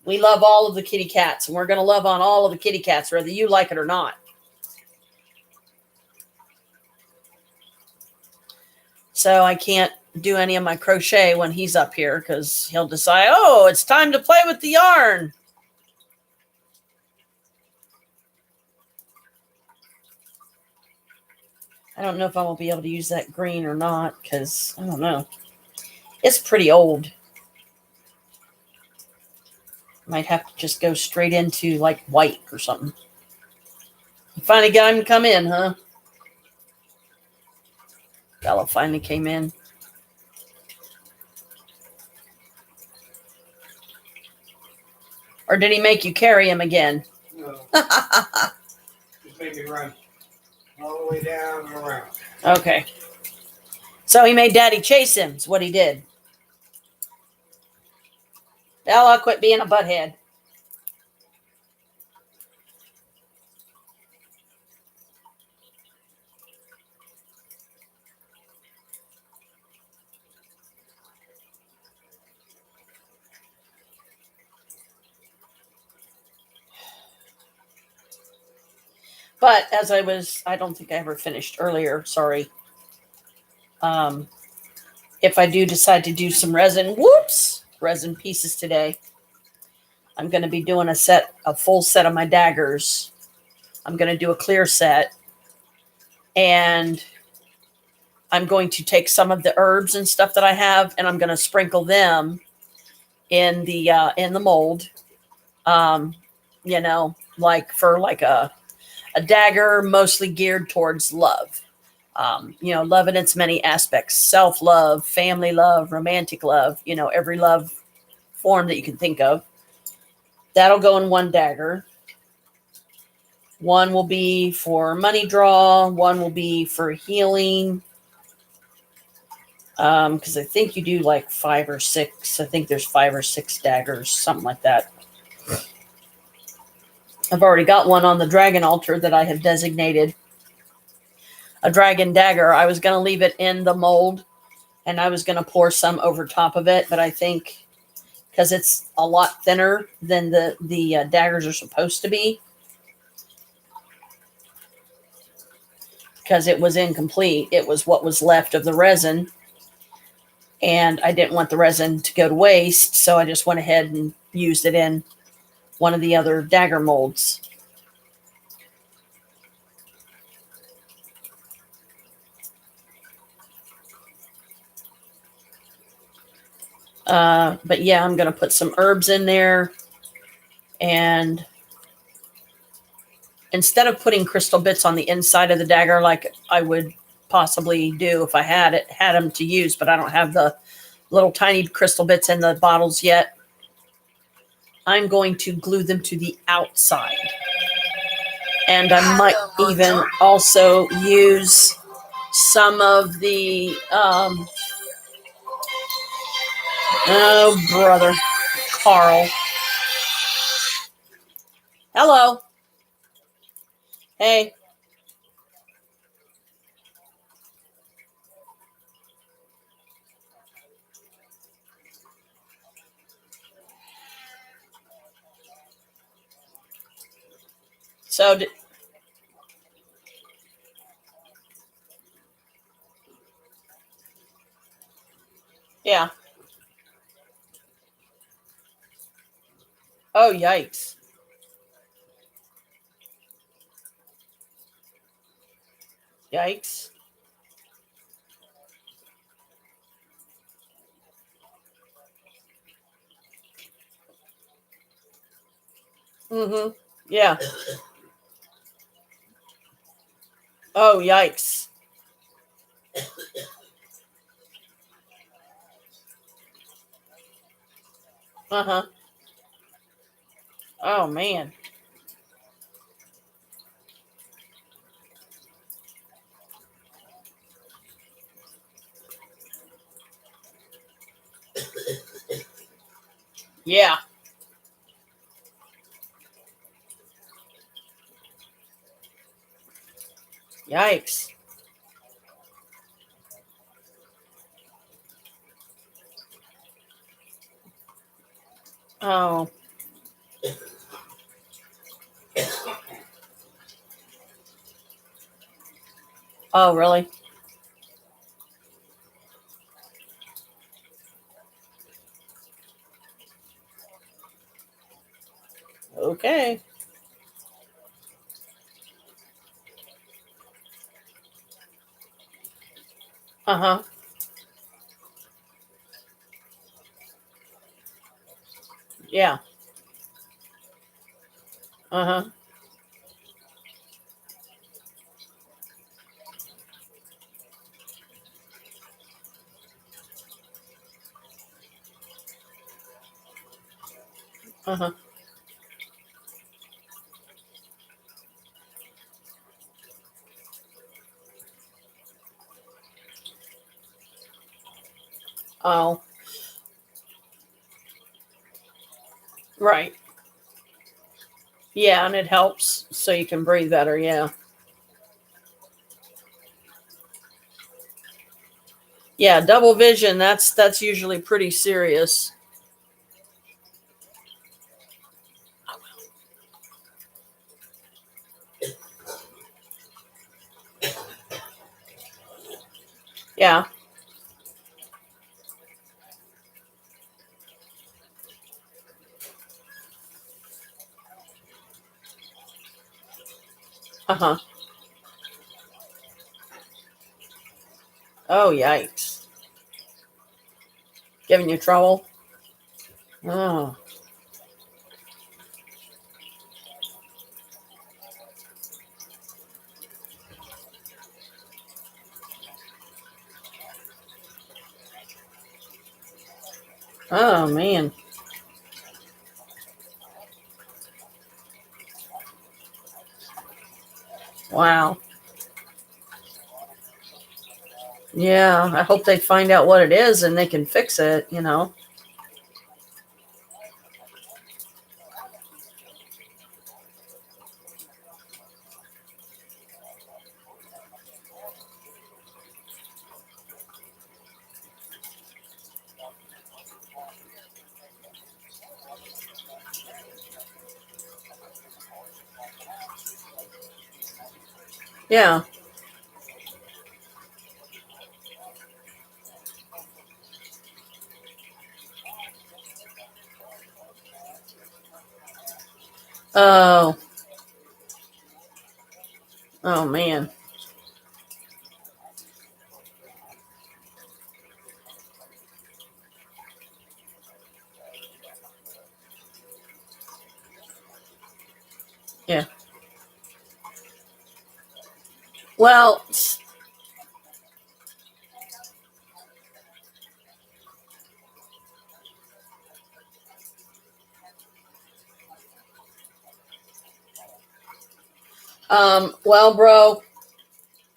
We love all of the kitty cats, and we're going to love on all of the kitty cats, whether you like it or not. So I can't do any of my crochet when he's up here, because he'll decide, oh, it's time to play with the yarn. I don't know if I will be able to use that green or not, because I don't know. It's pretty old. Might have to just go straight into like white or something. You finally got him to come in, huh? Bella finally came in. Or did he make you carry him again? No. Just made me run all the way down and around. Okay. So he made Daddy chase him, is what he did. Bella, quit being a butthead. But as I don't think I ever finished earlier, sorry. If I do decide to do some resin pieces today, I'm going to be doing a full set of my daggers. I'm going to do a clear set, and I'm going to take some of the herbs and stuff that I have, and I'm going to sprinkle them in the mold. Like for like a dagger, mostly geared towards love. Love in its many aspects: self-love, family love, romantic love, every love form that you can think of. That'll go in one dagger. One will be for money draw. One will be for healing. Because I think you do like 5 or 6. I think there's 5 or 6 daggers, something like that. I've already got one on the dragon altar that I have designated a dragon dagger. I was going to leave it in the mold and I was going to pour some over top of it, but I think because it's a lot thinner than the daggers are supposed to be, because it was incomplete. It was what was left of the resin, and I didn't want the resin to go to waste, so I just went ahead and used it in one of the other dagger molds. But yeah, I'm going to put some herbs in there, and instead of putting crystal bits on the inside of the dagger like I would possibly do if I had them to use, but I don't have the little tiny crystal bits in the bottles yet, I'm going to glue them to the outside. And I might even also use some of the, oh, brother, Carl. Hello. Hey. So, yeah. Oh, yikes. Yikes. Mm-hmm. Yeah. Oh, yikes. Uh-huh. Oh, man. Yeah. Yikes. Oh. Oh, really? Okay. Uh-huh. Yeah. Uh-huh. Uh-huh. Oh. Right. Yeah, and it helps so you can breathe better. Yeah. Yeah, double vision, that's usually pretty serious. Yeah. Uh-huh. Oh, yikes. Giving you trouble? Oh. Oh, man. Wow. Yeah, I hope they find out what it is and they can fix it, you know. Yeah. Oh. Oh man. Yeah. Well, well, bro,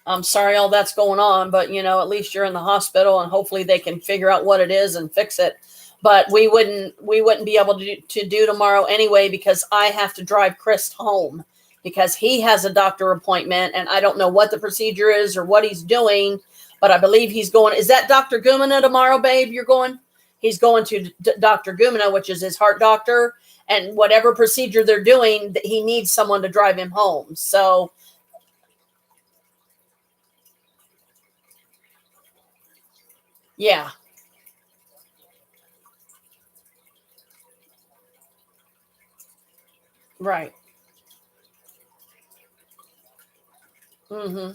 I'm sorry all that's going on, but you know, at least you're in the hospital and hopefully they can figure out what it is and fix it. But we wouldn't be able to do tomorrow anyway because I have to drive Chris home because he has a doctor appointment and I don't know what the procedure is or what he's doing, but I believe he's going. Is that Dr. Gumina tomorrow, babe? You're going? He's going to Dr. Gumina, which is his heart doctor, and whatever procedure they're doing, he needs someone to drive him home. So, yeah, right. Hmm.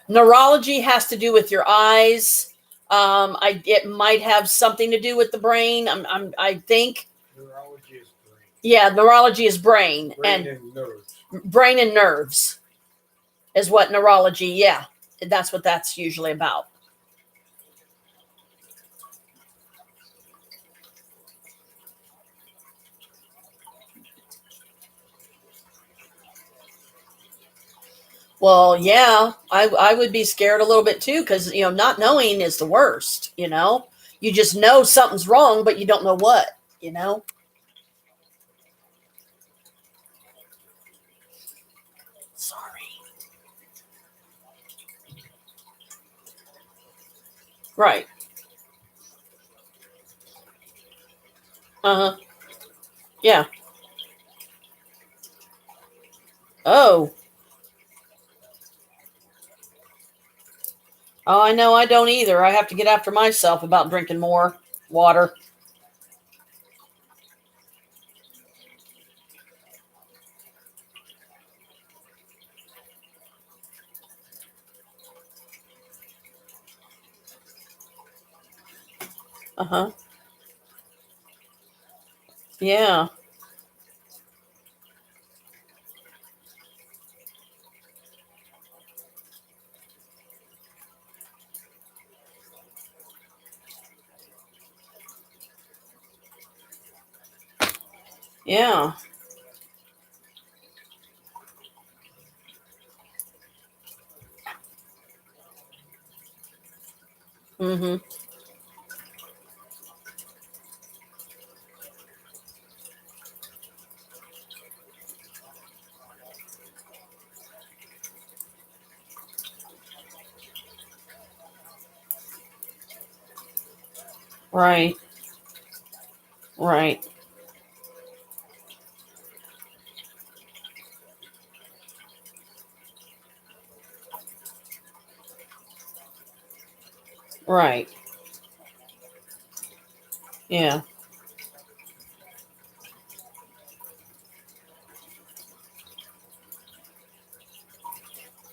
Neurology has to do with your eyes. It might have something to do with the brain. I think. Neurology is brain. Yeah, neurology is brain, Brain and and nerves. brain and nerves is what neurology. Yeah, that's what that's usually about. Well, yeah, I would be scared a little bit too because you know not knowing is the worst. You know, you just know something's wrong, but you don't know what. You know. Sorry. Right. Uh huh. Yeah. Oh. Oh, I know I don't either. I have to get after myself about drinking more water. Uh huh. Yeah. Yeah. Mm-hmm. Right. Right. Right. Yeah.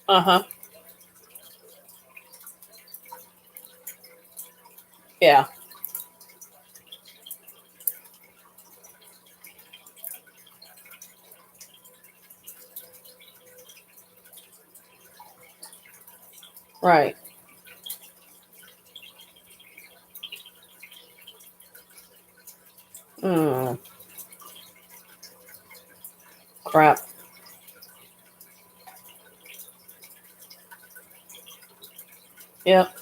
Uh huh. Yeah. Right. Mm. Crap. Yep.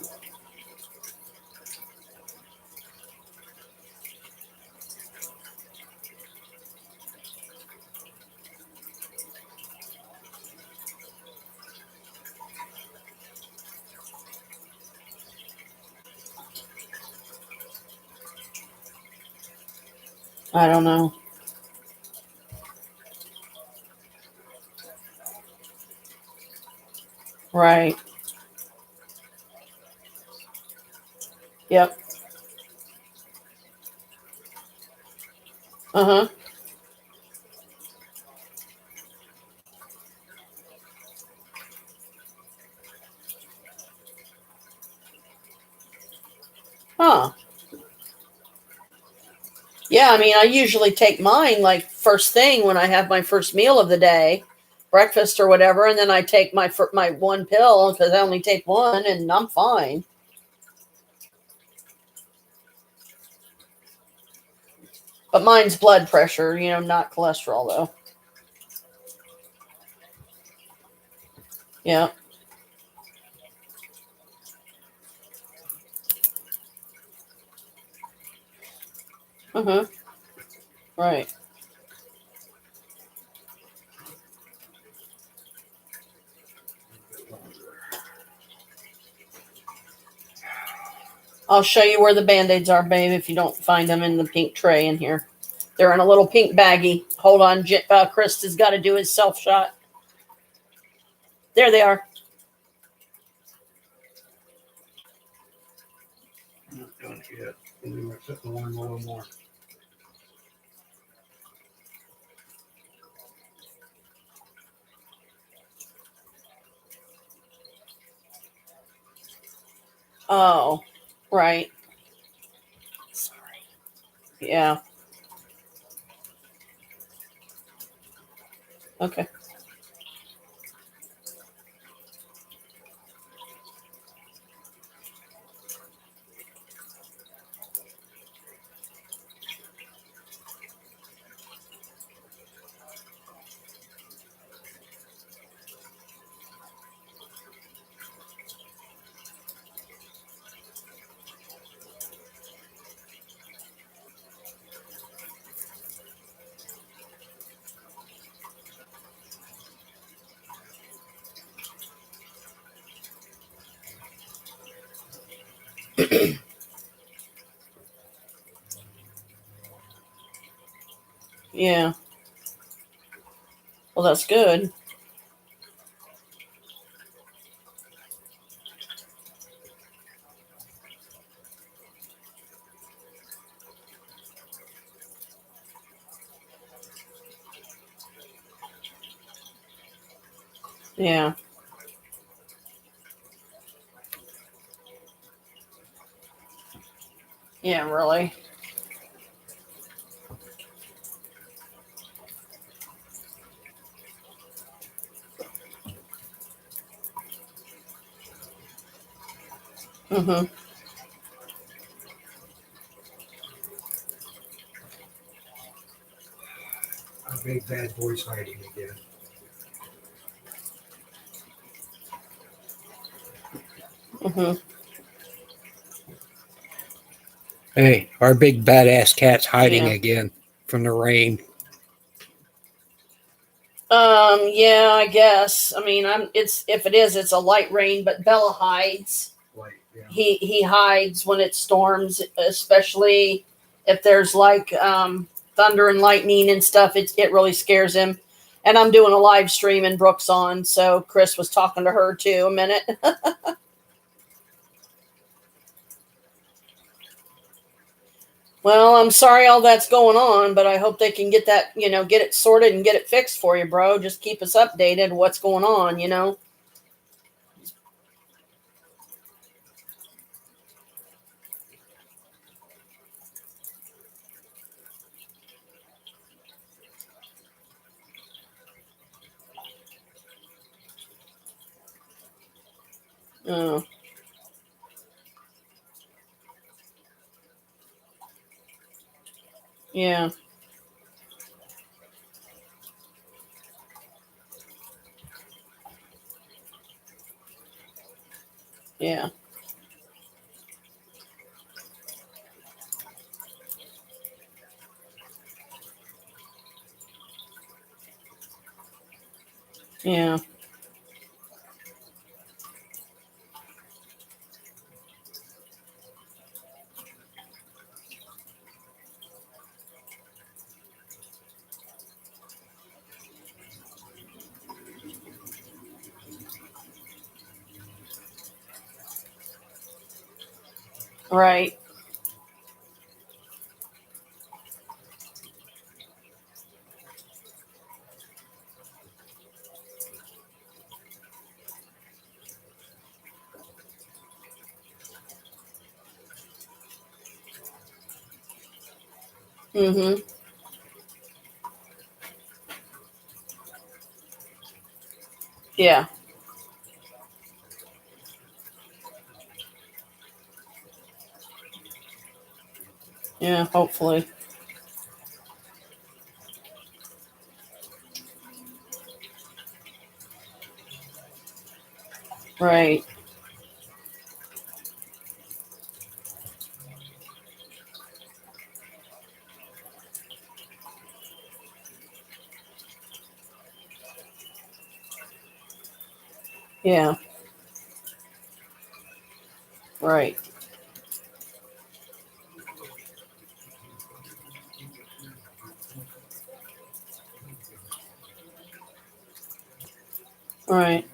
I don't know. Right. Yep. Uh-huh. Huh. Yeah, I mean, I usually take mine like first thing when I have my first meal of the day, breakfast or whatever, and then I take my one pill because I only take one, and I'm fine. But mine's blood pressure, not cholesterol though. Yeah. Uh-huh. Right. I'll show you where the Band-Aids are, babe, if you don't find them in the pink tray in here. They're in a little pink baggie. Hold on, Chris has got to do his self shot. There they are. I'm not done it yet. I'm gonna mix up the one a little more. Oh, right. Sorry. Yeah. Okay. Yeah. Well, that's good. Yeah. Yeah, really. Mm-hmm. A big bad boy's hiding again. Mm-hmm. Hey, our big badass cat's hiding Yeah. again from the rain. Yeah, I guess. I mean, it's a light rain, but Bella hides. Like, yeah. He hides when it storms, especially if there's like thunder and lightning and stuff. It really scares him. And I'm doing a live stream and Brooke's on, so Chris was talking to her too a minute. Well, I'm sorry all that's going on, but I hope they can get that, get it sorted and get it fixed for you, bro. Just keep us updated what's going on. Oh, yeah. Yeah. Yeah. Right. Mm-hmm. Yeah. Yeah. Hopefully. Right. Yeah. Right. Right.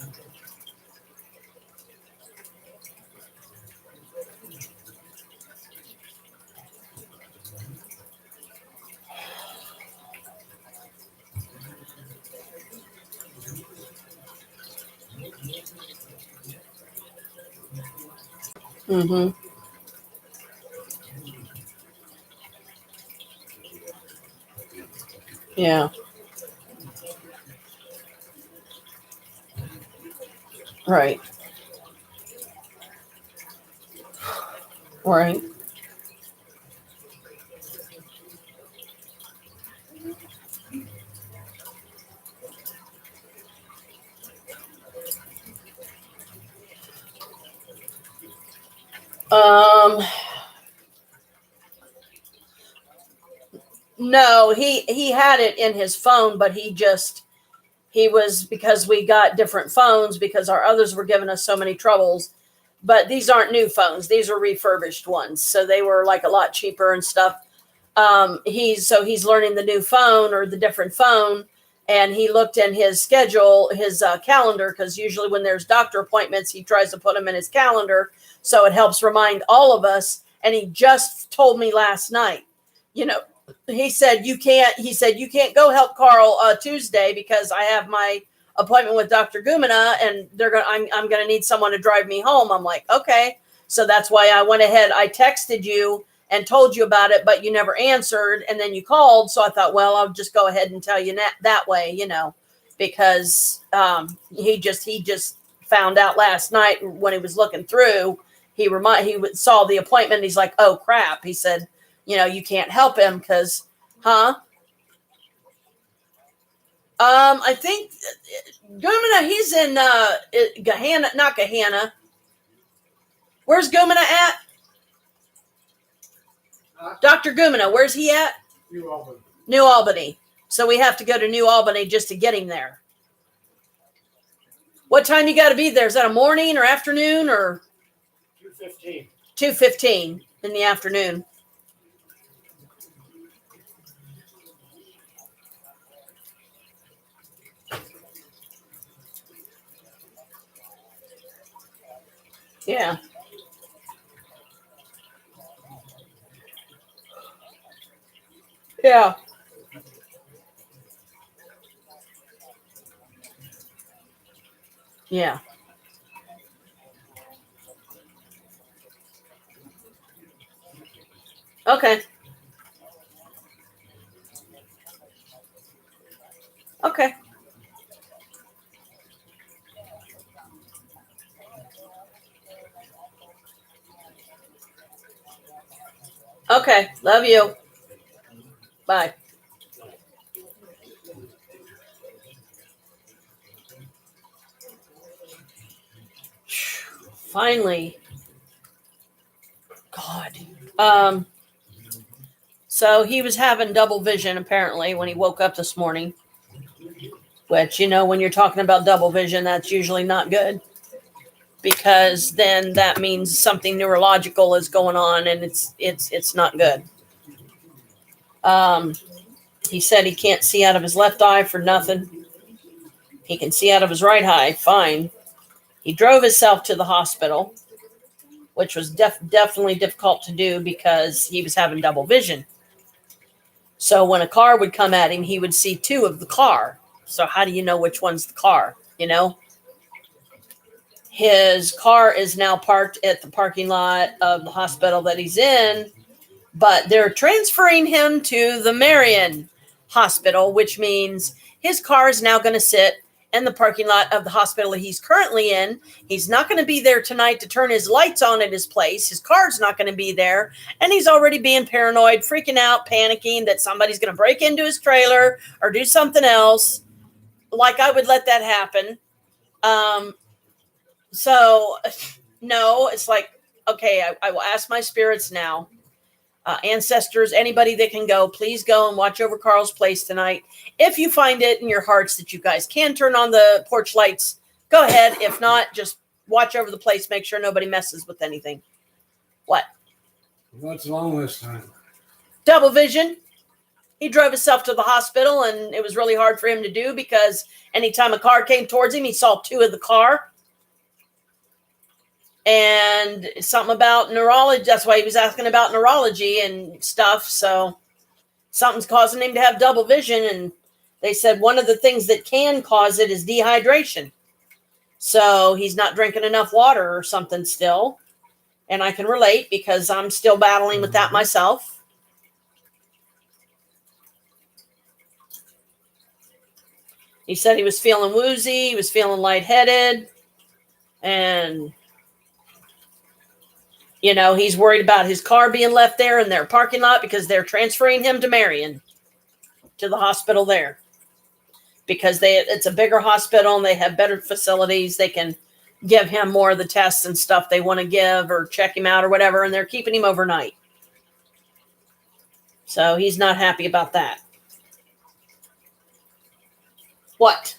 Mm-hmm. Yeah. Right. Right. Um. No, he had it in his phone, but he was, because we got different phones because our others were giving us so many troubles. But these aren't new phones; these are refurbished ones, so they were like a lot cheaper and stuff. He's learning the new phone or the different phone, and he looked in his schedule, his calendar, because usually when there's doctor appointments, he tries to put them in his calendar, so it helps remind all of us. And he just told me last night, you know, he said you can't go help Carl Tuesday because I have my appointment with Dr. Gumina, and I'm gonna need someone to drive me home. I'm like, okay. So that's why I went ahead. I texted you and told you about it, but you never answered, and then you called. So I thought, well, I'll just go ahead and tell you that way, because he just found out last night when he was looking through. Saw the appointment. And he's like, oh crap. He said, you can't help him because, huh? I think Gumina, he's in Gahanna, not Gahanna. Where's Gumina at? Dr. Gumina, where's he at? New Albany. New Albany. So we have to go to New Albany just to get him there. What time you got to be there? Is that a morning or afternoon or 2:15. 2:15 in the afternoon? Yeah. Yeah. Yeah. Okay. Okay. Okay. Love you. Bye. finally, God. So he was having double vision apparently when he woke up this morning. Which, when you're talking about double vision, that's usually not good. Because then that means something neurological is going on and it's not good. He said he can't see out of his left eye for nothing. He can see out of his right eye, fine. He drove himself to the hospital, which was definitely difficult to do because he was having double vision. So when a car would come at him, he would see two of the car. So how do you know which one's the car, His car is now parked at the parking lot of the hospital that he's in, but they're transferring him to the Marion Hospital, which means his car is now going to sit in the parking lot of the hospital he's currently in. He's not going to be there tonight to turn his lights on at his place. His car's not going to be there. And he's already being paranoid, freaking out, panicking that somebody's going to break into his trailer or do something else. Like I would let that happen. So, no, it's like, okay, I will ask my spirits now. Ancestors, anybody that can go, please go and watch over Carl's place tonight. If you find it in your hearts that you guys can turn on the porch lights, go ahead. If not, just watch over the place. Make sure nobody messes with anything. What? What's wrong this time? Double vision. He drove himself to the hospital, and it was really hard for him to do because anytime a car came towards him, he saw two of the car. And something about neurology. That's why he was asking about neurology and stuff. So something's causing him to have double vision. And they said one of the things that can cause it is dehydration. So he's not drinking enough water or something still. And I can relate because I'm still battling with that myself. He said he was feeling woozy. He was feeling lightheaded. And he's worried about his car being left there in their parking lot because they're transferring him to Marion, to the hospital there. Because it's a bigger hospital and they have better facilities. They can give him more of the tests and stuff they want to give or check him out or whatever, and they're keeping him overnight. So he's not happy about that. What?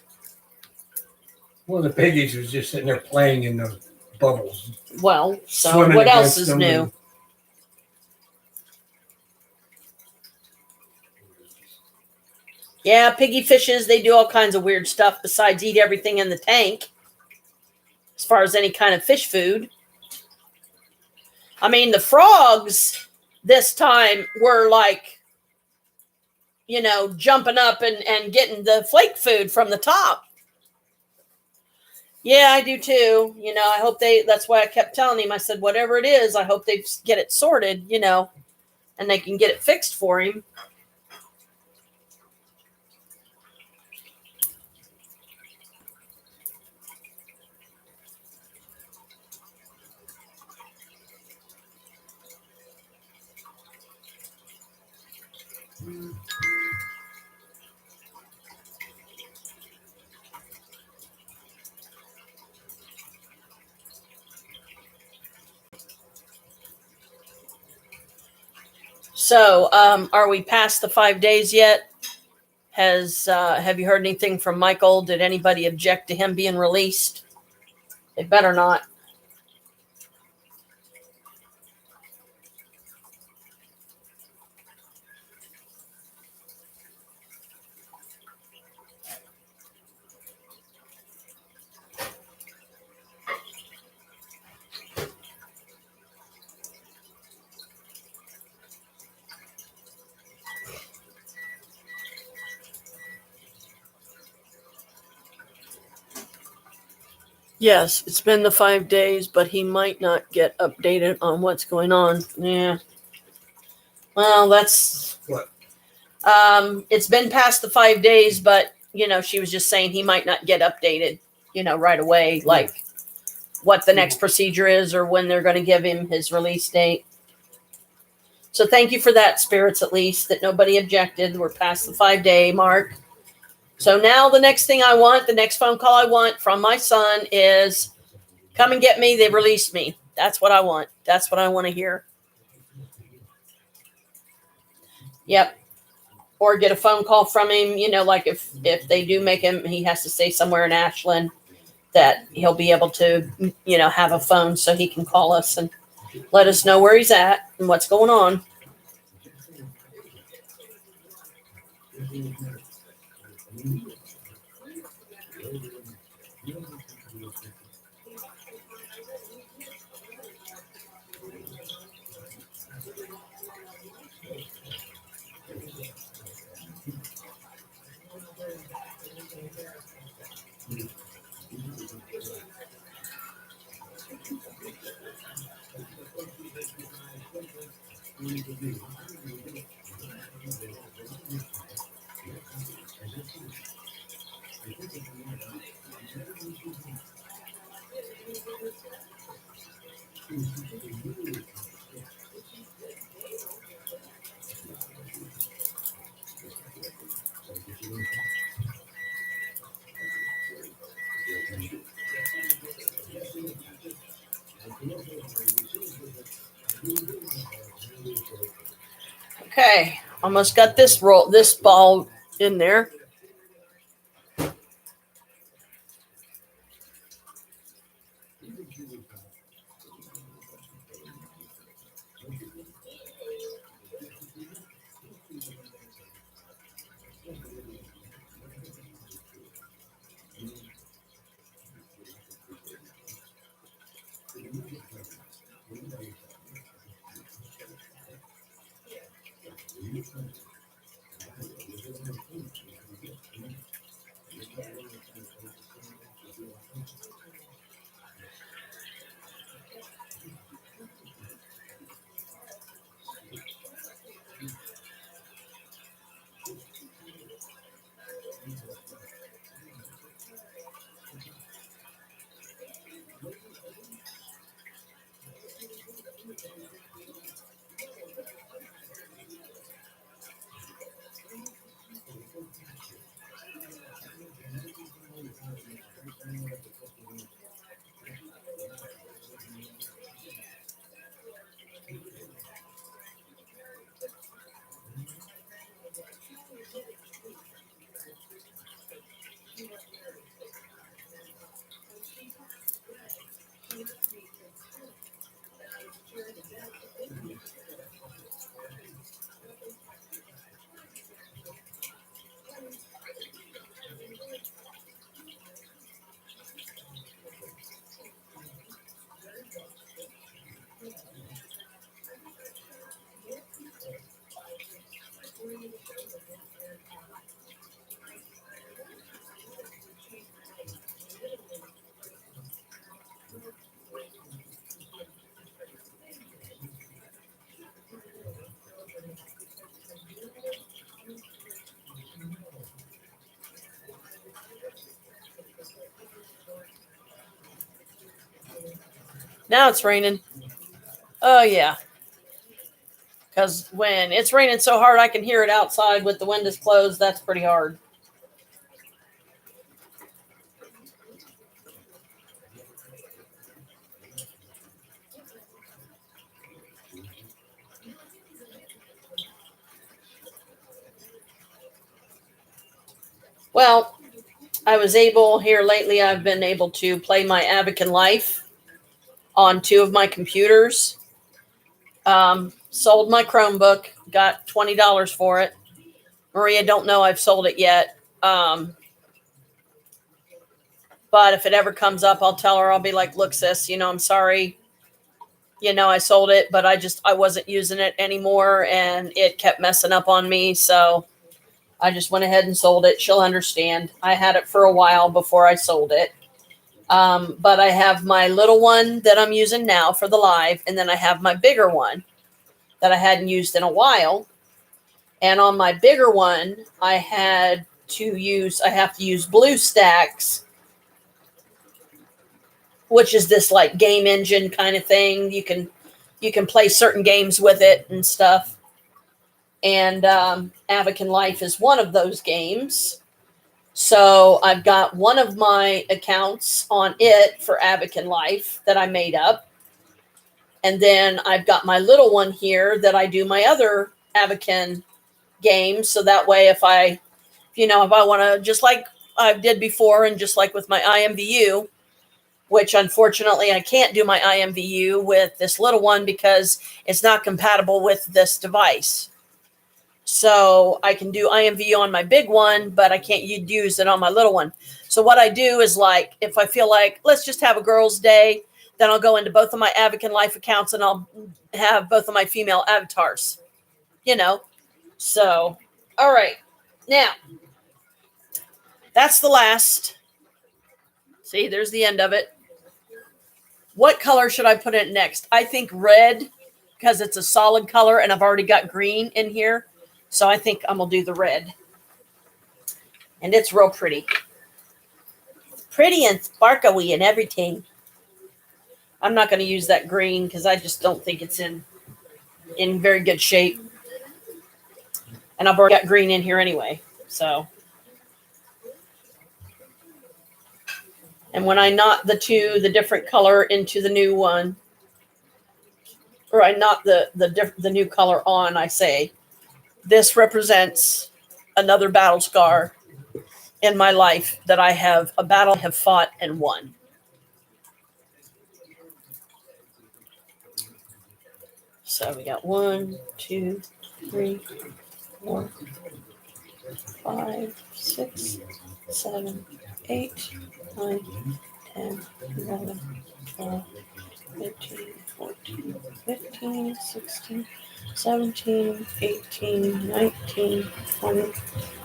One of the piggies was just sitting there playing in the bubbles. Well, so Swimming what else against is them new? and- Yeah, piggy fishes, they do all kinds of weird stuff besides eat everything in the tank. As far as any kind of fish food. I mean, the frogs this time were like, jumping up and getting the flake food from the top. Yeah, I do too. I hope that's why I kept telling him, I said, whatever it is, I hope they get it sorted, and they can get it fixed for him. So, are we past the 5 days yet? Have you heard anything from Michael? Did anybody object to him being released? They better not. Yes, it's been the 5 days, but he might not get updated on what's going on. Yeah. Well, that's What? It's been past the 5 days, but she was just saying he might not get updated, right away, like what the next procedure is or when they're going to give him his release date. So thank you for that, spirits, at least that nobody objected. We're past the 5-day mark. So now the next thing I want, the next phone call I want from my son is Come and get me. They released me. That's what I want. That's what I want to hear. Yep. Or get a phone call from him. You know, like if they do make him, he has to stay somewhere in Ashland, that he'll be able to, you know, have a phone so he can call us and let us know where he's at and what's going on. Okay, almost got this ball in there. Now it's raining. Oh, yeah. Because when it's raining so hard, I can hear it outside with the windows closed. That's pretty hard. Well, I was able here lately, I've been able to play my Abacan Life on 2 of my computers. Sold my Chromebook, got $20 for it. Maria don't know I've sold it yet. But if it ever comes up, I'll tell her, I'll be like, look, sis, you know, I'm sorry. You know, I sold it, but I wasn't using it anymore and it kept messing up on me. So I just went ahead and sold it. She'll understand. I had it for a while before I sold it. But I have my little one that I'm using now for the live. And then I have my bigger one that I hadn't used in a while. And on my bigger one, I have to use BlueStacks, which is this like game engine kind of thing. You can play certain games with it and stuff. And Abacan Life is one of those games. So I've got one of my accounts on it for Abacan Life that I made up. And then I've got my little one here that I do my other Abacan games. So that way, if I want to, just like I did before, and just like with my IMVU, which unfortunately I can't do my IMVU with this little one because it's not compatible with this device. So I can do IMVU on my big one, but I can't use it on my little one. So what I do is, like, if I feel like, let's just have a girls' day, then I'll go into both of my Abacan Life accounts and I'll have both of my female avatars, So, all right. Now, that's the last. See, there's the end of it. What color should I put in next? I think red, because it's a solid color and I've already got green in here. So I think I'm going to do the red. And it's real pretty. Pretty and sparkly and everything. I'm not going to use that green because I just don't think it's in very good shape. And I've already got green in here anyway. So. And when I knot the different color into the new one, or I knot the new color on, I say, this represents another battle scar in my life that I have fought and won. So we got 1, 2, 3, 4, 5, 6, 7, 8, 9, 10, 11, 12, 13, 14, 15, 16, 17, 18, 19, 20,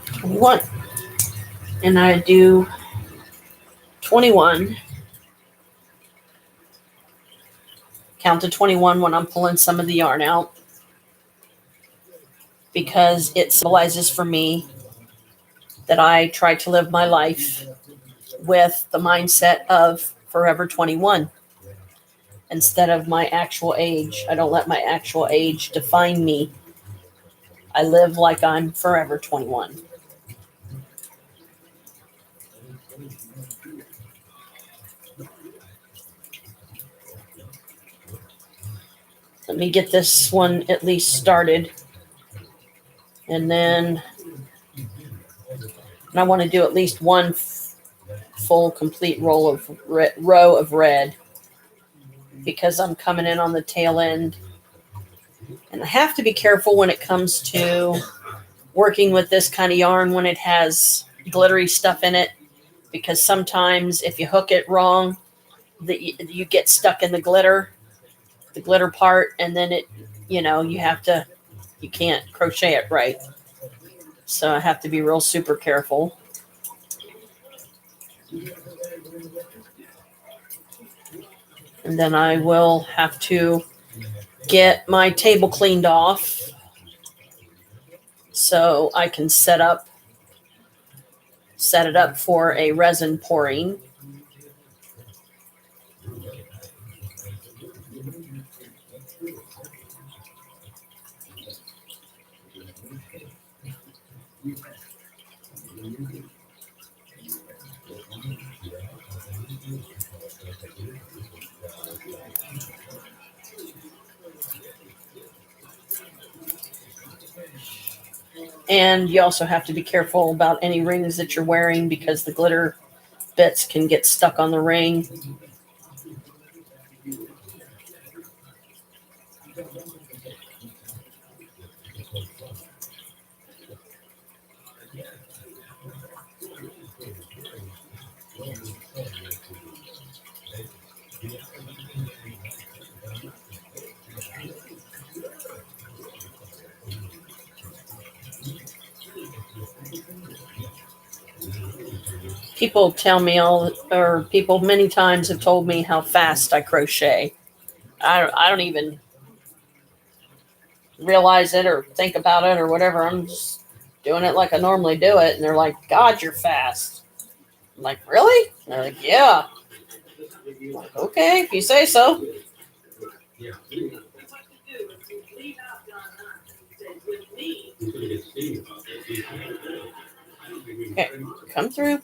21. And I do 21. Count to 21 when I'm pulling some of the yarn out, because it symbolizes for me that I try to live my life with the mindset of forever 21 instead of my actual age. I don't let my actual age define me. I live like I'm forever 21. Let me get this one at least started. And then I want to do at least one full complete row of red, because I'm coming in on the tail end. And I have to be careful when it comes to working with this kind of yarn when it has glittery stuff in it, because sometimes if you hook it wrong, you get stuck in the glitter part, and then you can't crochet it right. So I have to be real super careful. And then I will have to get my table cleaned off so I can set it up for a resin pouring. And you also have to be careful about any rings that you're wearing, because the glitter bits can get stuck on the ring. People many times have told me how fast I crochet. I don't even realize it or think about it or whatever. I'm just doing it like I normally do it. And they're like, God, you're fast. I'm like, really? And they're like, yeah. I'm like, okay, if you say so. Okay, come through.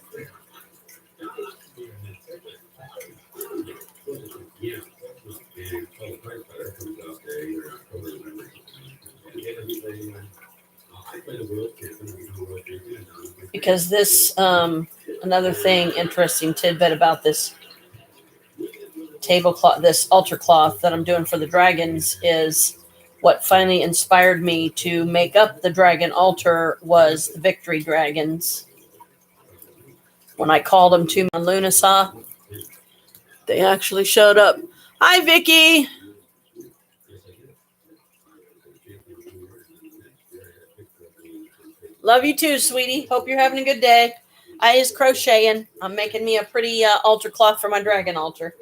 Because this, another thing, interesting tidbit about this tablecloth, this altar cloth that I'm doing for the dragons is what finally inspired me to make up the dragon altar was the victory dragons. When I called them to my Lunasaw, they actually showed up. Hi, Vicky. Love you too, sweetie. Hope you're having a good day. I is crocheting. I'm making me a pretty altar cloth for my dragon altar.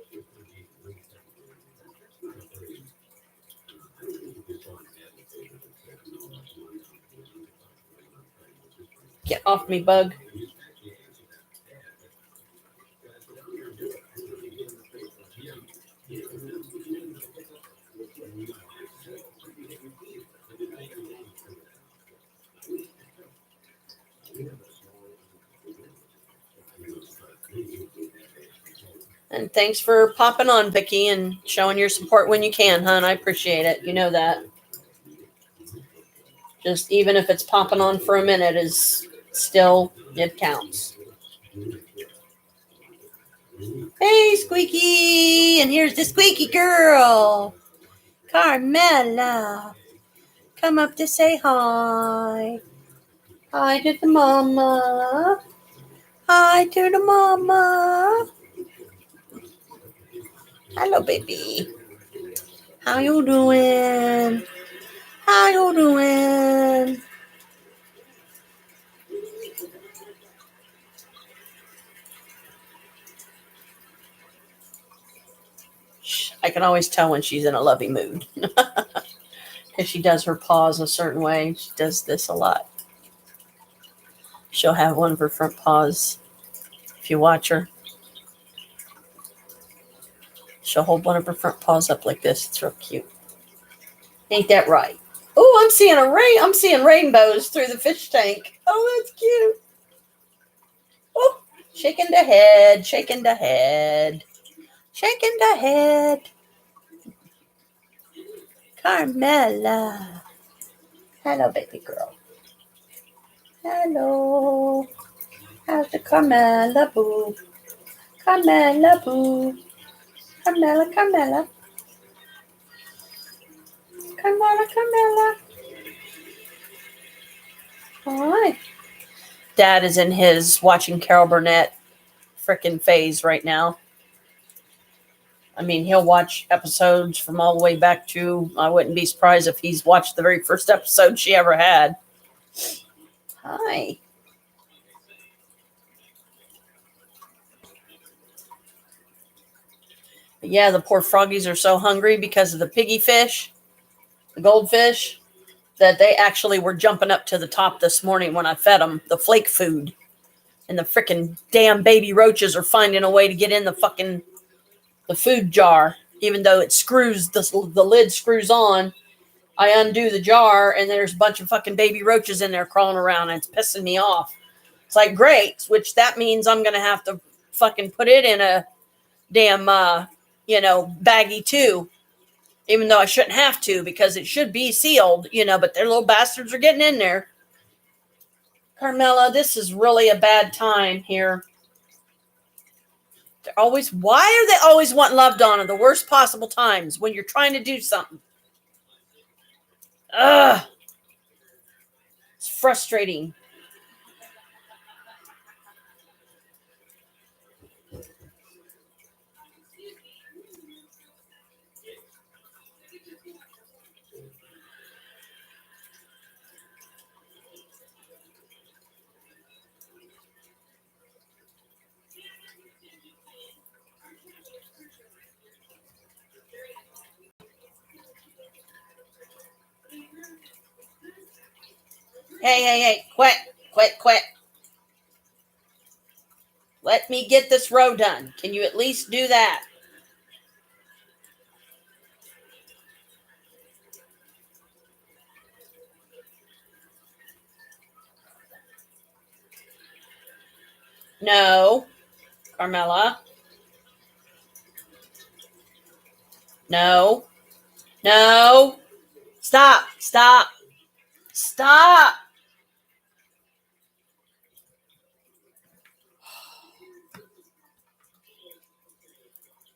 Get off me, bug. And thanks for popping on, Vicky, and showing your support when you can, hon. I appreciate it. You know that. Just even if it's popping on for a minute is still, it counts. Hey, Squeaky! And here's the Squeaky girl, Carmela. Come up to say hi. Hi to the mama. Hi to the mama. Hello, baby. How you doing? How you doing? I can always tell when she's in a loving mood. Because she does her paws a certain way. She does this a lot. She'll have one of her front paws. If you watch her, she'll hold one of her front paws up like this. It's real cute. Ain't that right? Oh, I'm seeing rainbows through the fish tank. Oh, that's cute. Oh, shaking the head, shaking the head, shaking the head. Carmela. Hello, baby girl. Hello. How's the Carmela boo? Carmela boo. Carmela, Carmela. Carmela, Carmela. All right. Dad is in his watching Carol Burnett frickin' phase right now. I mean, he'll watch episodes from all the way back to, I wouldn't be surprised if he's watched the very first episode she ever had. Hi. But yeah, the poor froggies are so hungry because of the piggy fish, the goldfish, that they actually were jumping up to the top this morning when I fed them the flake food. And the frickin' damn baby roaches are finding a way to get in the food jar. Even though it screws, the lid screws on, I undo the jar and there's a bunch of fucking baby roaches in there crawling around and it's pissing me off. It's like, great, which that means I'm going to have to fucking put it in a damn, baggie too. Even though I shouldn't have to because it should be sealed, but their little bastards are getting in there. Carmela, this is really a bad time here. Why are they always wanting loved on at the worst possible times when you're trying to do something? Ugh. It's frustrating. Hey, quit. Let me get this row done. Can you at least do that? No. Carmela. No. No. Stop. Stop. Stop.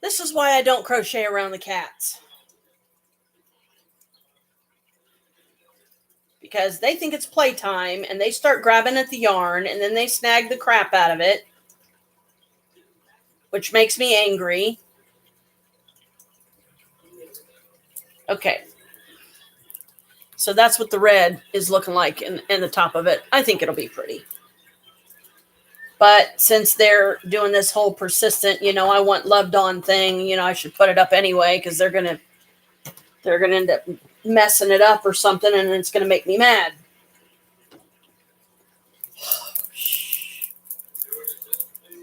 This is why I don't crochet around the cats. Because they think it's playtime and they start grabbing at the yarn and then they snag the crap out of it, which makes me angry. Okay. So that's what the red is looking like in the top of it. I think it'll be pretty. But since they're doing this whole persistent, I want loved on thing, I should put it up anyway because they're gonna end up messing it up or something, and it's gonna make me mad.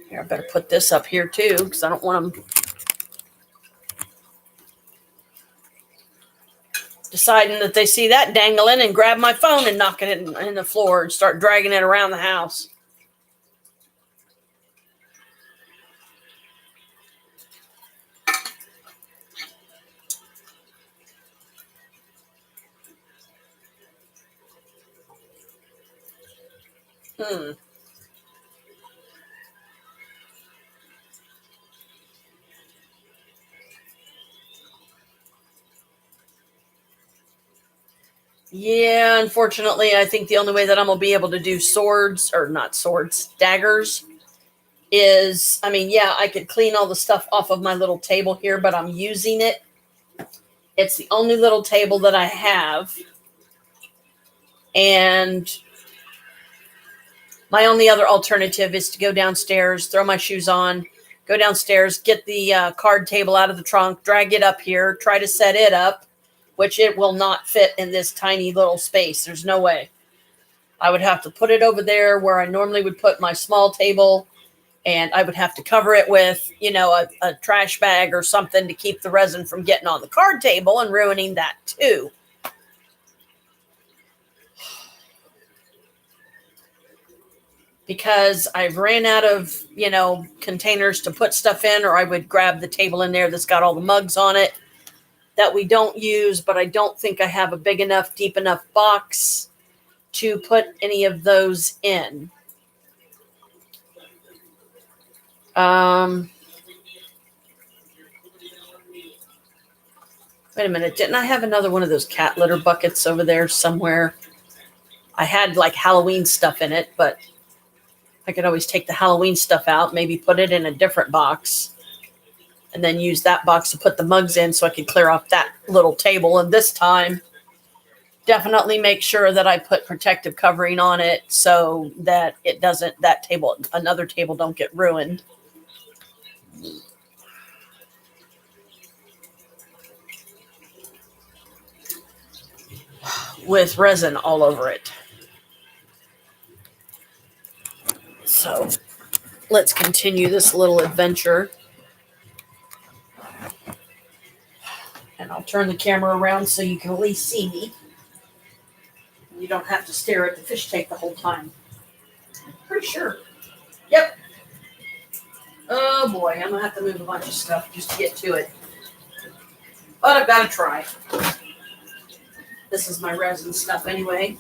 Here, I better put this up here too because I don't want them deciding that they see that dangling and grab my phone and knock it in the floor and start dragging it around the house. Yeah, unfortunately, I think the only way that I'm going to be able to do daggers is, I could clean all the stuff off of my little table here, but I'm using it. It's the only little table that I have. And my only other alternative is to go downstairs, throw my shoes on, go downstairs, get the card table out of the trunk, drag it up here, try to set it up, which it will not fit in this tiny little space. There's no way. I would have to put it over there where I normally would put my small table, and I would have to cover it with, a trash bag or something to keep the resin from getting on the card table and ruining that too. Because I've ran out of, containers to put stuff in, or I would grab the table in there that's got all the mugs on it that we don't use, but I don't think I have a big enough, deep enough box to put any of those in. Wait a minute. Didn't I have another one of those cat litter buckets over there somewhere? I had like Halloween stuff in it, but I could always take the Halloween stuff out, maybe put it in a different box, and then use that box to put the mugs in so I could clear off that little table. And this time, definitely make sure that I put protective covering on it so that another table don't get ruined. With resin all over it. So let's continue this little adventure. And I'll turn the camera around so you can at least see me. You don't have to stare at the fish tank the whole time. Pretty sure. Yep. Oh boy, I'm going to have to move a bunch of stuff just to get to it. But I've got to try. This is my resin stuff anyway.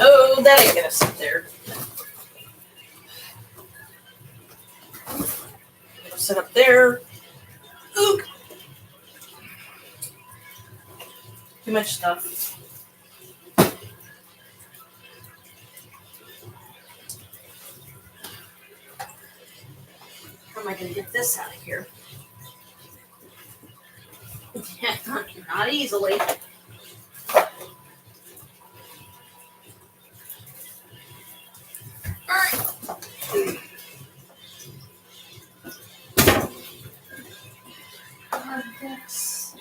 Oh, that ain't gonna sit there. Sit up there. Ooh. Too much stuff. How am I gonna get this out of here? Yeah, not easily. This.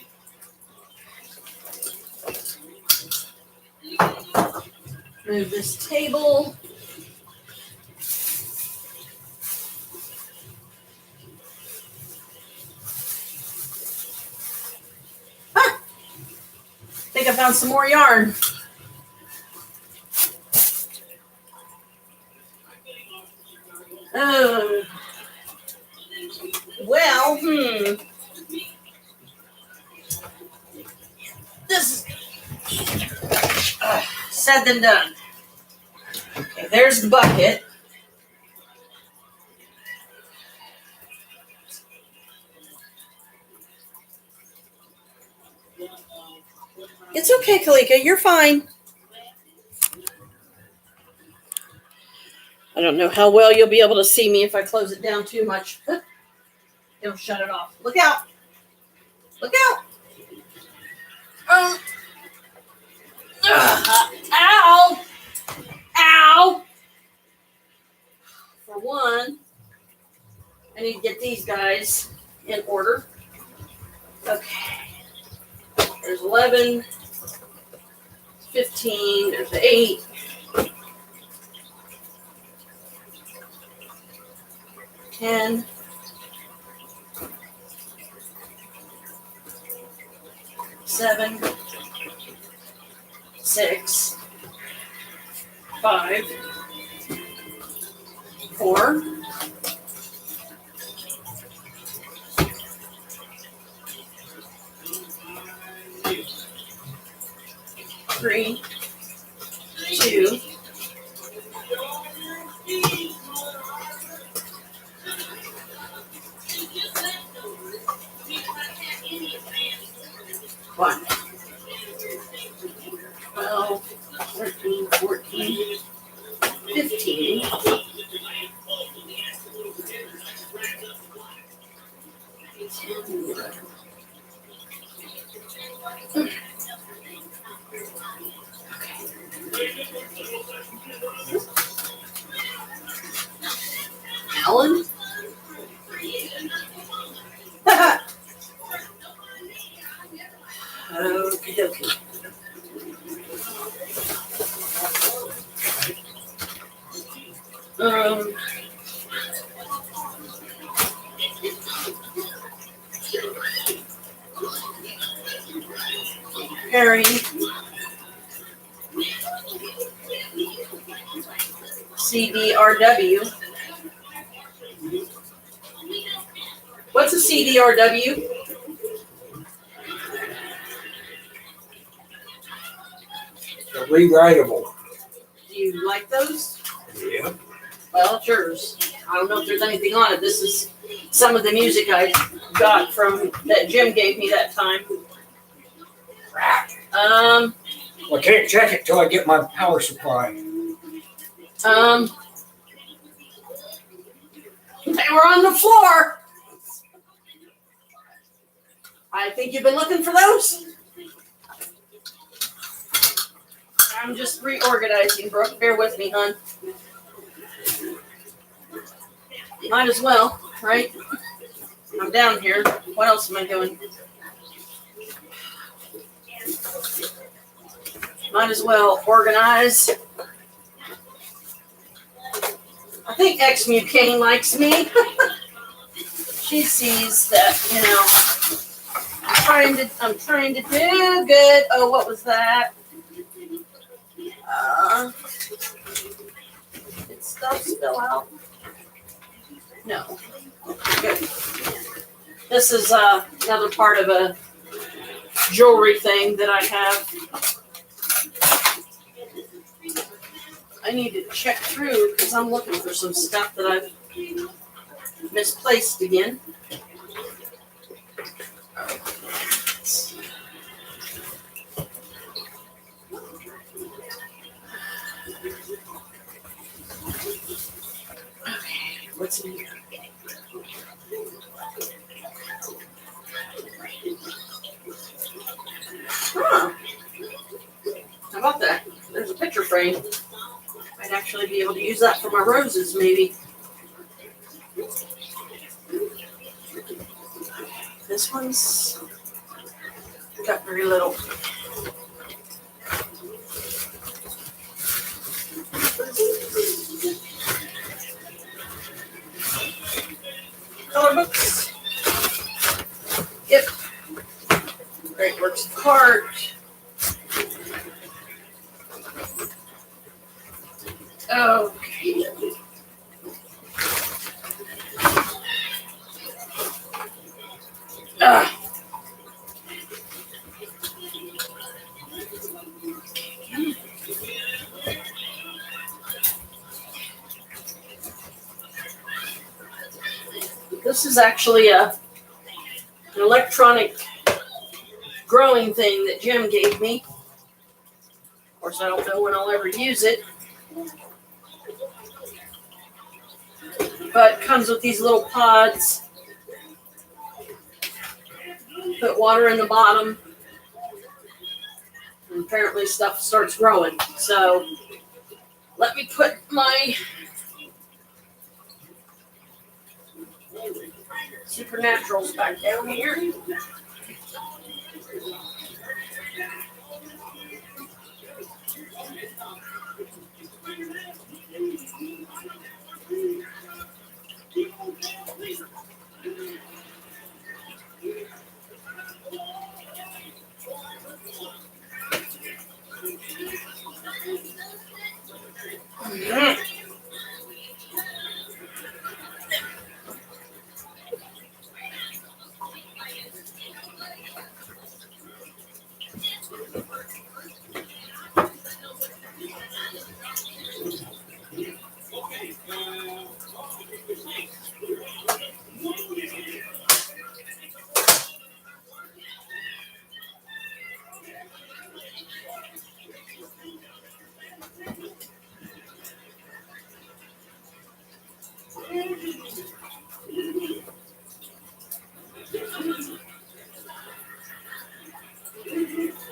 Move this table. I think I found some more yarn. Oh. Well, this is said than done. Okay, there's the bucket. It's okay, Kalika. You're fine. I don't know how well you'll be able to see me if I close it down too much. It'll shut it off. Look out. Look out. Ow. Ow. For one, I need to get these guys in order. Okay. There's 11, 15, there's 8. 10. 7, 6, 5, 4, 3, 2, 1. 12, 13, 14, 15. 10. Alan? Okie dokie. Harry. CDRW. What's a CDRW? They're rewritable. Do you like those? Yeah. Well, it's yours. I don't know if there's anything on it. This is some of the music I got from that Jim gave me that time. I can't check it till I get my power supply. They were on the floor. I think you've been looking for those. I'm just reorganizing, Brooke. Bear with me, hon. Might as well, right? I'm down here. What else am I doing? Might as well organize. I think Ex-Mucane likes me. She sees that, I'm trying to do good. Oh, what was that? Did stuff spill out? No. Good. This is another part of a jewelry thing that I have. I need to check through because I'm looking for some stuff that I've misplaced again. Okay, what's in here? Huh. How about that? There's a picture frame. I'd actually be able to use that for my roses, maybe. This one's got very little. Okay. Ah. This is actually an electronic growing thing that Jim gave me. Of course, I don't know when I'll ever use it. But it comes with these little pods. Put water in the bottom. And apparently stuff starts growing. So let me put my Supernaturals back down here.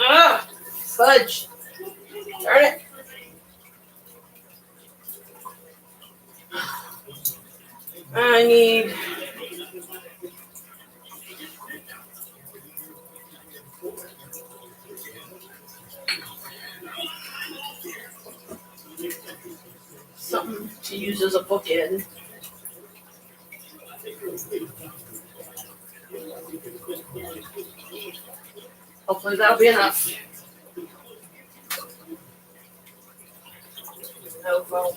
Ah, fudge. Darn it. I need something to use as a bookend. Hopefully that'll be enough. Oh, well.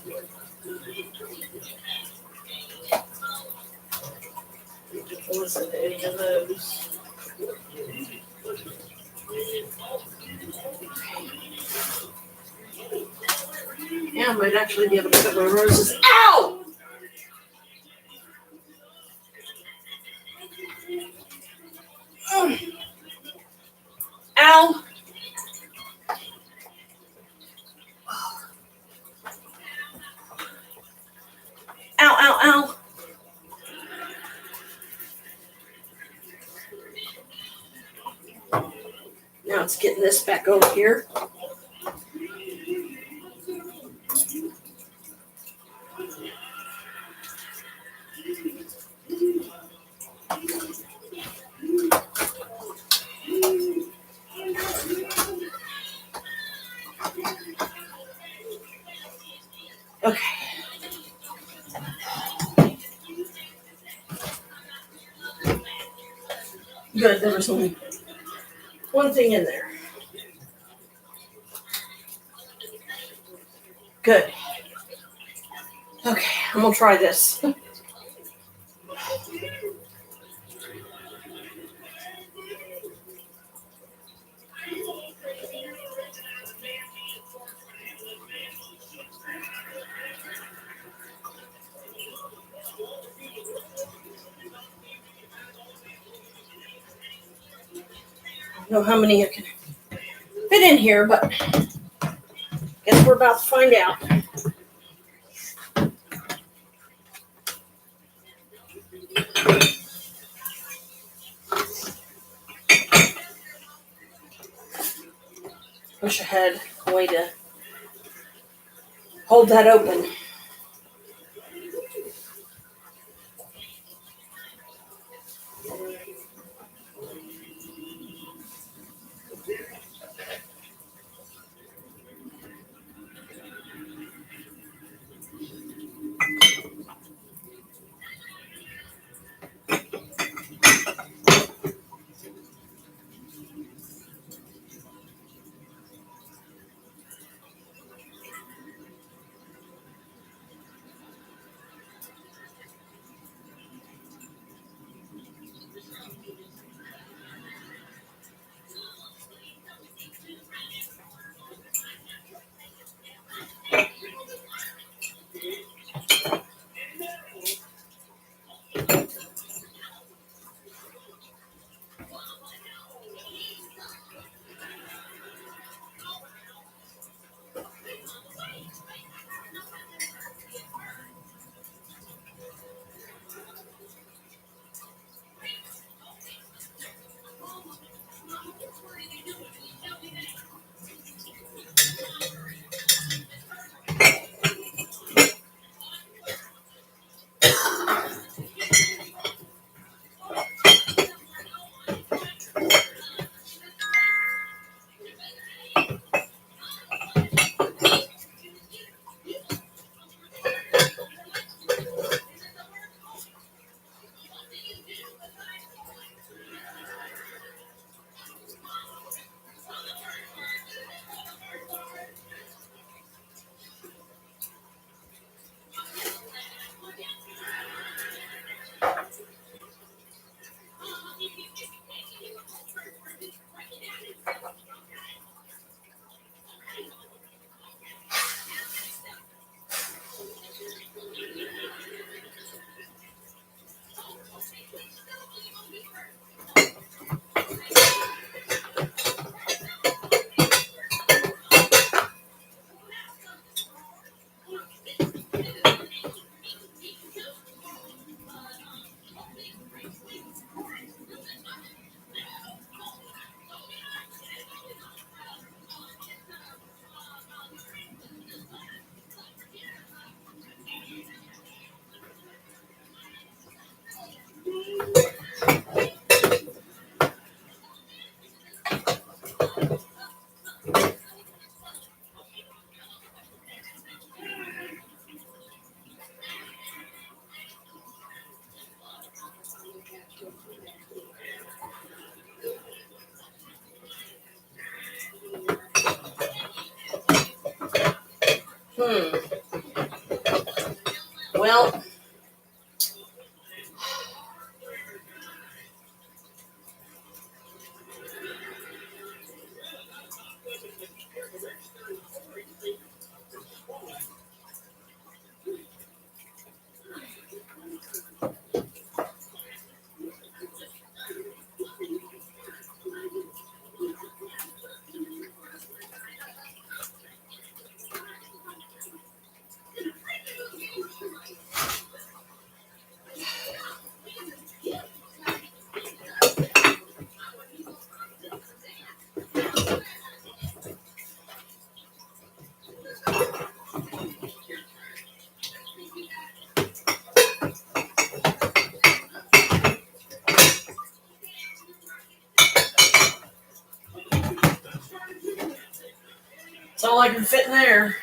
Listen to any of those. Yeah, I might actually be able to cut my roses. Ow! Ow! Ow, ow, ow. Now it's getting this back over here. Okay. Good, there was only one thing in there. Good. Okay, I'm gonna try this. I don't know how many I can fit in here, but guess we're about to find out. Wish I had a way to hold that open. Well, that's all I can fit in there.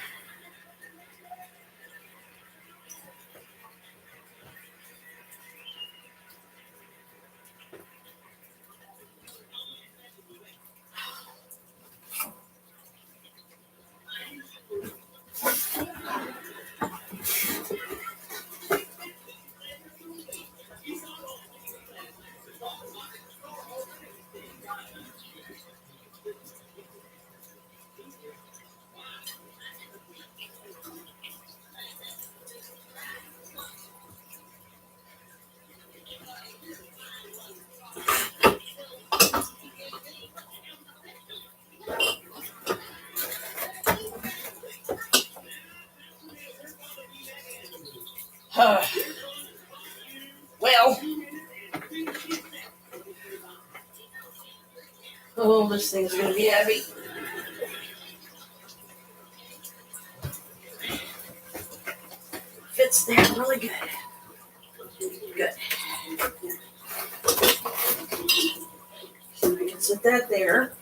Well, oh, this thing's gonna be heavy. Fits there really good. Good. So I can set that there.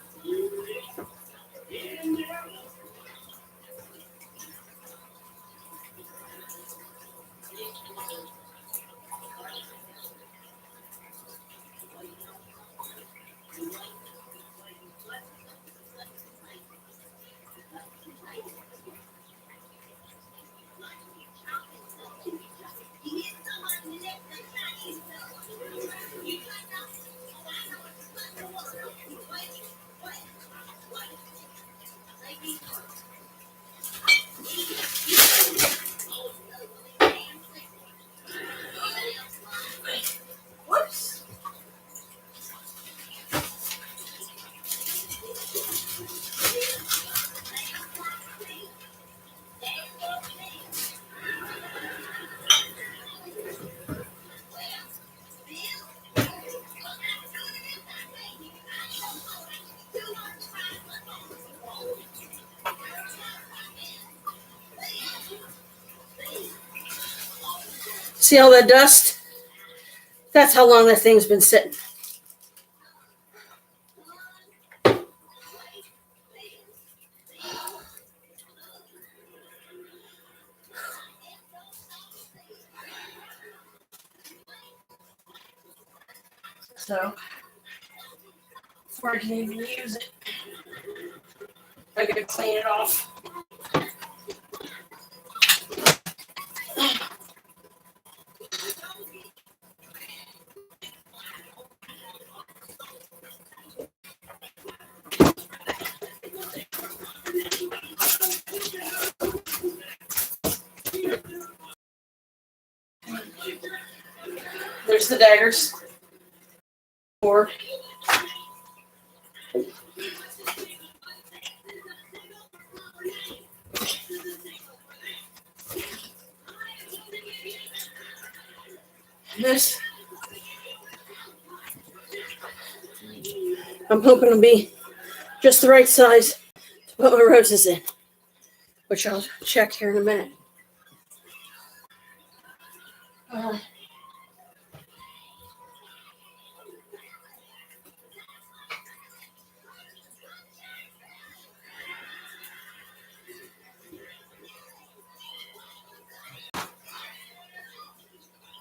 Whoops. See all that dust? That's how long that thing's been sitting. So, before I can even use it, I gotta clean it off. There's the daggers. Or this. I'm hoping it'll be just the right size to put my roses in, which I'll check here in a minute.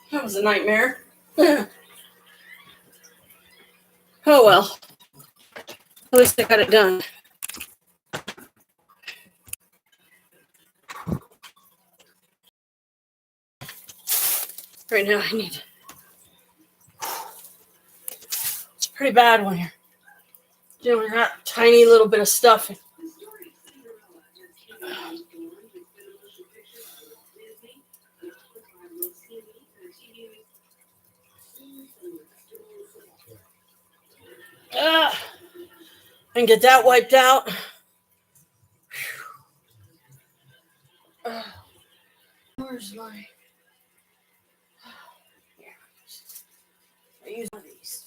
That was a nightmare. Oh well. At least I got it done. Right now, I need. It's pretty bad when you're doing that tiny little bit of stuff. And get that wiped out. Where's my? Yeah, I use one of these.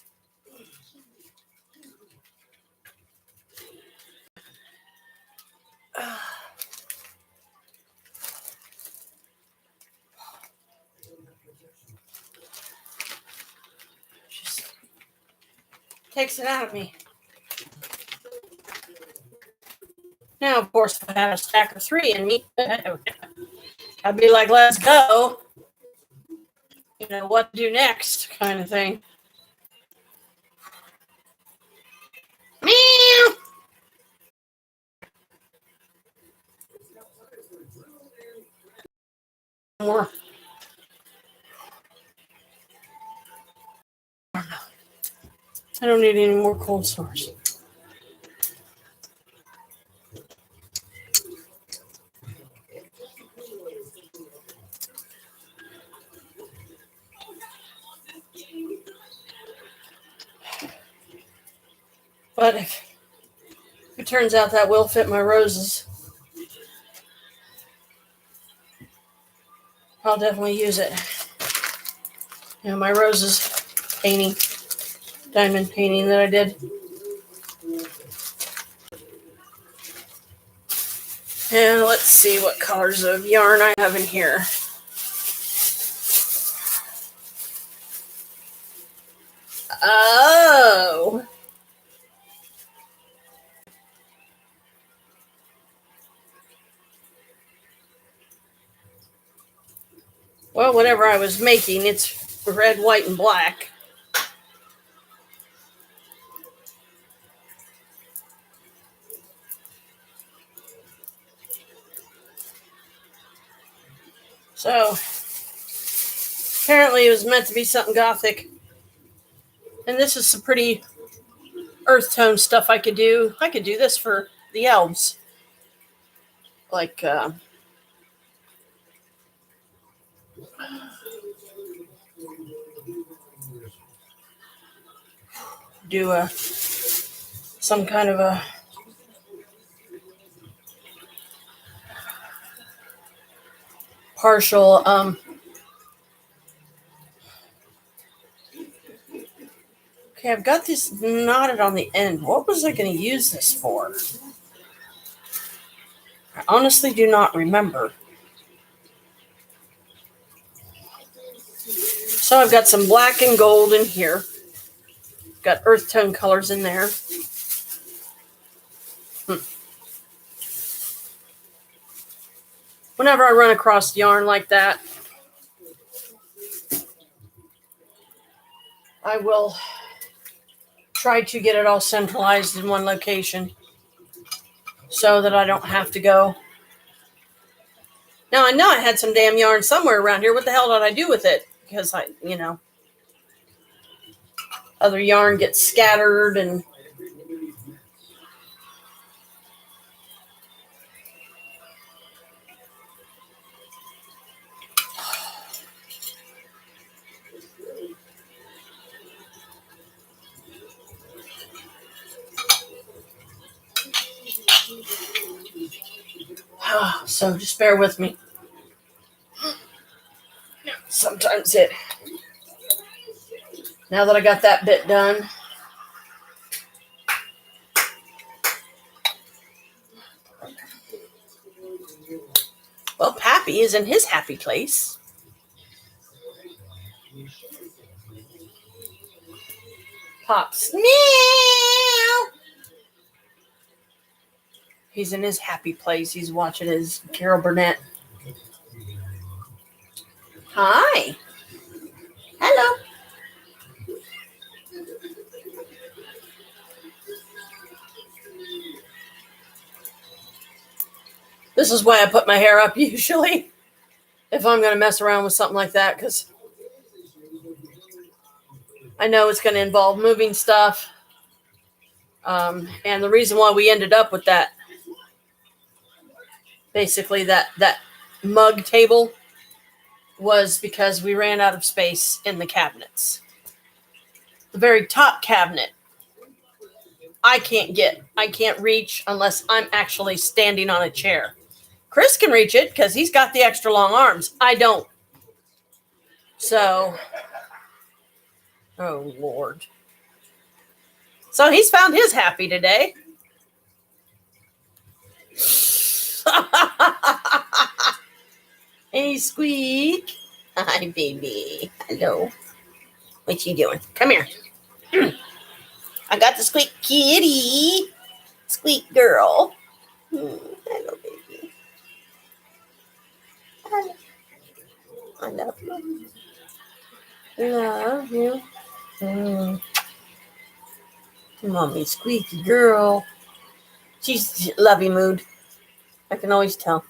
Just takes it out of me. Now, of course, if I had a stack of 3 in me, I'd be like, let's go. You know, what to do next kind of thing. Meow. More. I don't need any more cold sores. But if it turns out that will fit my roses, I'll definitely use it. You know, my roses painting, diamond painting that I did. And let's see what colors of yarn I have in here. Oh. Well, whatever I was making, it's red, white, and black. So, apparently it was meant to be something gothic. And this is some pretty earth tone stuff I could do. I could do this for the elves. Like, do some kind of a partial okay, I've got this knotted on the end. What was I going to use this for? I honestly do not remember. So I've got some black and gold in here. Got earth tone colors in there. Whenever I run across yarn like that, I will try to get it all centralized in one location so that I don't have to go. Now, I know I had some damn yarn somewhere around here. What the hell did I do with it? Because other yarn gets scattered and so just bear with me. Sometimes now that I got that bit done, well, Pappy is in his happy place. Pops. Meow. He's in his happy place. He's watching his Carol Burnett. Hi. Hello. This is why I put my hair up usually if I'm going to mess around with something like that, because I know it's going to involve moving stuff. And the reason why we ended up with that, basically that mug table, was because we ran out of space in the cabinets. The very top cabinet, I can't reach unless I'm actually standing on a chair. Chris can reach it because he's got the extra long arms. I don't. So, oh Lord. So he's found his happy today. Hey, Squeak. Hi, baby. Hello. What you doing? Come here. I got the Squeak kitty. Squeak girl. Hello, baby. Hello. I love you. Love you. Mommy, Squeaky girl. She's lovey mood. I can always tell.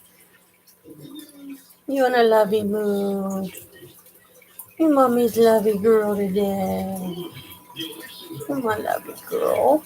You in a lovey mood. Your mommy's lovey girl today. You're my lovey girl.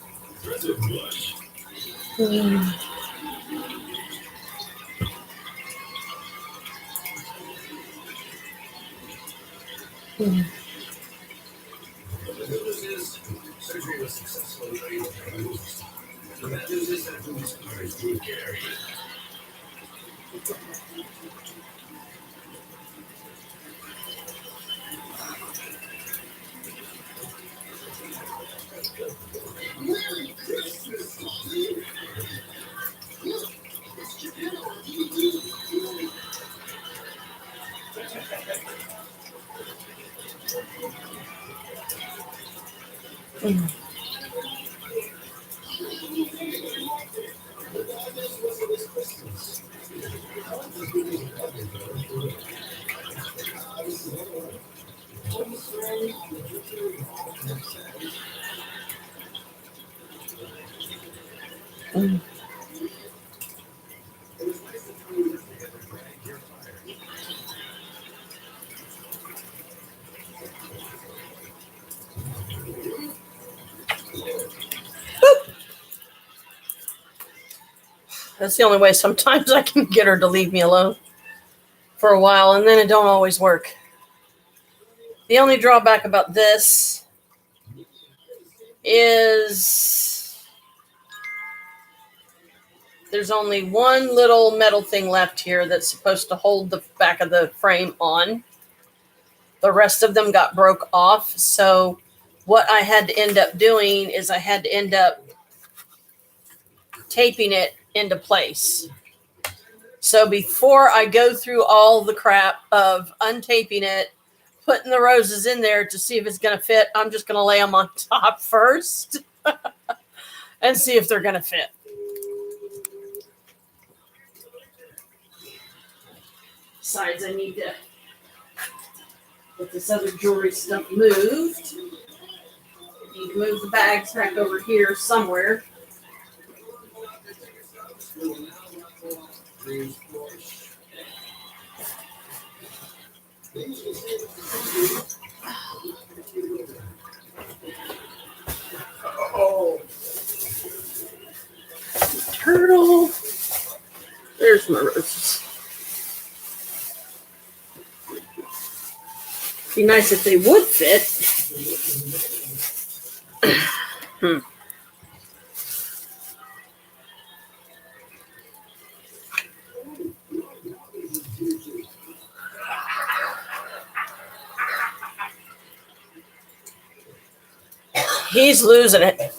That's the only way sometimes I can get her to leave me alone for a while, and then it don't always work. The only drawback about this is there's only one little metal thing left here that's supposed to hold the back of the frame on. The rest of them got broke off, so what I had to end up doing is I had to end up taping it into place. So before I go through all the crap of untaping it, putting the roses in there to see if it's going to fit, I'm just going to lay them on top first and see if they're going to fit. Besides, I need to get this other jewelry stuff moved. I need to move the bags back over here somewhere. Oh, turtle. There's my roses. Be nice if they would fit. He's losing it.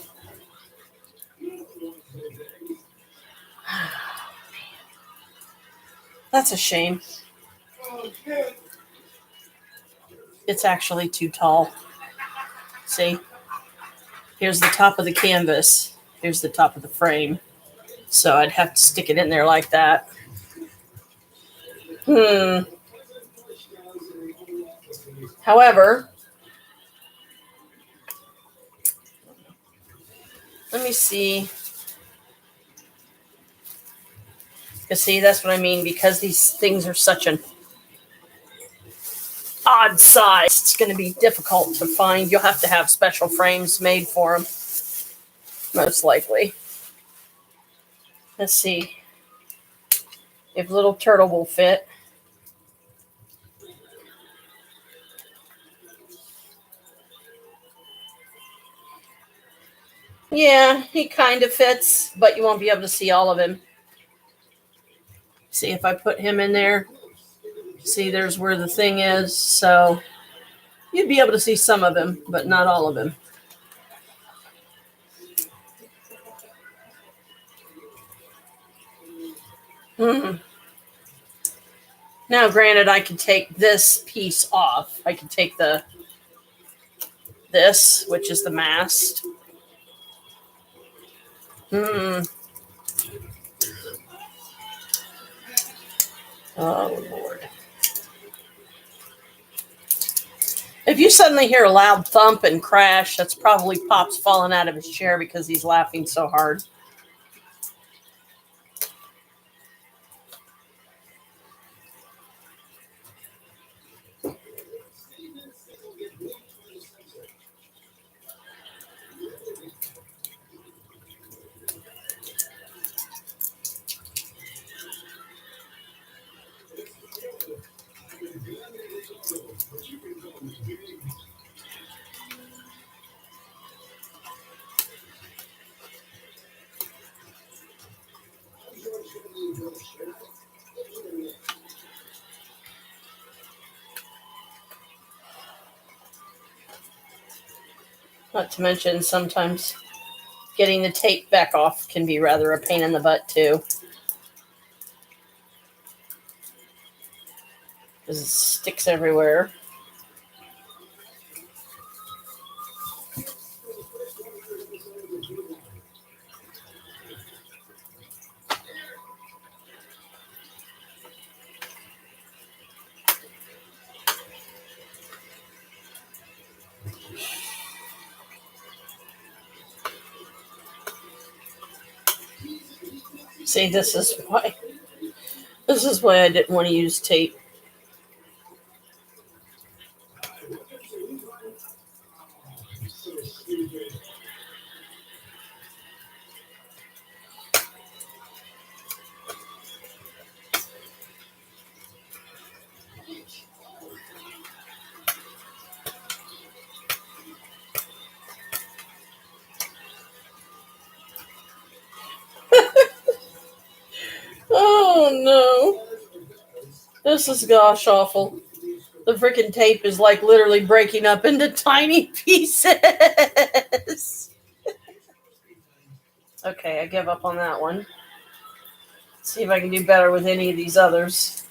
That's a shame. It's actually too tall. See? Here's the top of the canvas. Here's the top of the frame. So I'd have to stick it in there like that. However, let me see. You see, that's what I mean, because these things are such an odd size. It's going to be difficult to find. You'll have to have special frames made for them, most likely. Let's see if little turtle will fit. Yeah, he kind of fits, but you won't be able to see all of him. See, if I put him in there, see, there's where the thing is. So you'd be able to see some of him, but not all of him. Hmm. Now, granted, I can take this piece off. I can take this, which is the mast. Oh, Lord. If you suddenly hear a loud thump and crash, that's probably Pop's falling out of his chair because he's laughing so hard. Not to mention, sometimes getting the tape back off can be rather a pain in the butt, too. Because it sticks everywhere. See, this is why I didn't want to use tape. Oh no. This is gosh awful. The freaking tape is like literally breaking up into tiny pieces. Okay, I give up on that one. Let's see if I can do better with any of these others.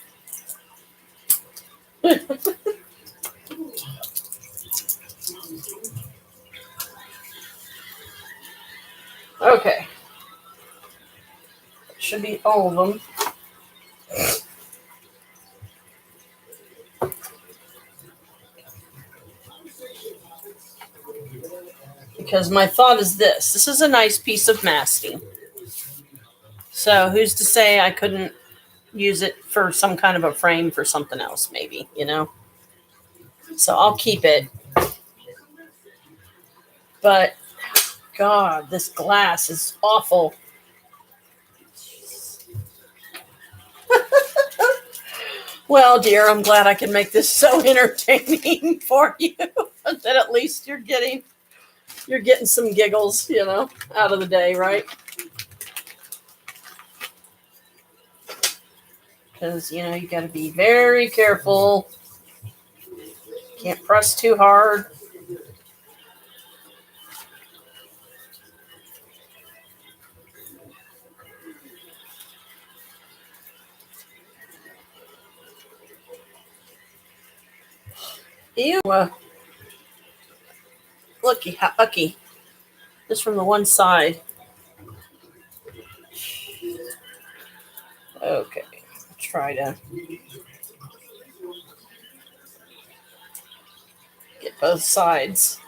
Okay. Should be all of them. Because my thought is this. This is a nice piece of masking. So who's to say I couldn't use it for some kind of a frame for something else, maybe, you know? So I'll keep it. But, God, this glass is awful. Well, dear, I'm glad I can make this so entertaining for you. That at least you're getting some giggles, you know, out of the day, right? Because, you know, you got to be very careful. Can't press too hard. Ew. Looky, ucky. Just from the one side. Okay. Try to get both sides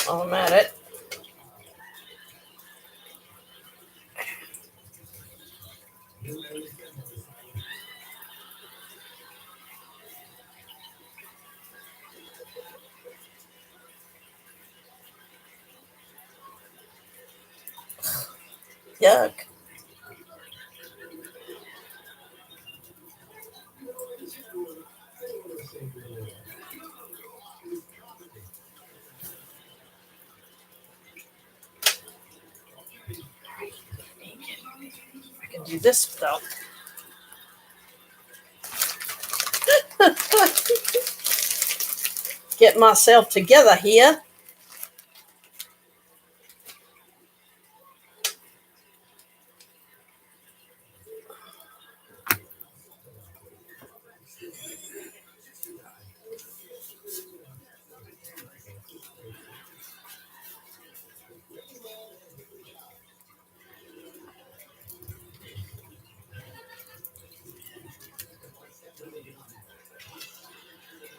while I'm at it. Yuck. I can do this without. Get myself together here.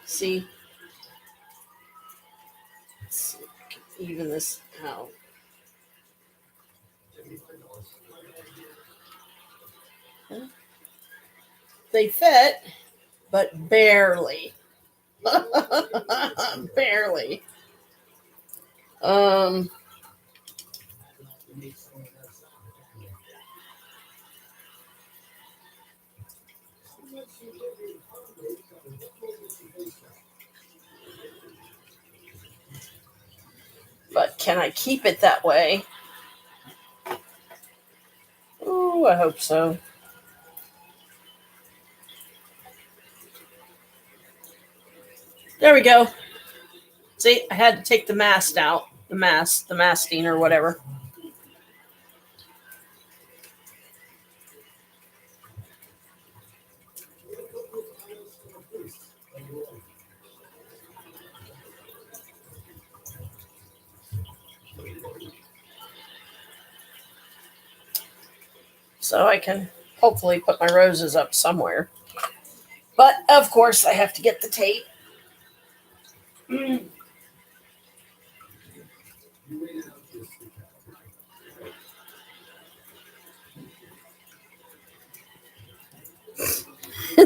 See? Let's see if I can even this out. They fit, but barely. Barely. But can I keep it that way? Oh, I hope so. There we go. See, I had to take the mast out. The masting or whatever. So I can hopefully put my roses up somewhere. But of course I have to get the tape.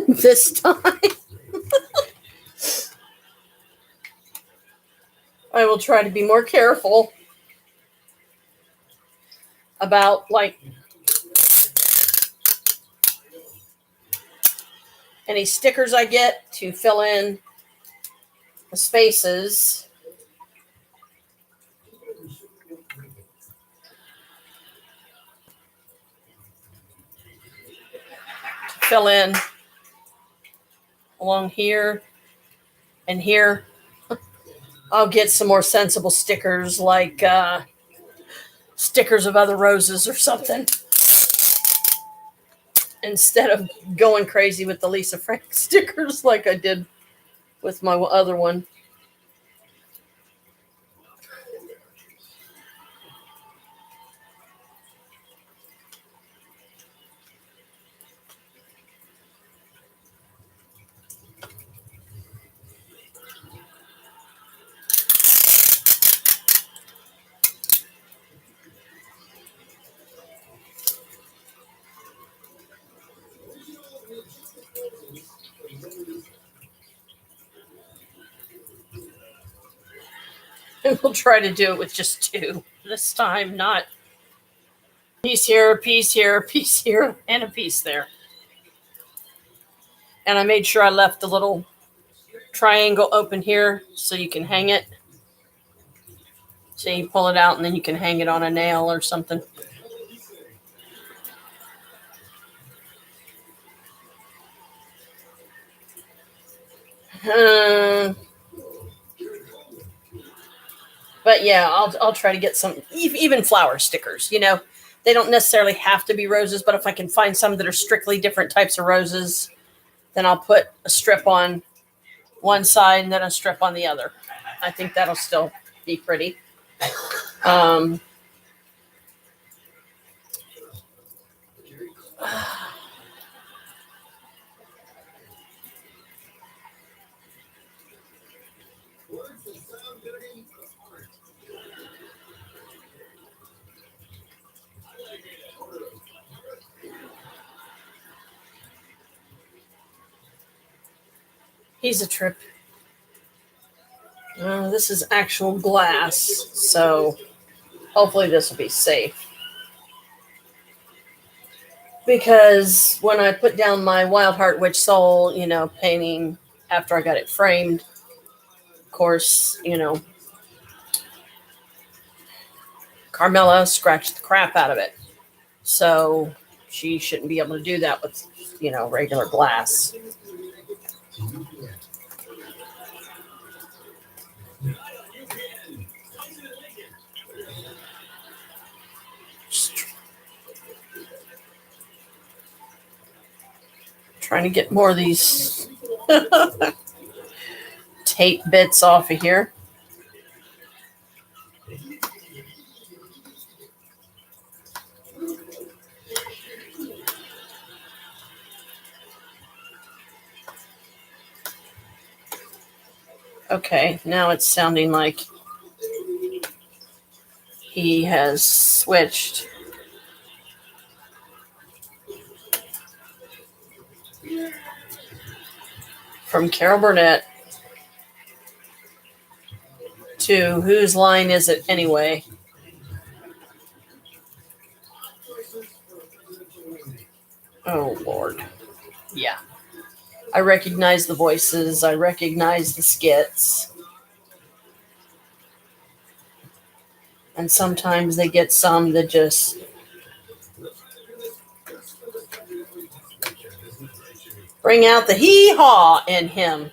This time I will try to be more careful about like any stickers I get to fill in the spaces. Fill in along here and here. I'll get some more sensible stickers like stickers of other roses or something instead of going crazy with the Lisa Frank stickers like I did with my other one. And we'll try to do it with just two this time, not a piece here, a piece here, a piece here, and a piece there. And I made sure I left the little triangle open here so you can hang it. So you pull it out and then you can hang it on a nail or something. But yeah, I'll try to get some even flower stickers. You know, they don't necessarily have to be roses, but if I can find some that are strictly different types of roses, then I'll put a strip on one side and then a strip on the other. I think that'll still be pretty. He's a trip. This is actual glass, so hopefully this will be safe. because when I put down my Wild Heart Witch Soul, painting after I got it framed, of course, Carmela scratched the crap out of it. So she shouldn't be able to do that with, regular glass. Just trying to get more of these tape bits off of here. Okay, now it's sounding like he has switched. From Carol Burnett to whose line is it anyway? Oh, Lord. Yeah. I recognize the voices. I recognize the skits. And sometimes they get some that just bring out the hee-haw in him.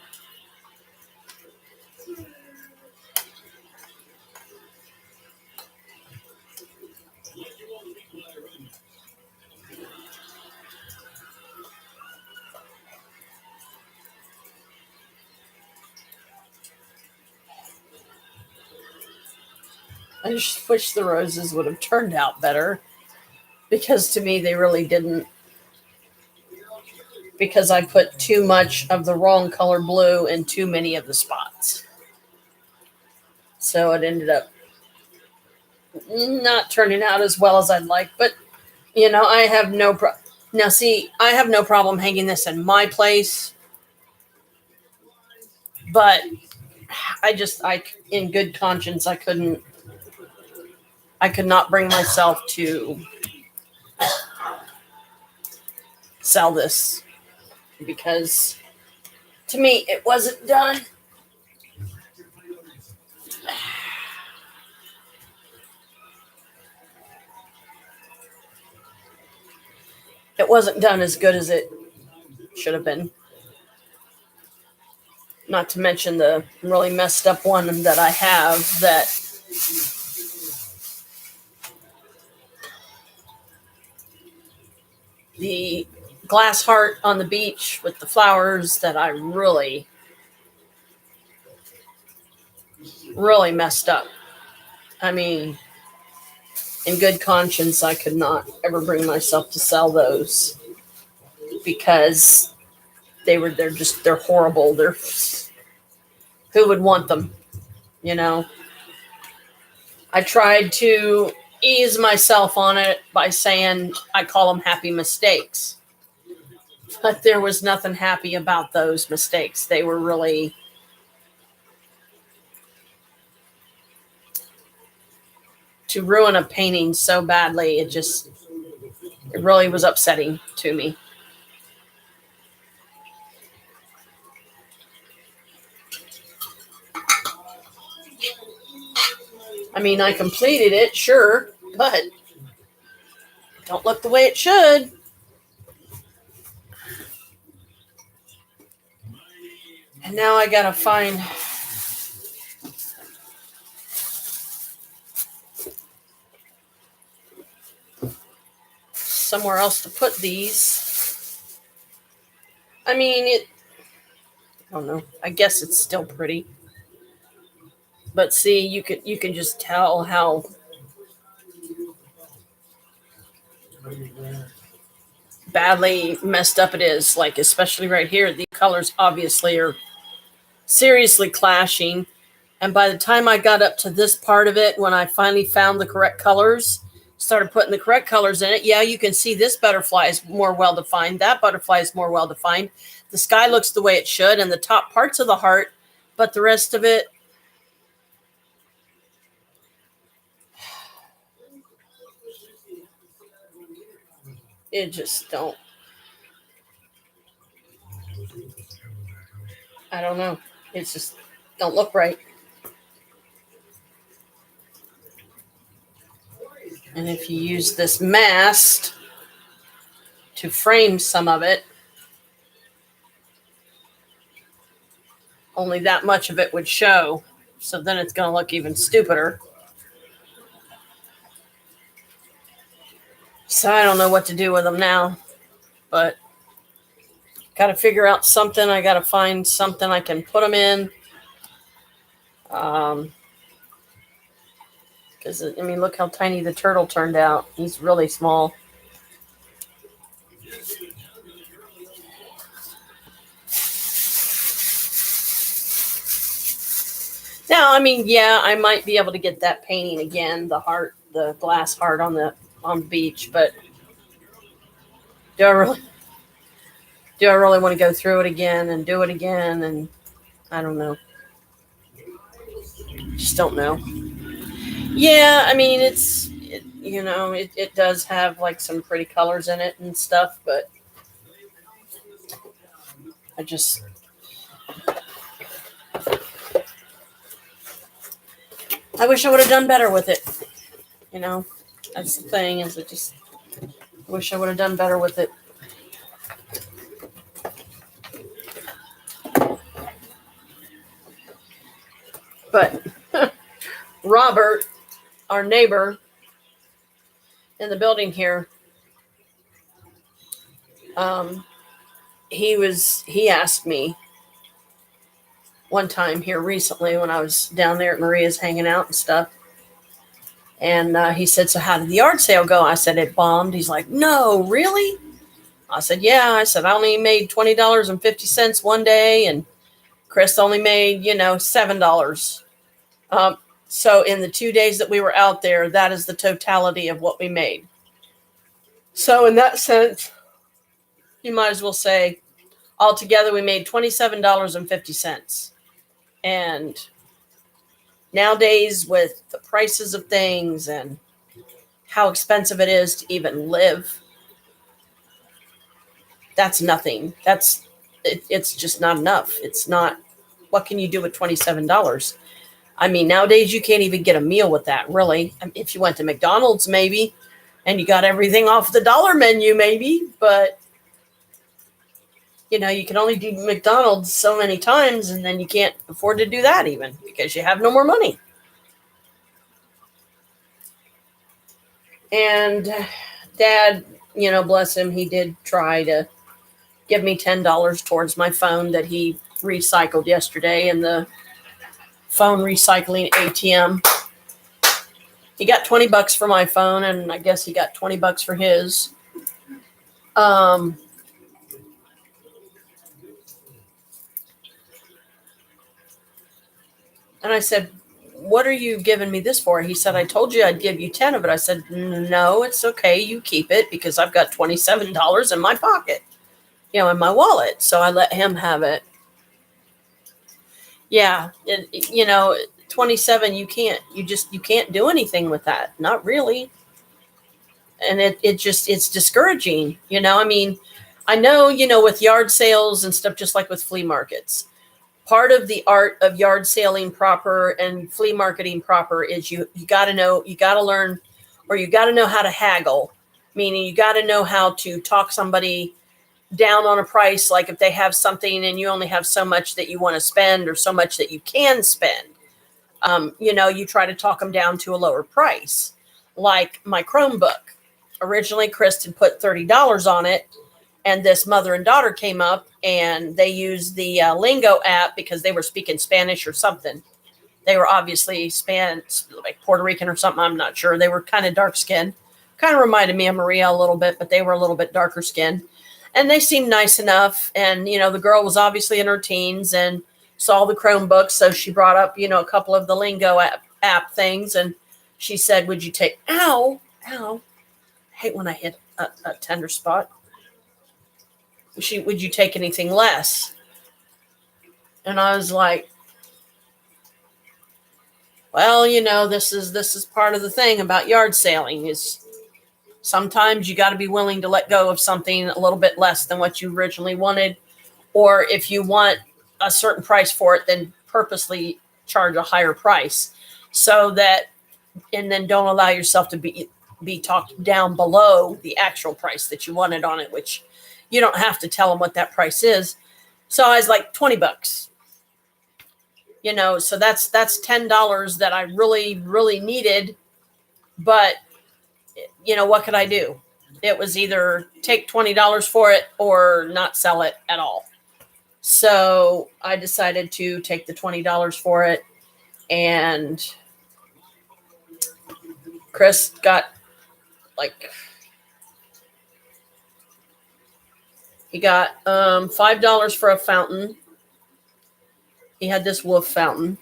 I just wish the roses would have turned out better, because to me they really didn't, because I put too much of the wrong color blue in too many of the spots. So it ended up not turning out as well as I'd like, but I have no now see, I have no problem hanging this in my place, but I in good conscience I could not bring myself to sell this, because to me it wasn't done. It wasn't done as good as it should have been. Not to mention the really messed up one that I have, that the glass heart on the beach with the flowers that I really, really messed up. I mean, in good conscience, I could not ever bring myself to sell those, because they're horrible. Who would want them? I tried to ease myself on it by saying I call them happy mistakes, but there was nothing happy about those mistakes. They were really, to ruin a painting so badly, it really was upsetting to me. I mean, I completed it, sure, but it don't look the way it should. And now I gotta find somewhere else to put these. I mean, I don't know. I guess it's still pretty. But see, you can just tell how badly messed up it is. Like, especially right here, the colors obviously are seriously clashing. And by the time I got up to this part of it, when I finally found the correct colors, started putting the correct colors in it, yeah, you can see this butterfly is more well-defined. That butterfly is more well-defined. The sky looks the way it should, and the top parts of the heart, but the rest of it, it just don't. I don't know. It's just don't look right. And if you use this mast to frame some of it, only that much of it would show. So then it's going to look even stupider. So I don't know what to do with them now, but got to figure out something. I got to find something I can put them in. Because, I mean, look how tiny the turtle turned out. He's really small. Now, I mean, yeah, I might be able to get that painting again, the heart, the glass heart on the beach, but do I really want to go through it again and do it again? And I don't know. Just don't know. Yeah, I mean, it does have like some pretty colors in it and stuff, but I wish I would have done better with it. That's the thing, is I just wish I would have done better with it. But Robert, our neighbor in the building here, he asked me one time here recently when I was down there at Maria's hanging out and stuff. And he said, so how did the yard sale go? I said, it bombed. He's like, no, really? I said, yeah. I said, I only made $20.50 one day, and Chris only made, $7. So in the 2 days that we were out there, that is the totality of what we made. So in that sense, you might as well say altogether we made $27.50. And nowadays, with the prices of things and how expensive it is to even live, that's nothing. It's just not enough. It's not, what can you do with $27? I mean, nowadays you can't even get a meal with that, really. I mean, if you went to McDonald's, maybe, and you got everything off the dollar menu, maybe, but you can only do McDonald's so many times, and then you can't afford to do that even because you have no more money. And Dad, bless him, he did try to give me $10 towards my phone that he recycled yesterday in the phone recycling ATM. He got $20 for my phone, and I guess he got $20 for his. And I said, what are you giving me this for? He said, I told you I'd give you 10 of it. I said, no, it's okay. You keep it because I've got $27 in my pocket, in my wallet. So I let him have it. Yeah. 27, you can't do anything with that. Not really. And it's discouraging. I mean, I know, with yard sales and stuff, just like with flea markets, part of the art of yard saling proper and flea marketing proper is you got to learn, or you got to know how to haggle, meaning you got to know how to talk somebody down on a price. Like if they have something and you only have so much that you want to spend or so much that you can spend, you try to talk them down to a lower price. Like my Chromebook, originally Chris had put $30 on it. And this mother and daughter came up and they used the Lingo app because they were speaking Spanish or something. They were obviously like Puerto Rican or something. I'm not sure. They were kind of dark skinned. Kind of reminded me of Maria a little bit, but they were a little bit darker skinned. And they seemed nice enough. And, the girl was obviously in her teens and saw the Chromebook. So she brought up, a couple of the Lingo app things. And she said, would you take, ow, I hate when I hit a tender spot. Would you take anything less? And I was like, well, this is part of the thing about yard saling is Sometimes you got to be willing to let go of something a little bit less than what you originally wanted. Or if you want a certain price for it, then purposely charge a higher price so that, and then don't allow yourself to be talked down below the actual price that you wanted on it, which you don't have to tell them what that price is. So I was like $20, so that's $10 that I really, really needed. But what could I do? It was either take $20 for it or not sell it at all. So I decided to take the $20 for it, and Chris got he got $5 for a fountain. He had this wolf fountain.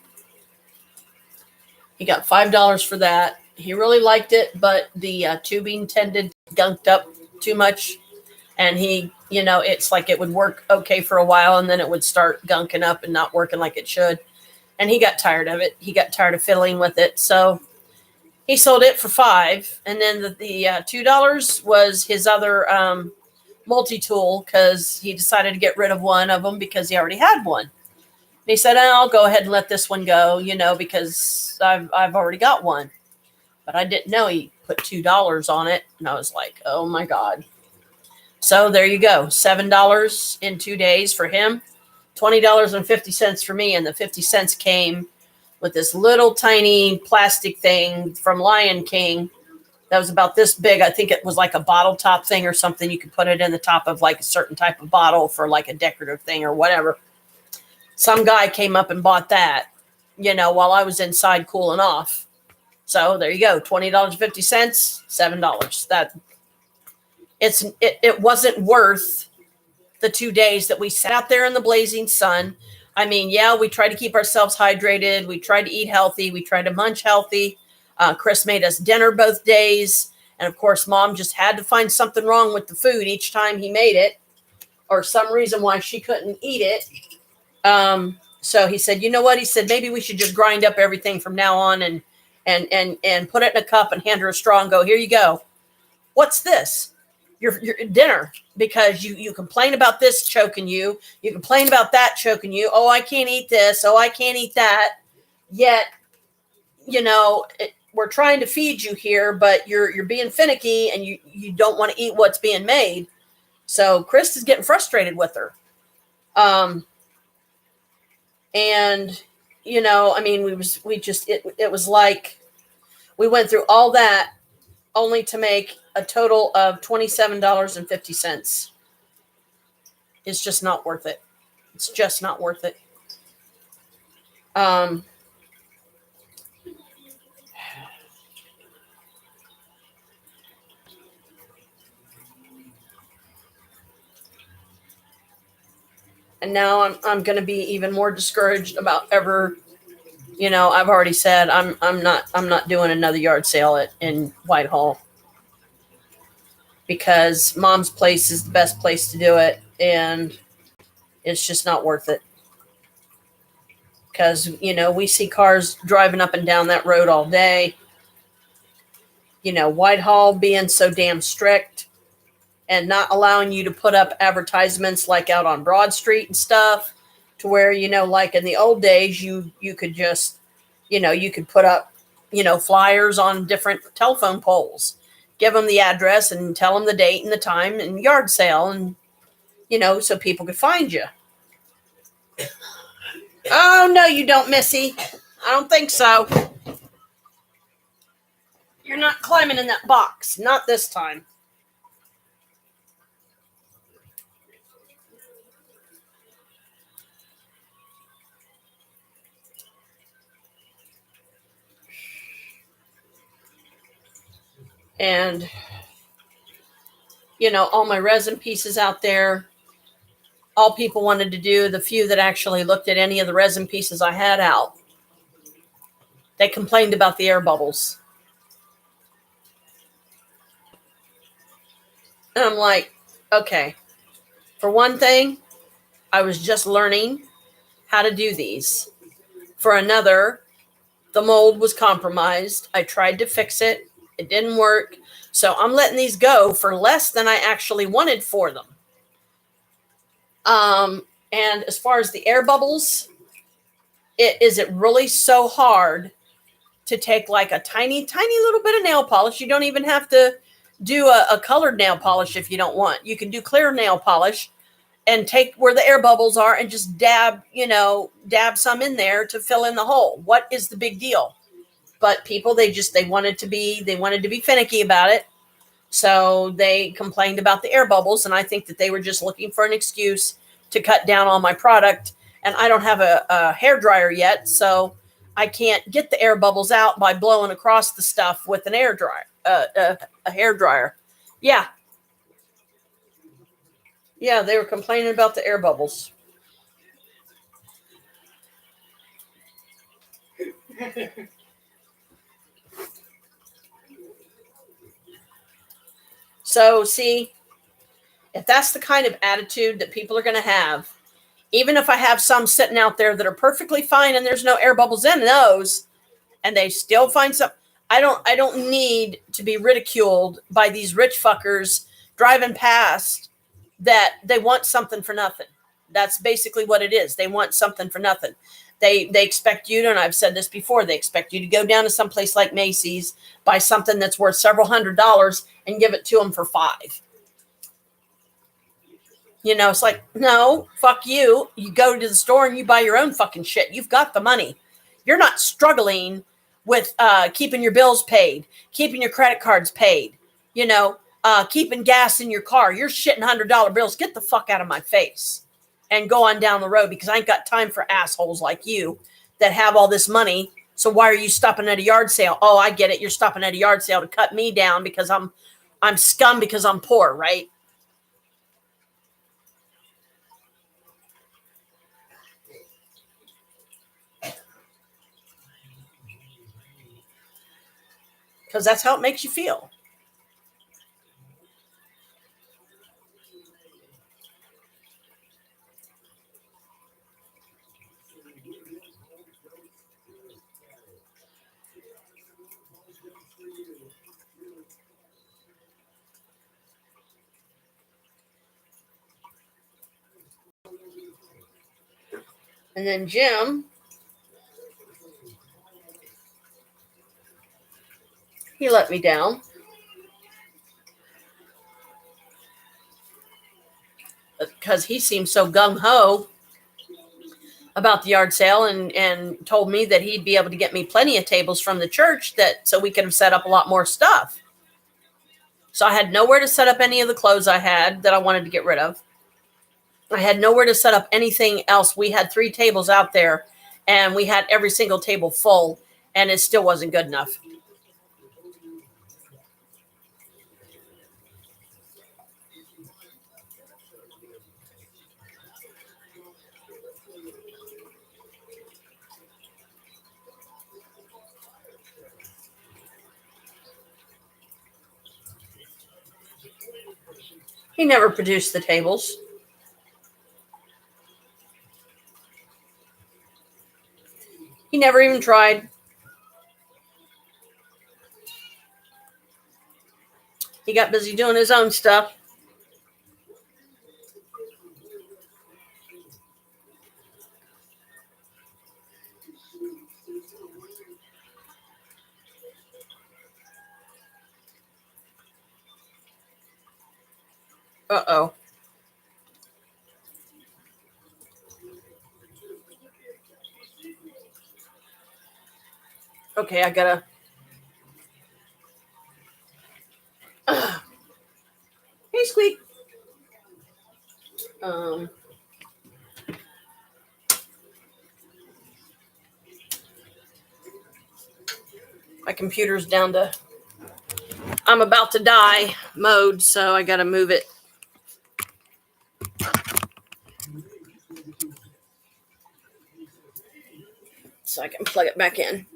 He got $5 for that. He really liked it, but the tubing tended to gunked up too much. And he, it's like it would work okay for a while, and then it would start gunking up and not working like it should. And he got tired of it. He got tired of fiddling with it. So he sold it for $5. And then the $2 was his other multi-tool, because he decided to get rid of one of them because he already had one. And he said, I'll go ahead and let this one go, because I've already got one. But I didn't know he put $2 on it. And I was like, oh my God. So there you go. $7 in 2 days for him, $20.50 for me. And the 50 cents came with this little tiny plastic thing from Lion King that was about this big. I think it was like a bottle top thing or something. You could put it in the top of like a certain type of bottle for like a decorative thing or whatever. Some guy came up and bought that, while I was inside cooling off. So there you go. $20.50, $7. That it wasn't worth the 2 days that we sat out there in the blazing sun. I mean, yeah, we tried to keep ourselves hydrated. We tried to eat healthy. We tried to munch healthy. Chris made us dinner both days. And of course, Mom just had to find something wrong with the food each time he made it, or some reason why she couldn't eat it. So he said, you know what? He said, maybe we should just grind up everything from now on and put it in a cup and hand her a straw and go, here you go. What's this? Your dinner, because you complain about this choking you. You complain about that choking you. Oh, I can't eat this. Oh, I can't eat that. Yet, we're trying to feed you here, but you're being finicky and you don't want to eat what's being made. So Chris is getting frustrated with her. And, I mean, it was like we went through all that only to make a total of $27.50. It's just not worth it. It's just not worth it. And now I'm going to be even more discouraged about ever, I've already said I'm not doing another yard sale in Whitehall, because Mom's place is the best place to do it, and it's just not worth it. Because, we see cars driving up and down that road all day. Whitehall being so damn strict and not allowing you to put up advertisements like out on Broad Street and stuff, to where, like in the old days, you could just, you could put up, flyers on different telephone poles, give them the address and tell them the date and the time and yard sale, and, so people could find you. Oh, no, you don't, Missy. I don't think so. You're not climbing in that box. Not this time. And, all my resin pieces out there, all people wanted to do, the few that actually looked at any of the resin pieces I had out, they complained about the air bubbles. And I'm like, okay, for one thing, I was just learning how to do these. For another, the mold was compromised. I tried to fix it. It didn't work. So I'm letting these go for less than I actually wanted for them. And as far as the air bubbles, is it really so hard to take like a tiny, tiny little bit of nail polish? You don't even have to do a colored nail polish if you don't want. You can do clear nail polish and take where the air bubbles are and just dab some in there to fill in the hole. What is the big deal? But people, they wanted to be finicky about it. So they complained about the air bubbles, and I think that they were just looking for an excuse to cut down on my product. And I don't have a hair dryer yet, so I can't get the air bubbles out by blowing across the stuff with an air dryer, a hair dryer. Yeah. Yeah, they were complaining about the air bubbles. So, see, if that's the kind of attitude that people are going to have, even if I have some sitting out there that are perfectly fine and there's no air bubbles in those, and they still find some, I don't need to be ridiculed by these rich fuckers driving past that they want something for nothing. That's basically what it is. They want something for nothing. They expect you to, and I've said this before, they expect you to go down to some place like Macy's, buy something that's worth several $100s and give it to them for $5. It's like, no, fuck you. You go to the store and you buy your own fucking shit. You've got the money. You're not struggling with keeping your bills paid, keeping your credit cards paid, keeping gas in your car. You're shitting $100 bills. Get the fuck out of my face and go on down the road, because I ain't got time for assholes like you that have all this money. So why are you stopping at a yard sale? Oh, I get it. You're stopping at a yard sale to cut me down because I'm scum because I'm poor, right? Because that's how it makes you feel. And then Jim, he let me down. Because he seemed so gung-ho about the yard sale and told me that he'd be able to get me plenty of tables from the church so we could have set up a lot more stuff. So I had nowhere to set up any of the clothes I had that I wanted to get rid of. I had nowhere to set up anything else. We had 3 tables out there, and we had every single table full, and it still wasn't good enough. He never produced the tables. He never even tried. He got busy doing his own stuff. Uh-oh. Okay, I gotta... Hey, Squeak. My computer's down to I'm about to die mode, so I gotta move it. So I can plug it back in.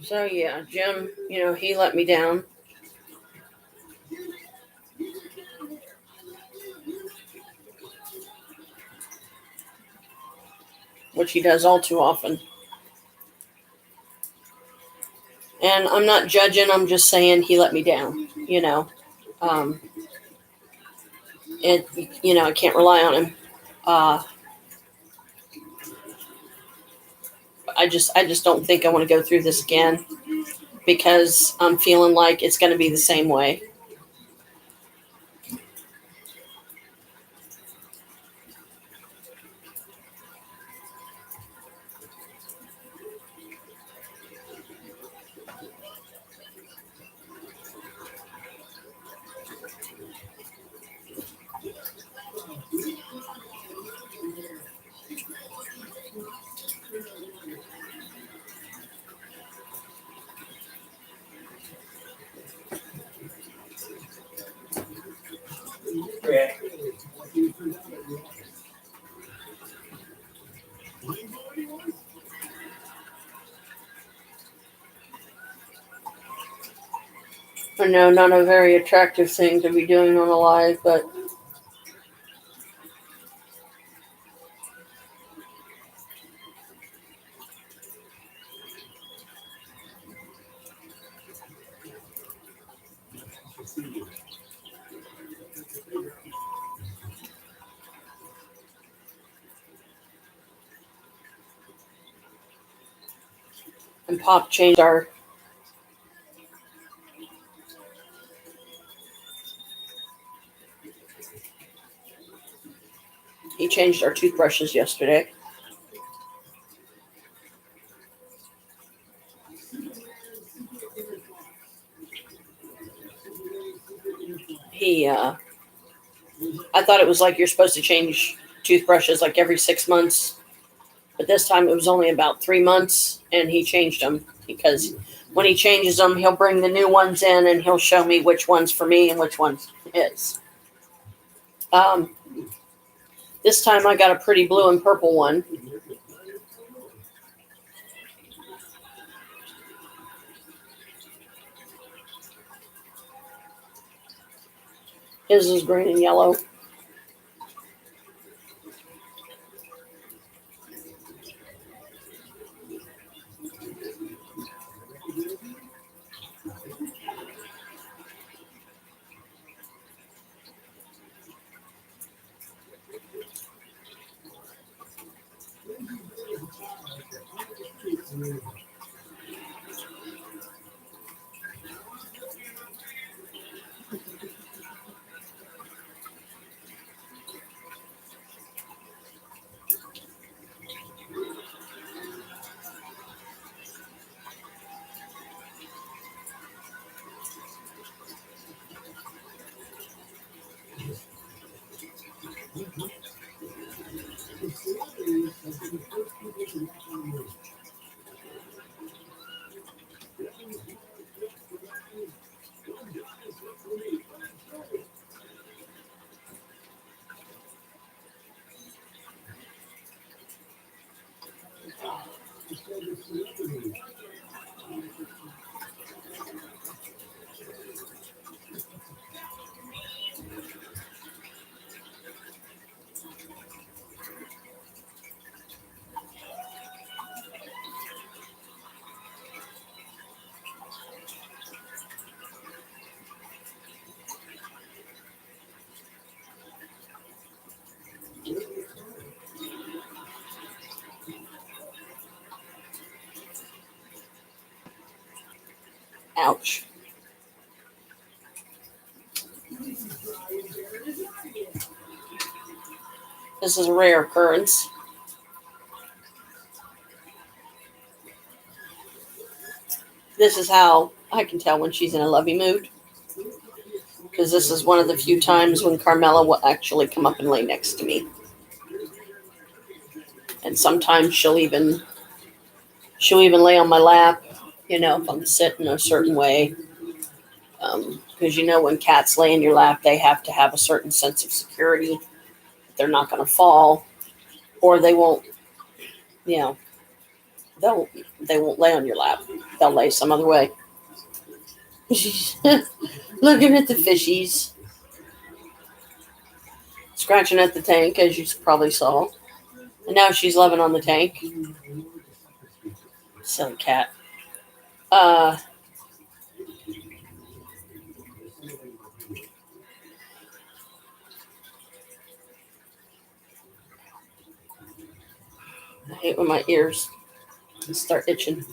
So yeah, Jim, he let me down. which he does all too often. And I'm not judging, I'm just saying he let me down, you know. I can't rely on him. I just don't think I want to go through this again because I'm feeling like it's going to be the same way. I know, not a very attractive thing to be doing on a live, but and Pop changed our toothbrushes yesterday. I thought it was like you're supposed to change toothbrushes like every 6 months, but this time it was only about 3 months, and he changed them because when he changes them, he'll bring the new ones in and he'll show me which one's for me and which one's his. This time I got a pretty blue and purple one. His is green and yellow. Ouch. This is a rare occurrence. This is how I can tell when she's in a lovey mood. Because this is one of the few times when Carmela will actually come up and lay next to me. And sometimes she'll even lay on my lap, if I'm sitting a certain way. Because when cats lay in your lap, they have to have a certain sense of security. They're not going to fall, or they won't, they won't lay on your lap. They'll lay some other way. Looking at the fishies. Scratching at the tank, as you probably saw. And now she's loving on the tank. Silly cat. I hate when my ears start itching.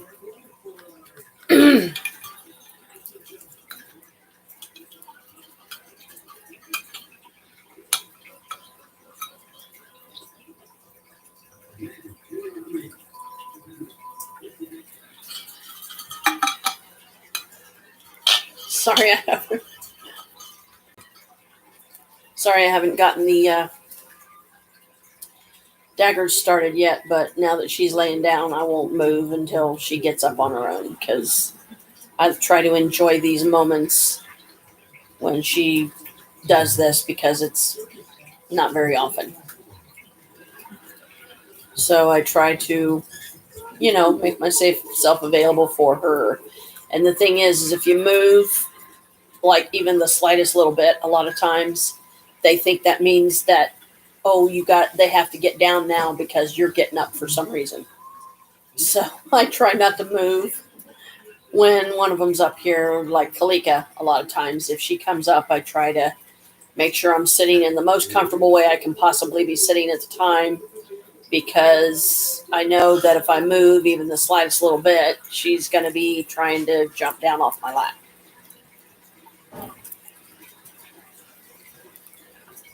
Sorry, I haven't gotten the daggers started yet, but now that she's laying down, I won't move until she gets up on her own, because I try to enjoy these moments when she does this, because it's not very often. So I try to, make myself available for her. And the thing is if you move, like even the slightest little bit, a lot of times they think that means that, they have to get down now because you're getting up for some reason. So I try not to move when one of them's up here, like Kalika. A lot of times if she comes up, I try to make sure I'm sitting in the most comfortable way I can possibly be sitting at the time, because I know that if I move even the slightest little bit, she's going to be trying to jump down off my lap.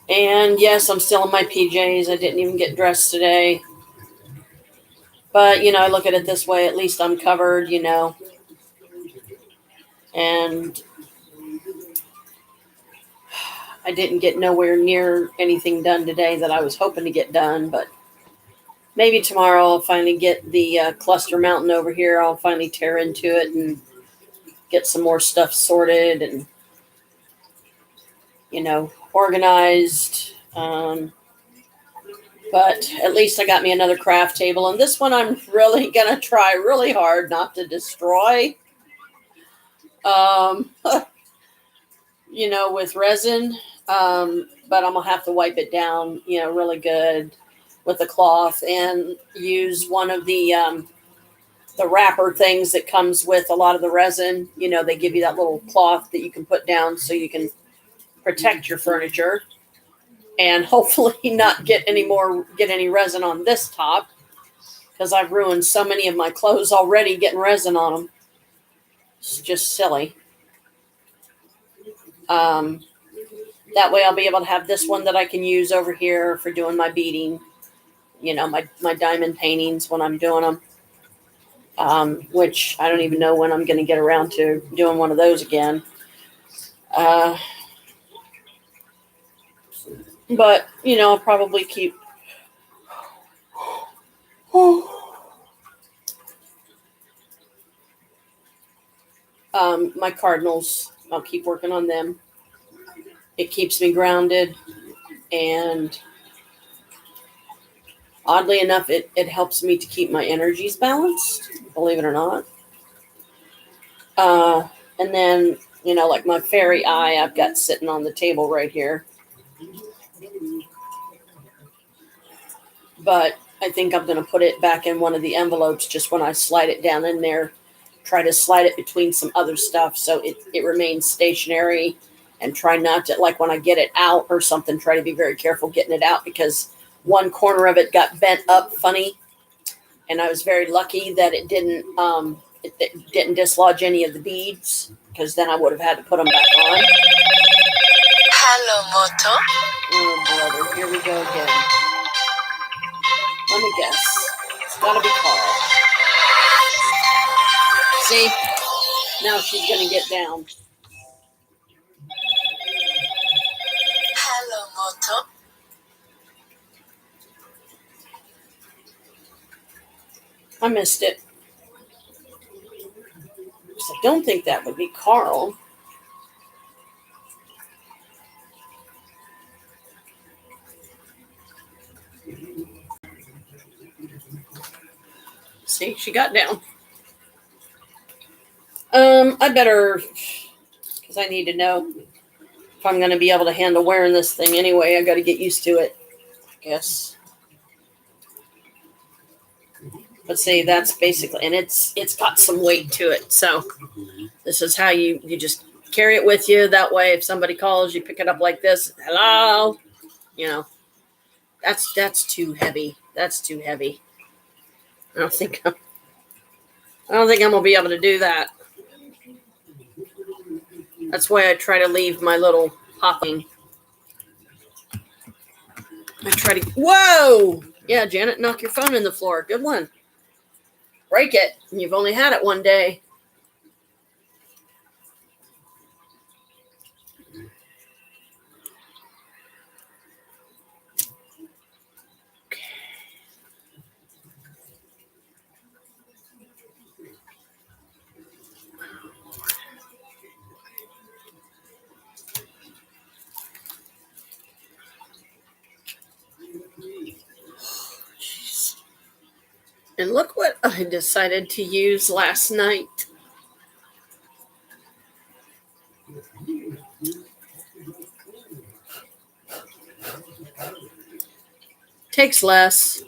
And yes, I'm still in my PJs. I didn't even get dressed today. But, I look at it this way. At least I'm covered, And I didn't get nowhere near anything done today that I was hoping to get done. But maybe tomorrow I'll finally get the cluster mountain over here. I'll finally tear into it and get some more stuff sorted and, organized. But at least I got me another craft table. And this one I'm really going to try really hard not to destroy. With resin. But I'm going to have to wipe it down, really good with a cloth, and use one of the wrapper things that comes with a lot of the resin. They give you that little cloth that you can put down so you can protect your furniture. And hopefully not get any resin on this top, because I've ruined so many of my clothes already getting resin on them. It's just silly. That way I'll be able to have this one that I can use over here for doing my beading, my diamond paintings when I'm doing them, which I don't even know when I'm going to get around to doing one of those again. But, I'll probably keep my cardinals. I'll keep working on them. It keeps me grounded, and oddly enough, it helps me to keep my energies balanced, believe it or not. And then, like my fairy eye I've got sitting on the table right here. But I think I'm going to put it back in one of the envelopes just when I slide it down in there. Try to slide it between some other stuff so it remains stationary, and try not to, like when I get it out or something, try to be very careful getting it out, because one corner of it got bent up funny. And I was very lucky that it didn't dislodge any of the beads, because then I would have had to put them back on. Hello, Moto. Oh, brother, here we go again. Let me guess. It's gotta be Carl. See? Now she's gonna get down. Hello, Moto. I missed it. So I don't think that would be Carl. See, she got down. I better, because I need to know if I'm going to be able to handle wearing this thing anyway. I got to get used to it, I guess. But see, that's basically, and it's got some weight to it. So this is how you just carry it with you. That way, if somebody calls, you pick it up like this. Hello, you know, that's too heavy. That's too heavy. I don't think I'm gonna be able to do that. That's why I try to leave my little hopping. I try to. Whoa! Yeah, Janet, knock your phone in the floor. Good one. Break it. You've only had it one day. And look what I decided to use last night. Takes less,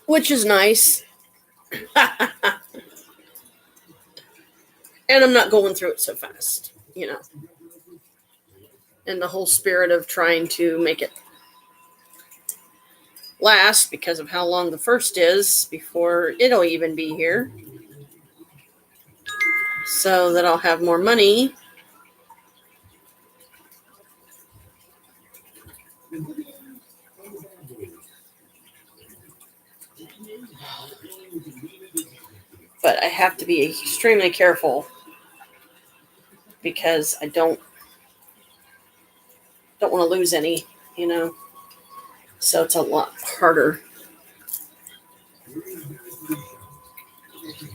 which is nice. And I'm not going through it so fast, you know. In the whole spirit of trying to make it last because of how long the first is before it'll even be here. So that I'll have more money. But I have to be extremely careful because I don't want to lose any, you know. So it's a lot harder.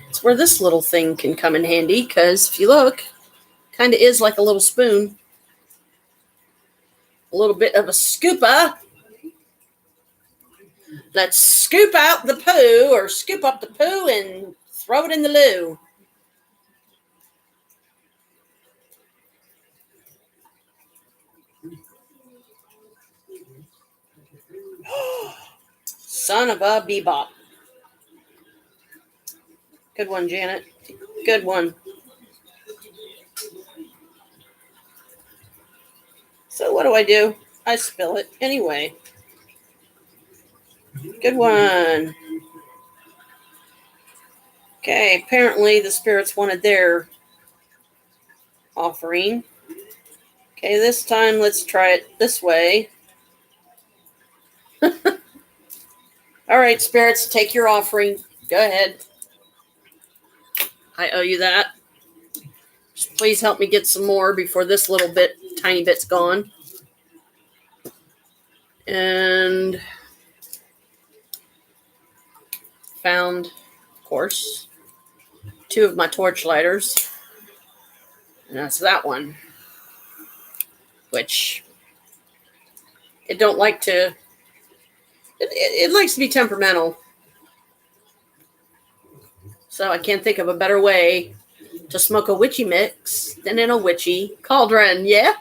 It's where this little thing can come in handy because if you look, kind of is like a little spoon. A little bit of a scooper. Let's scoop out the poo or scoop up the poo and throw it in the loo. Son of a bebop. Good one, Janet. Good one. So what do? I spill it anyway. Good one. Okay, apparently the spirits wanted their offering. Okay, this time let's try it this way. All right, spirits, take your offering. Go ahead. I owe you that. Just please help me get some more before this little bit, tiny bit's gone. And found, of course, 2 of my torch lighters. And that's that one. Which it don't like to, it likes to be temperamental. So I can't think of a better way to smoke a witchy mix than in a witchy cauldron, yeah?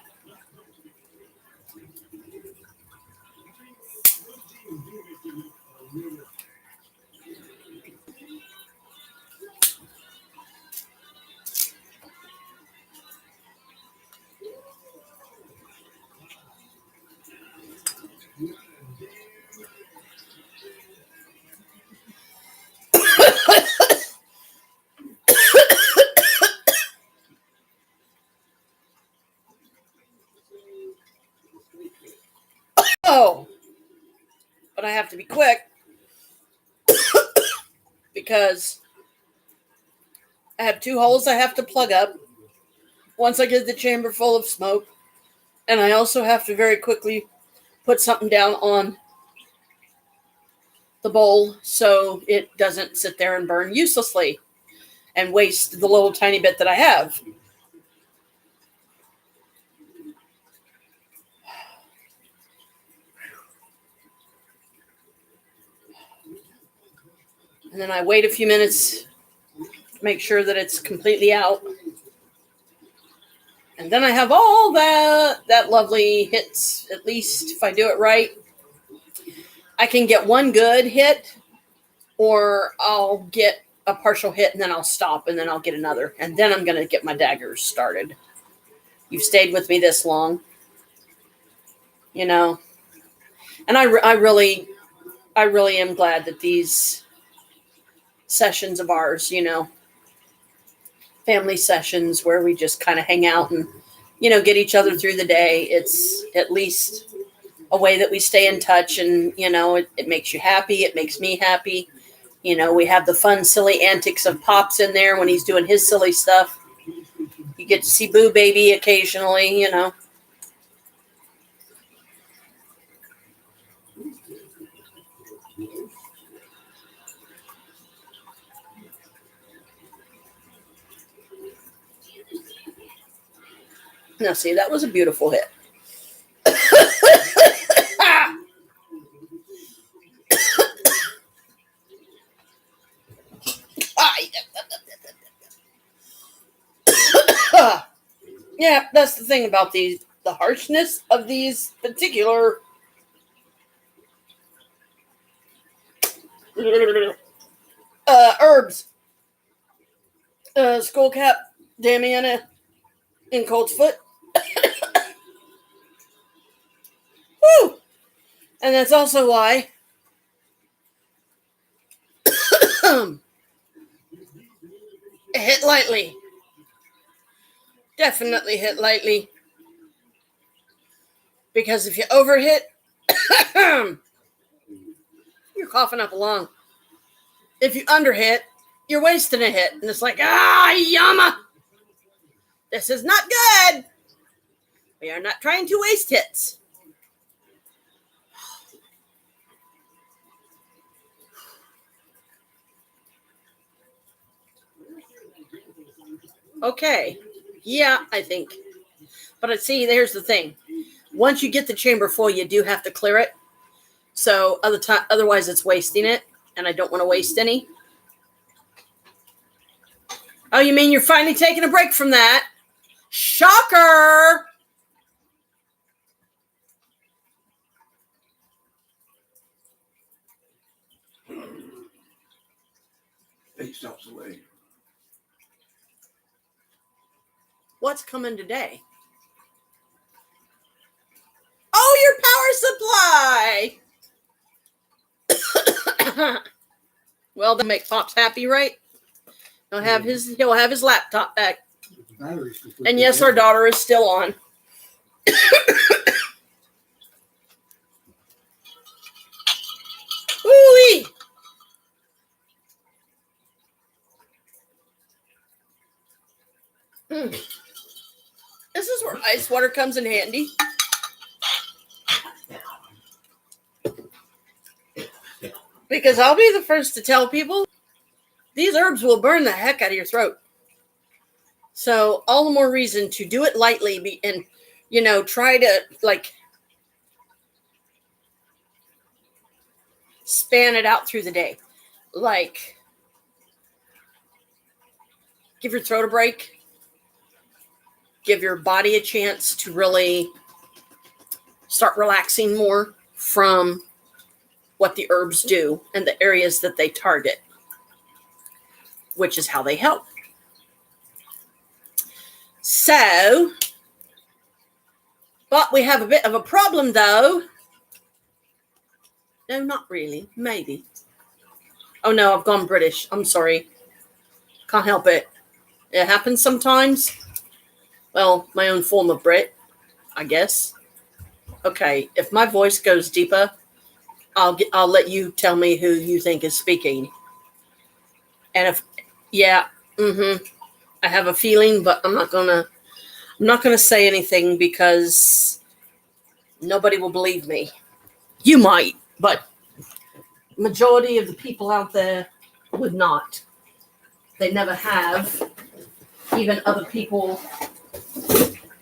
Oh, but I have to be quick because I have 2 holes I have to plug up once I get the chamber full of smoke. And I also have to very quickly put something down on the bowl so it doesn't sit there and burn uselessly and waste the little tiny bit that I have. And then I wait a few minutes to make sure that it's completely out. And then I have all that lovely hits, at least if I do it right. I can get one good hit, or I'll get a partial hit and then I'll stop and then I'll get another. And then I'm going to get my daggers started. You've stayed with me this long, you know, and I really am glad that these sessions of ours, you know, family sessions where we just kind of hang out and, you know, get each other through the day. It's at least a way that we stay in touch, and, you know, it makes you happy. It makes me happy. You know, we have the fun, silly antics of Pops in there when he's doing his silly stuff. You get to see Boo Baby occasionally, you know. Now, see, that was a beautiful hit. Yeah, that's the thing about the harshness of these particular herbs. Skullcap, Damiana, and Colt's Foot. Woo! And that's also why hit lightly. Definitely hit lightly. Because if you overhit, you're coughing up a lung. If you underhit, you're wasting a hit. And it's like, yama. This is not good. We are not trying to waste hits. Okay. Yeah, I think. But see, there's the thing. Once you get the chamber full, you do have to clear it. So otherwise it's wasting it. And I don't want to waste any. Oh, you mean you're finally taking a break from that? Shocker! Take stops away. What's coming today? Oh, your power supply! Well, that'll make Pops happy, right? He'll have his laptop back. And yes, our daughter is still on. Woo-wee! This is where ice water comes in handy. Because I'll be the first to tell people, these herbs will burn the heck out of your throat. So all the more reason to do it lightly and, you know, try to, like, span it out through the day. Like, give your throat a break. Give your body a chance to really start relaxing more from what the herbs do and the areas that they target, which is how they help. So, but we have a bit of a problem though. No, not really. Maybe. Oh no, I've gone British. I'm sorry. Can't help it. It happens sometimes. Well, my own form of Brit, I guess. Okay, if my voice goes deeper, I'll let you tell me who you think is speaking. And if, yeah, I have a feeling, but I'm not gonna say anything because nobody will believe me. You might, but majority of the people out there would not. They never have. Even other people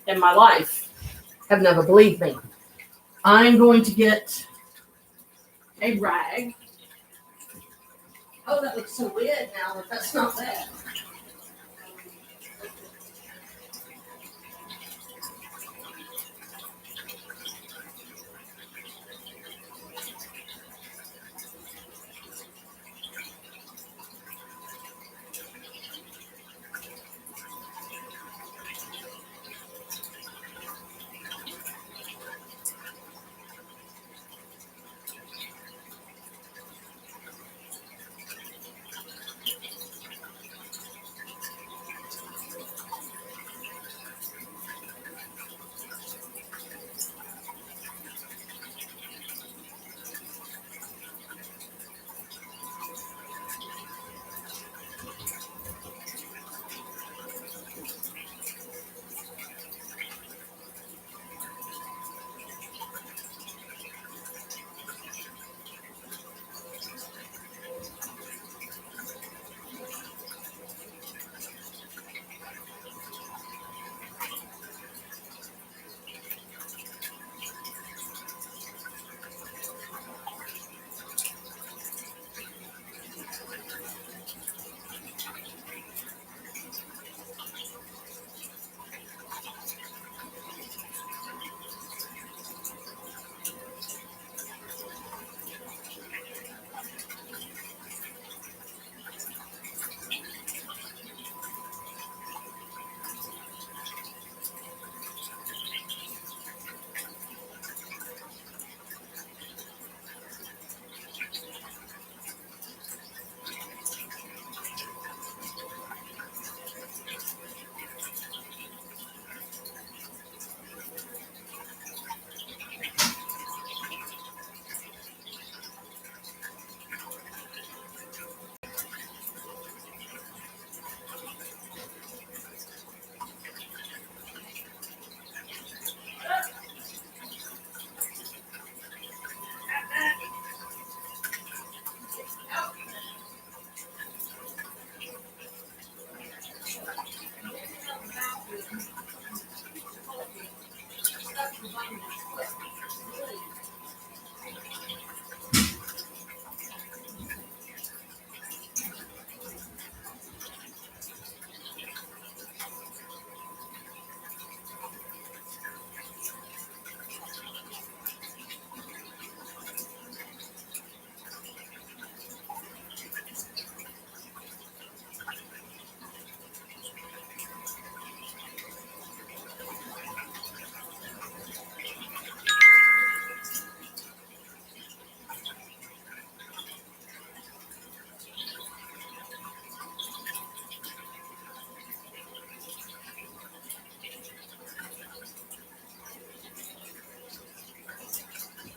in my life have never believed me. I'm going to get a rag. Oh, that looks so weird now, but that's not bad.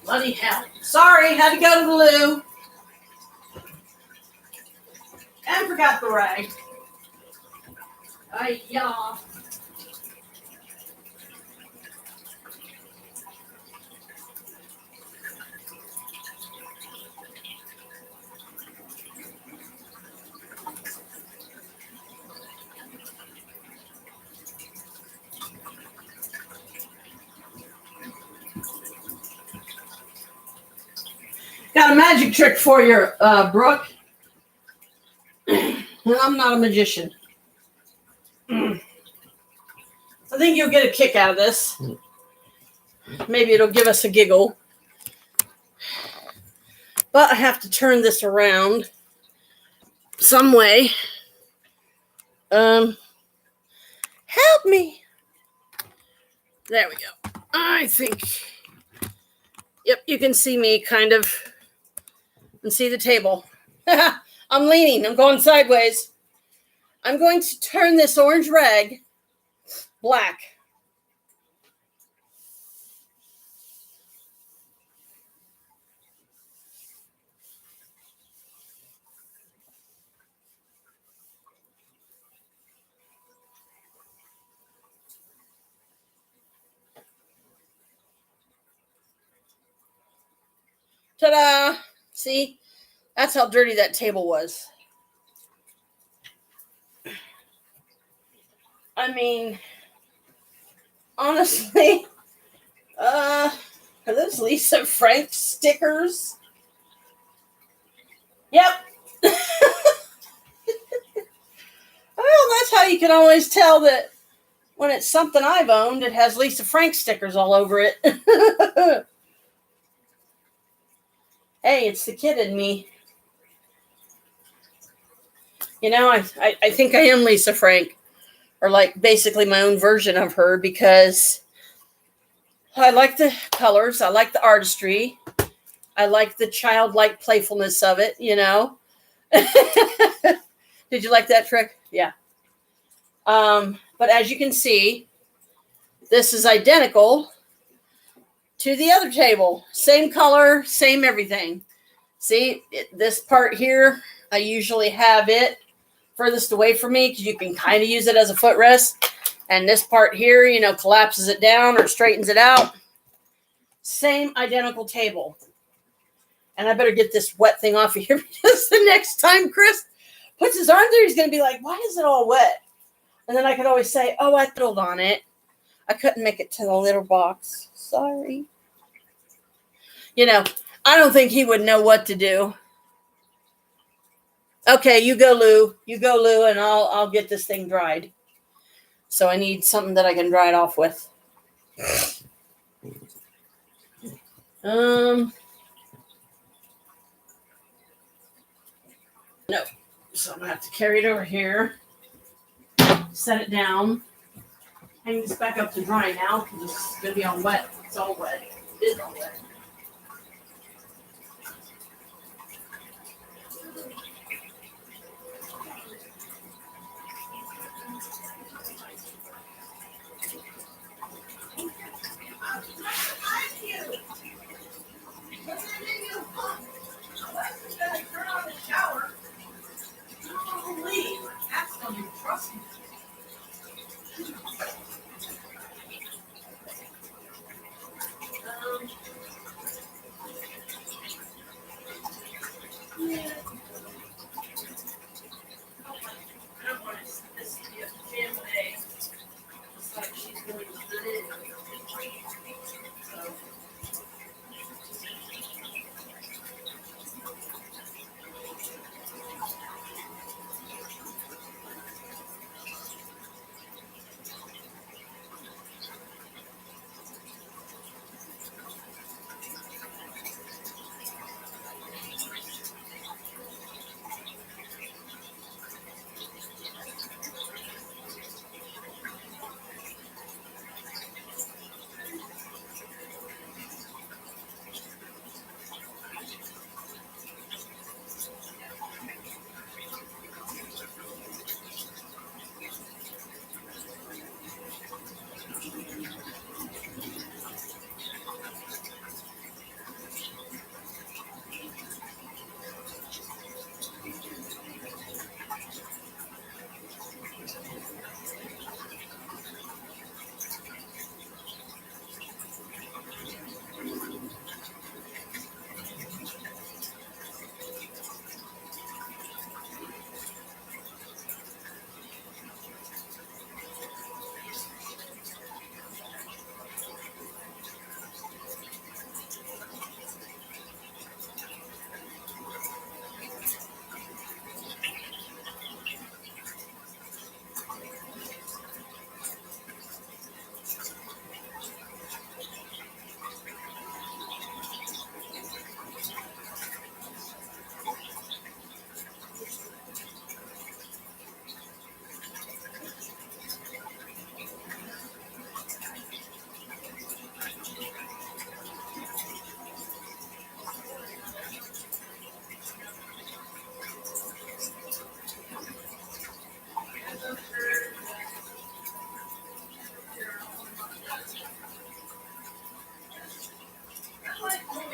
Bloody hell. Sorry, had to go to the loo. And forgot the rag. Yeah. Got a magic trick for you, Brooke. And I'm not a magician. I think you'll get a kick out of this. Maybe it'll give us a giggle. But I have to turn this around some way. Help me. There we go. I think. Yep, you can see me kind of. And see the table. I'm leaning. I'm going sideways. I'm going to turn this orange rag black. Ta-da! See? That's how dirty that table was. I mean, honestly, are those Lisa Frank stickers? Yep. Well, that's how you can always tell that when it's something I've owned, it has Lisa Frank stickers all over it. Hey, it's the kid in me. You know, I think I am Lisa Frank, or like basically my own version of her, because I like the colors, I like the artistry, I like the childlike playfulness of it, you know. Did you like that trick? Yeah. But as you can see, this is identical to the other table. Same color, same everything. See, this part here, I usually have it furthest away from me because you can kind of use it as a footrest. And this part here, you know, collapses it down or straightens it out. Same identical table. And I better get this wet thing off of here because the next time Chris puts his arm there, he's going to be like, why is it all wet? And then I could always say, oh, I fiddled on it. I couldn't make it to the litter box. Sorry. You know, I don't think he would know what to do. Okay, you go, Lou. You go, Lou, and I'll get this thing dried. So I need something that I can dry it off with. No. So I'm gonna have to carry it over here. Set it down. Hang this back up to dry now because it's gonna be all wet. It's all wet. It is all wet.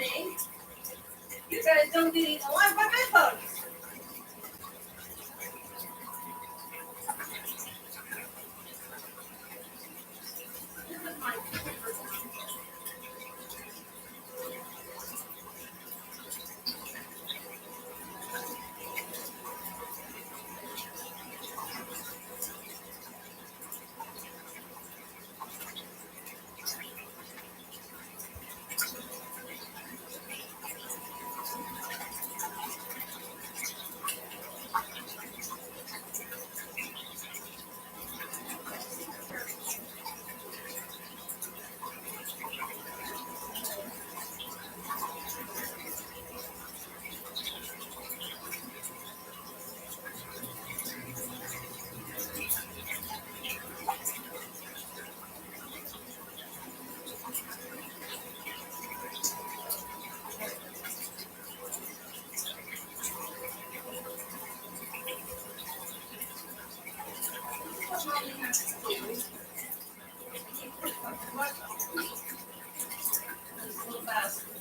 me. You guys don't get eaten alive by my bugs.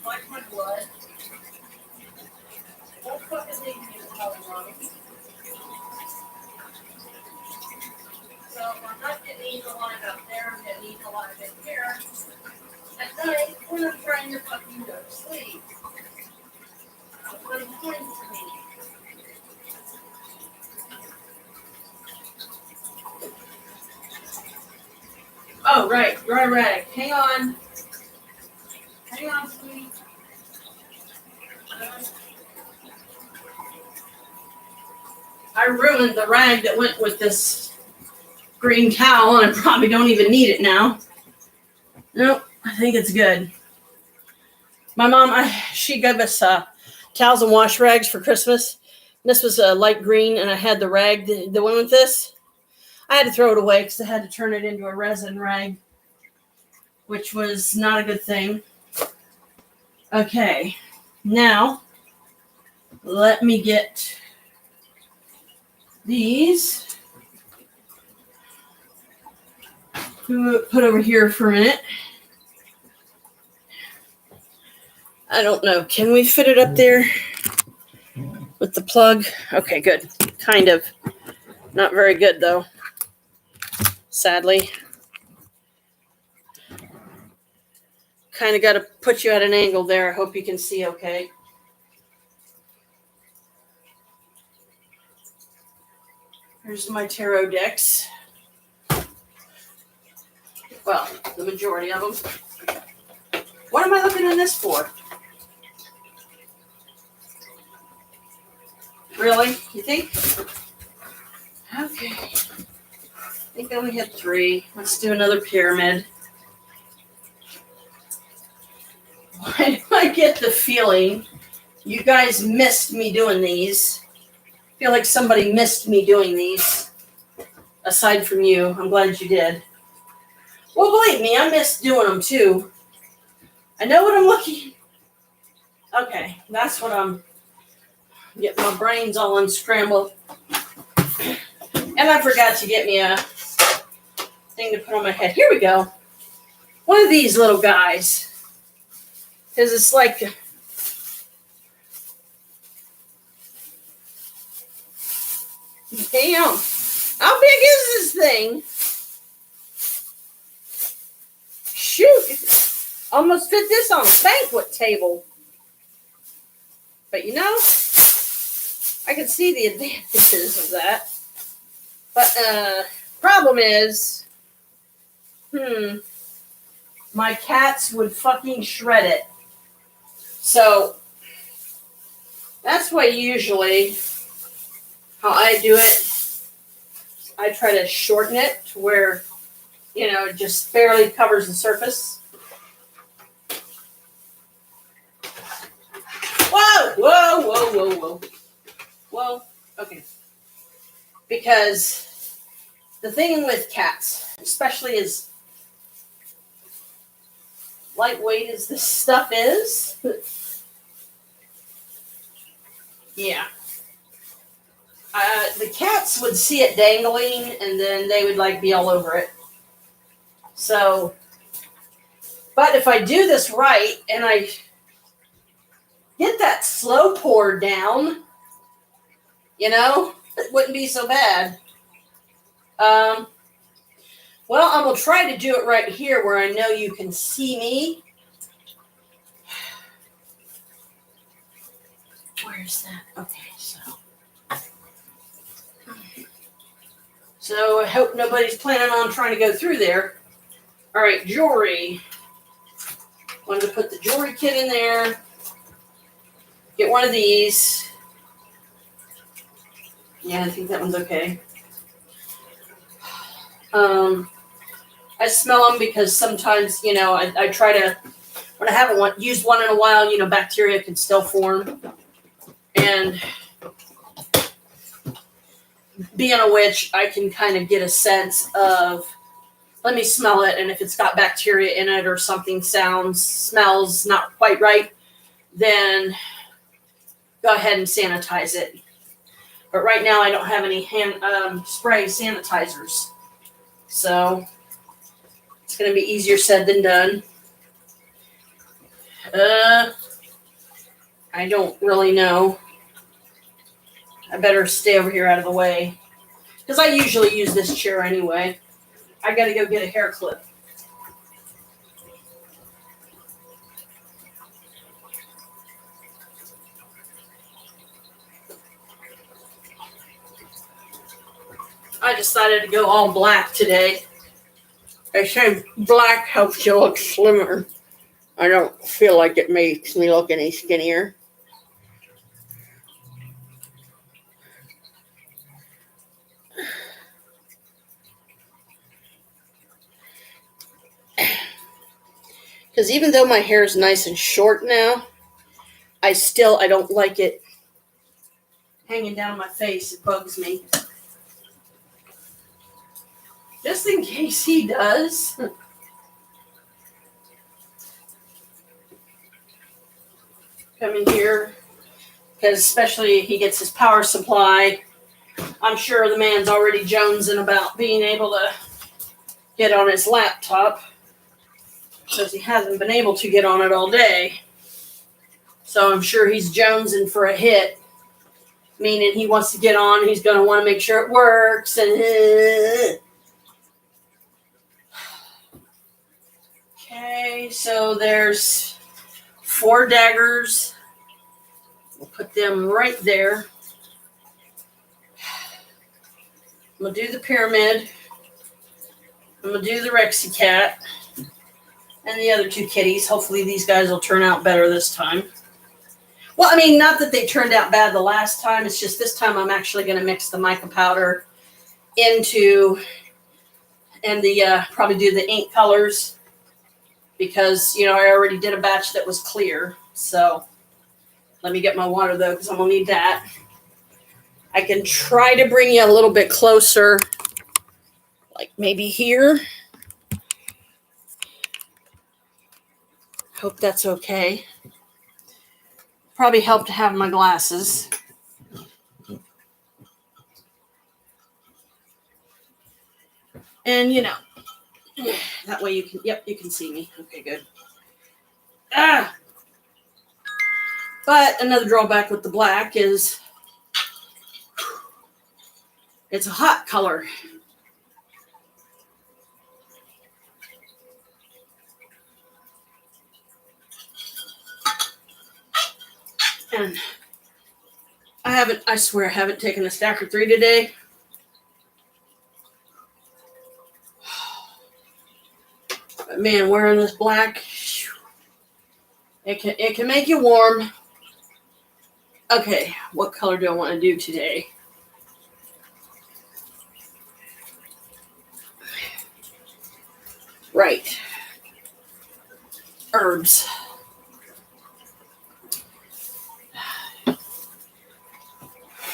Like my blood. Don't fucking leave me alone. So if I'm not getting eaten alive up there, I'm getting eaten alive in here. At night, when I'm trying to fucking go to sleep. What important to me. Oh, right, dry rag. Hang on. Hang on, sweetie. I ruined the rag that went with this green towel, and I probably don't even need it now. Nope, I think it's good. My mom, she gave us towels and wash rags for Christmas. This was a light green, and I had the rag that went with this. I had to throw it away because I had to turn it into a resin rag, which was not a good thing. Okay, now let me get these put over here for a minute. I don't know. Can we fit it up there with the plug? Okay, good. Kind of. Not very good, though. Sadly. Kind of got to put you at an angle there. I hope you can see okay. Here's my tarot decks. Well, the majority of them. What am I looking in this for? Really? You think? Okay. I think I only had 3. Let's do another pyramid. Why do I get the feeling you guys missed me doing these? I feel like somebody missed me doing these. Aside from you. I'm glad you did. Well, believe me, I missed doing them too. I know what I'm looking. Okay, that's what I'm getting my brains all unscrambled. And I forgot to get me a thing to put on my head. Here we go. One of these little guys. Because it's like, damn, how big is this thing? Shoot, almost fit this on a banquet table. But you know, I can see the advantages of that. But problem is, my cats would fucking shred it. So that's why usually how I do it, I try to shorten it to where, you know, it just barely covers the surface. Whoa, whoa, whoa, whoa, whoa. Whoa, okay. Because the thing with cats, especially as lightweight as this stuff is, yeah. The cats would see it dangling, and then they would like be all over it. So, but if I do this right, and I get that slow pour down. You know, it wouldn't be so bad. Well, I'm going to try to do it right here where I know you can see me. Where's that? Okay, so I hope nobody's planning on trying to go through there. All right, jewelry. Wanted to put the jewelry kit in there. Get one of these. Yeah, I think that one's okay. I smell them because sometimes, you know, I try to, when I haven't used one in a while, you know, bacteria can still form. And being a witch, I can kind of get a sense of, let me smell it, and if it's got bacteria in it or something smells not quite right, then go ahead and sanitize it. But right now I don't have any hand spray sanitizers. So it's going to be easier said than done. I don't really know. I better stay over here out of the way. Because I usually use this chair anyway. I got to go get a hair clip. I decided to go all black today. They say black helps you look slimmer. I don't feel like it makes me look any skinnier. Because even though my hair is nice and short now, I don't like it hanging down my face. It bugs me. Just in case he does. Come in here. Because especially he gets his power supply. I'm sure the man's already jonesing about being able to get on his laptop. Because he hasn't been able to get on it all day. So I'm sure he's jonesing for a hit. Meaning he wants to get on. He's going to want to make sure it works. And okay, so there's 4 daggers. We'll put them right there. I'm going to do the pyramid. I'm going to do the Rexy cat. And the other 2 kitties. Hopefully these guys will turn out better this time. Well, I mean, not that they turned out bad the last time. It's just this time I'm actually going to mix the mica powder into, and probably do the ink colors. Because, you know, I already did a batch that was clear. So, let me get my water, though, because I'm going to need that. I can try to bring you a little bit closer. Like maybe here. Hope that's okay. Probably help to have my glasses. And, you know, that way you can see me. Okay, good. But another drawback with the black is it's a hot color. And I swear I haven't taken a stack or 3 today. But man, wearing this black, it can make you warm. Okay, what color do I want to do today? Right. Herbs.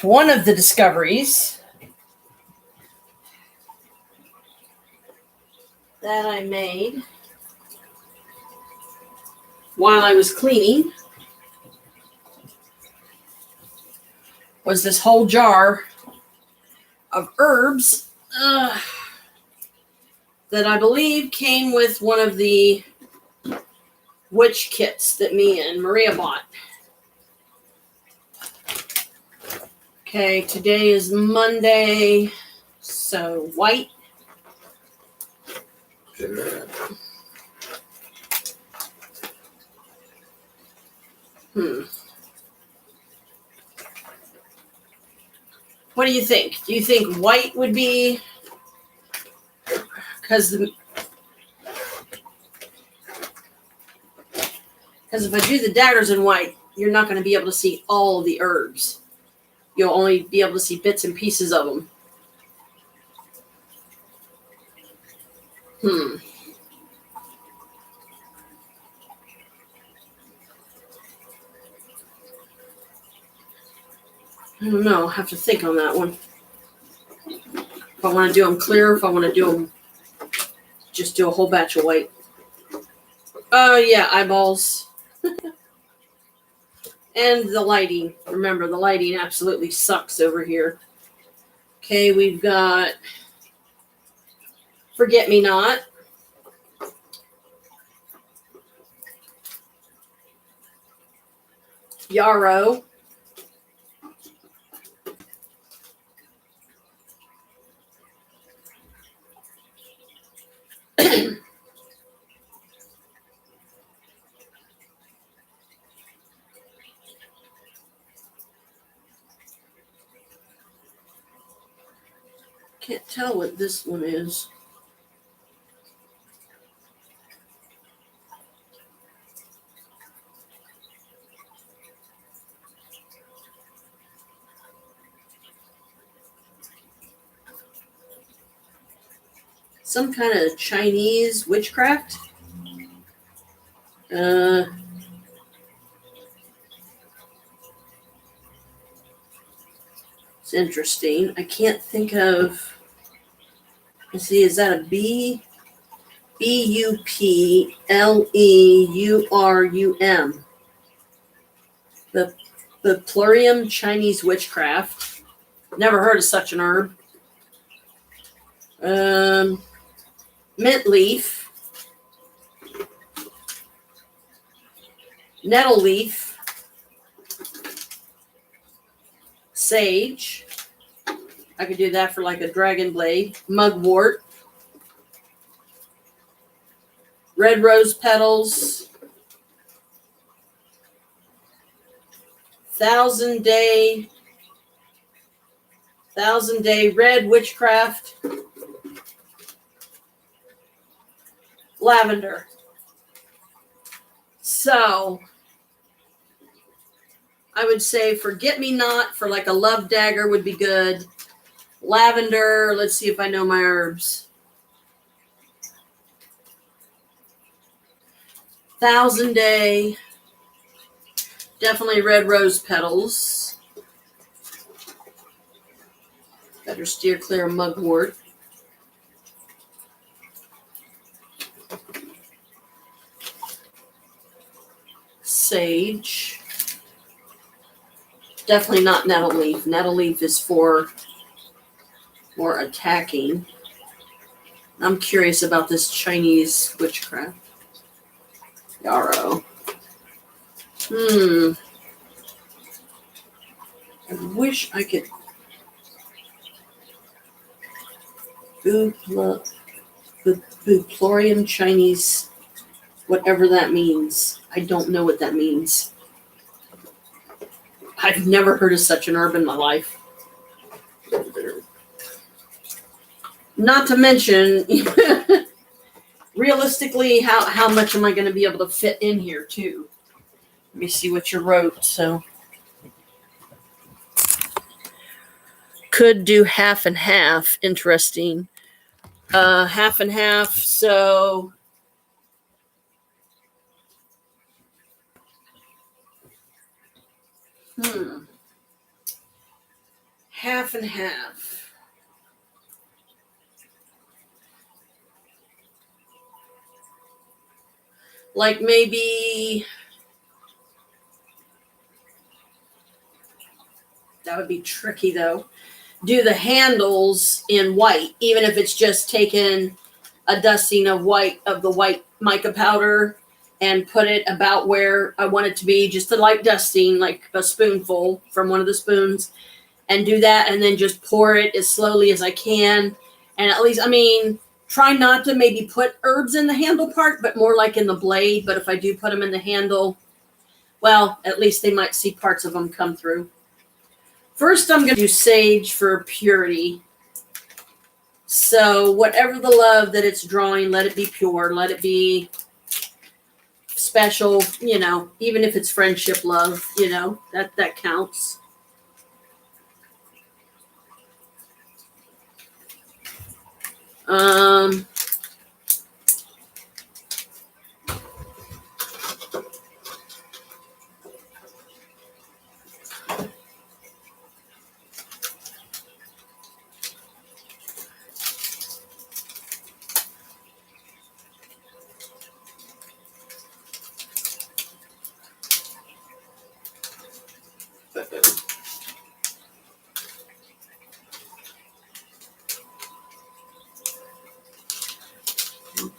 One of the discoveries that I made while I was cleaning was this whole jar of herbs that I believe came with one of the witch kits that me and Maria bought. Okay, today is Monday, so white. What do you think? Do you think white would be, because if I do the daggers in white, you're not going to be able to see all of the herbs. You'll only be able to see bits and pieces of them. I don't know. I'll have to think on that one. If I want to do them clear, if I want to do them, just do a whole batch of white. Oh, yeah, eyeballs. And the lighting. Remember, the lighting absolutely sucks over here. Okay, we've got Forget Me Not. Yarrow. Can't tell what this one is. Some kind of Chinese witchcraft. It's interesting. I can't think of. Let's see, is that a B? Bupleum. The Plurium Chinese witchcraft. Never heard of such an herb. Mint leaf. Nettle leaf. Sage. I could do that for like a dragon blade. Mugwort. Red rose petals. 1,000-day red witchcraft. Lavender. So I would say Forget Me Not for like a love dagger would be good. Lavender, let's see if I know my herbs. 1,000-day, definitely red rose petals. Better steer clear of mugwort. Sage. Definitely not nettle leaf. Nettle leaf is for more attacking. I'm curious about this Chinese witchcraft. Yarrow. I wish I could. Buplorium Chinese, whatever that means. I don't know what that means. I've never heard of such an herb in my life. Not to mention, realistically, how much am I going to be able to fit in here, too? Let me see what you wrote. So, could do half and half. Interesting. Half and half. So, half and half. Like maybe that would be tricky though. Do the handles in white, even if it's just taken a dusting of the white mica powder and put it about where I want it to be, just a light dusting, like a spoonful from one of the spoons, and do that, and then just pour it as slowly as I can. And at least, I mean, try not to maybe put herbs in the handle part, but more like in the blade. But if I do put them in the handle, well, at least they might see parts of them come through. First, I'm going to do sage for purity. So whatever the love that it's drawing, let it be pure. Let it be special, you know, even if it's friendship love, you know, that counts.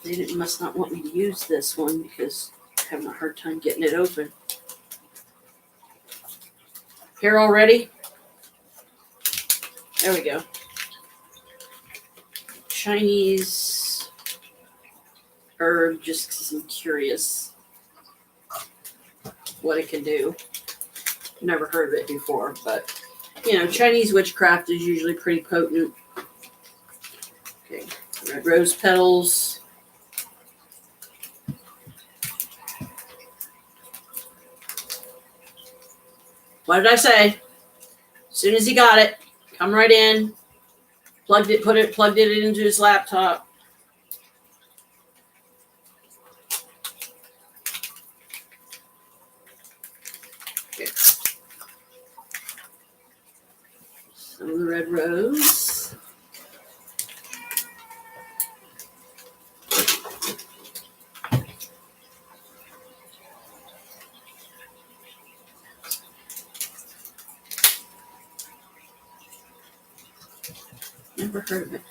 They must not want me to use this one because I'm having a hard time getting it open. Here already? There we go. Chinese herb, just because I'm curious what it can do. Never heard of it before, but you know, Chinese witchcraft is usually pretty potent. Okay, red rose petals. What did I say? As soon as he got it, come right in. Plugged it into his laptop. Okay. Some of the red rose. Never heard of it.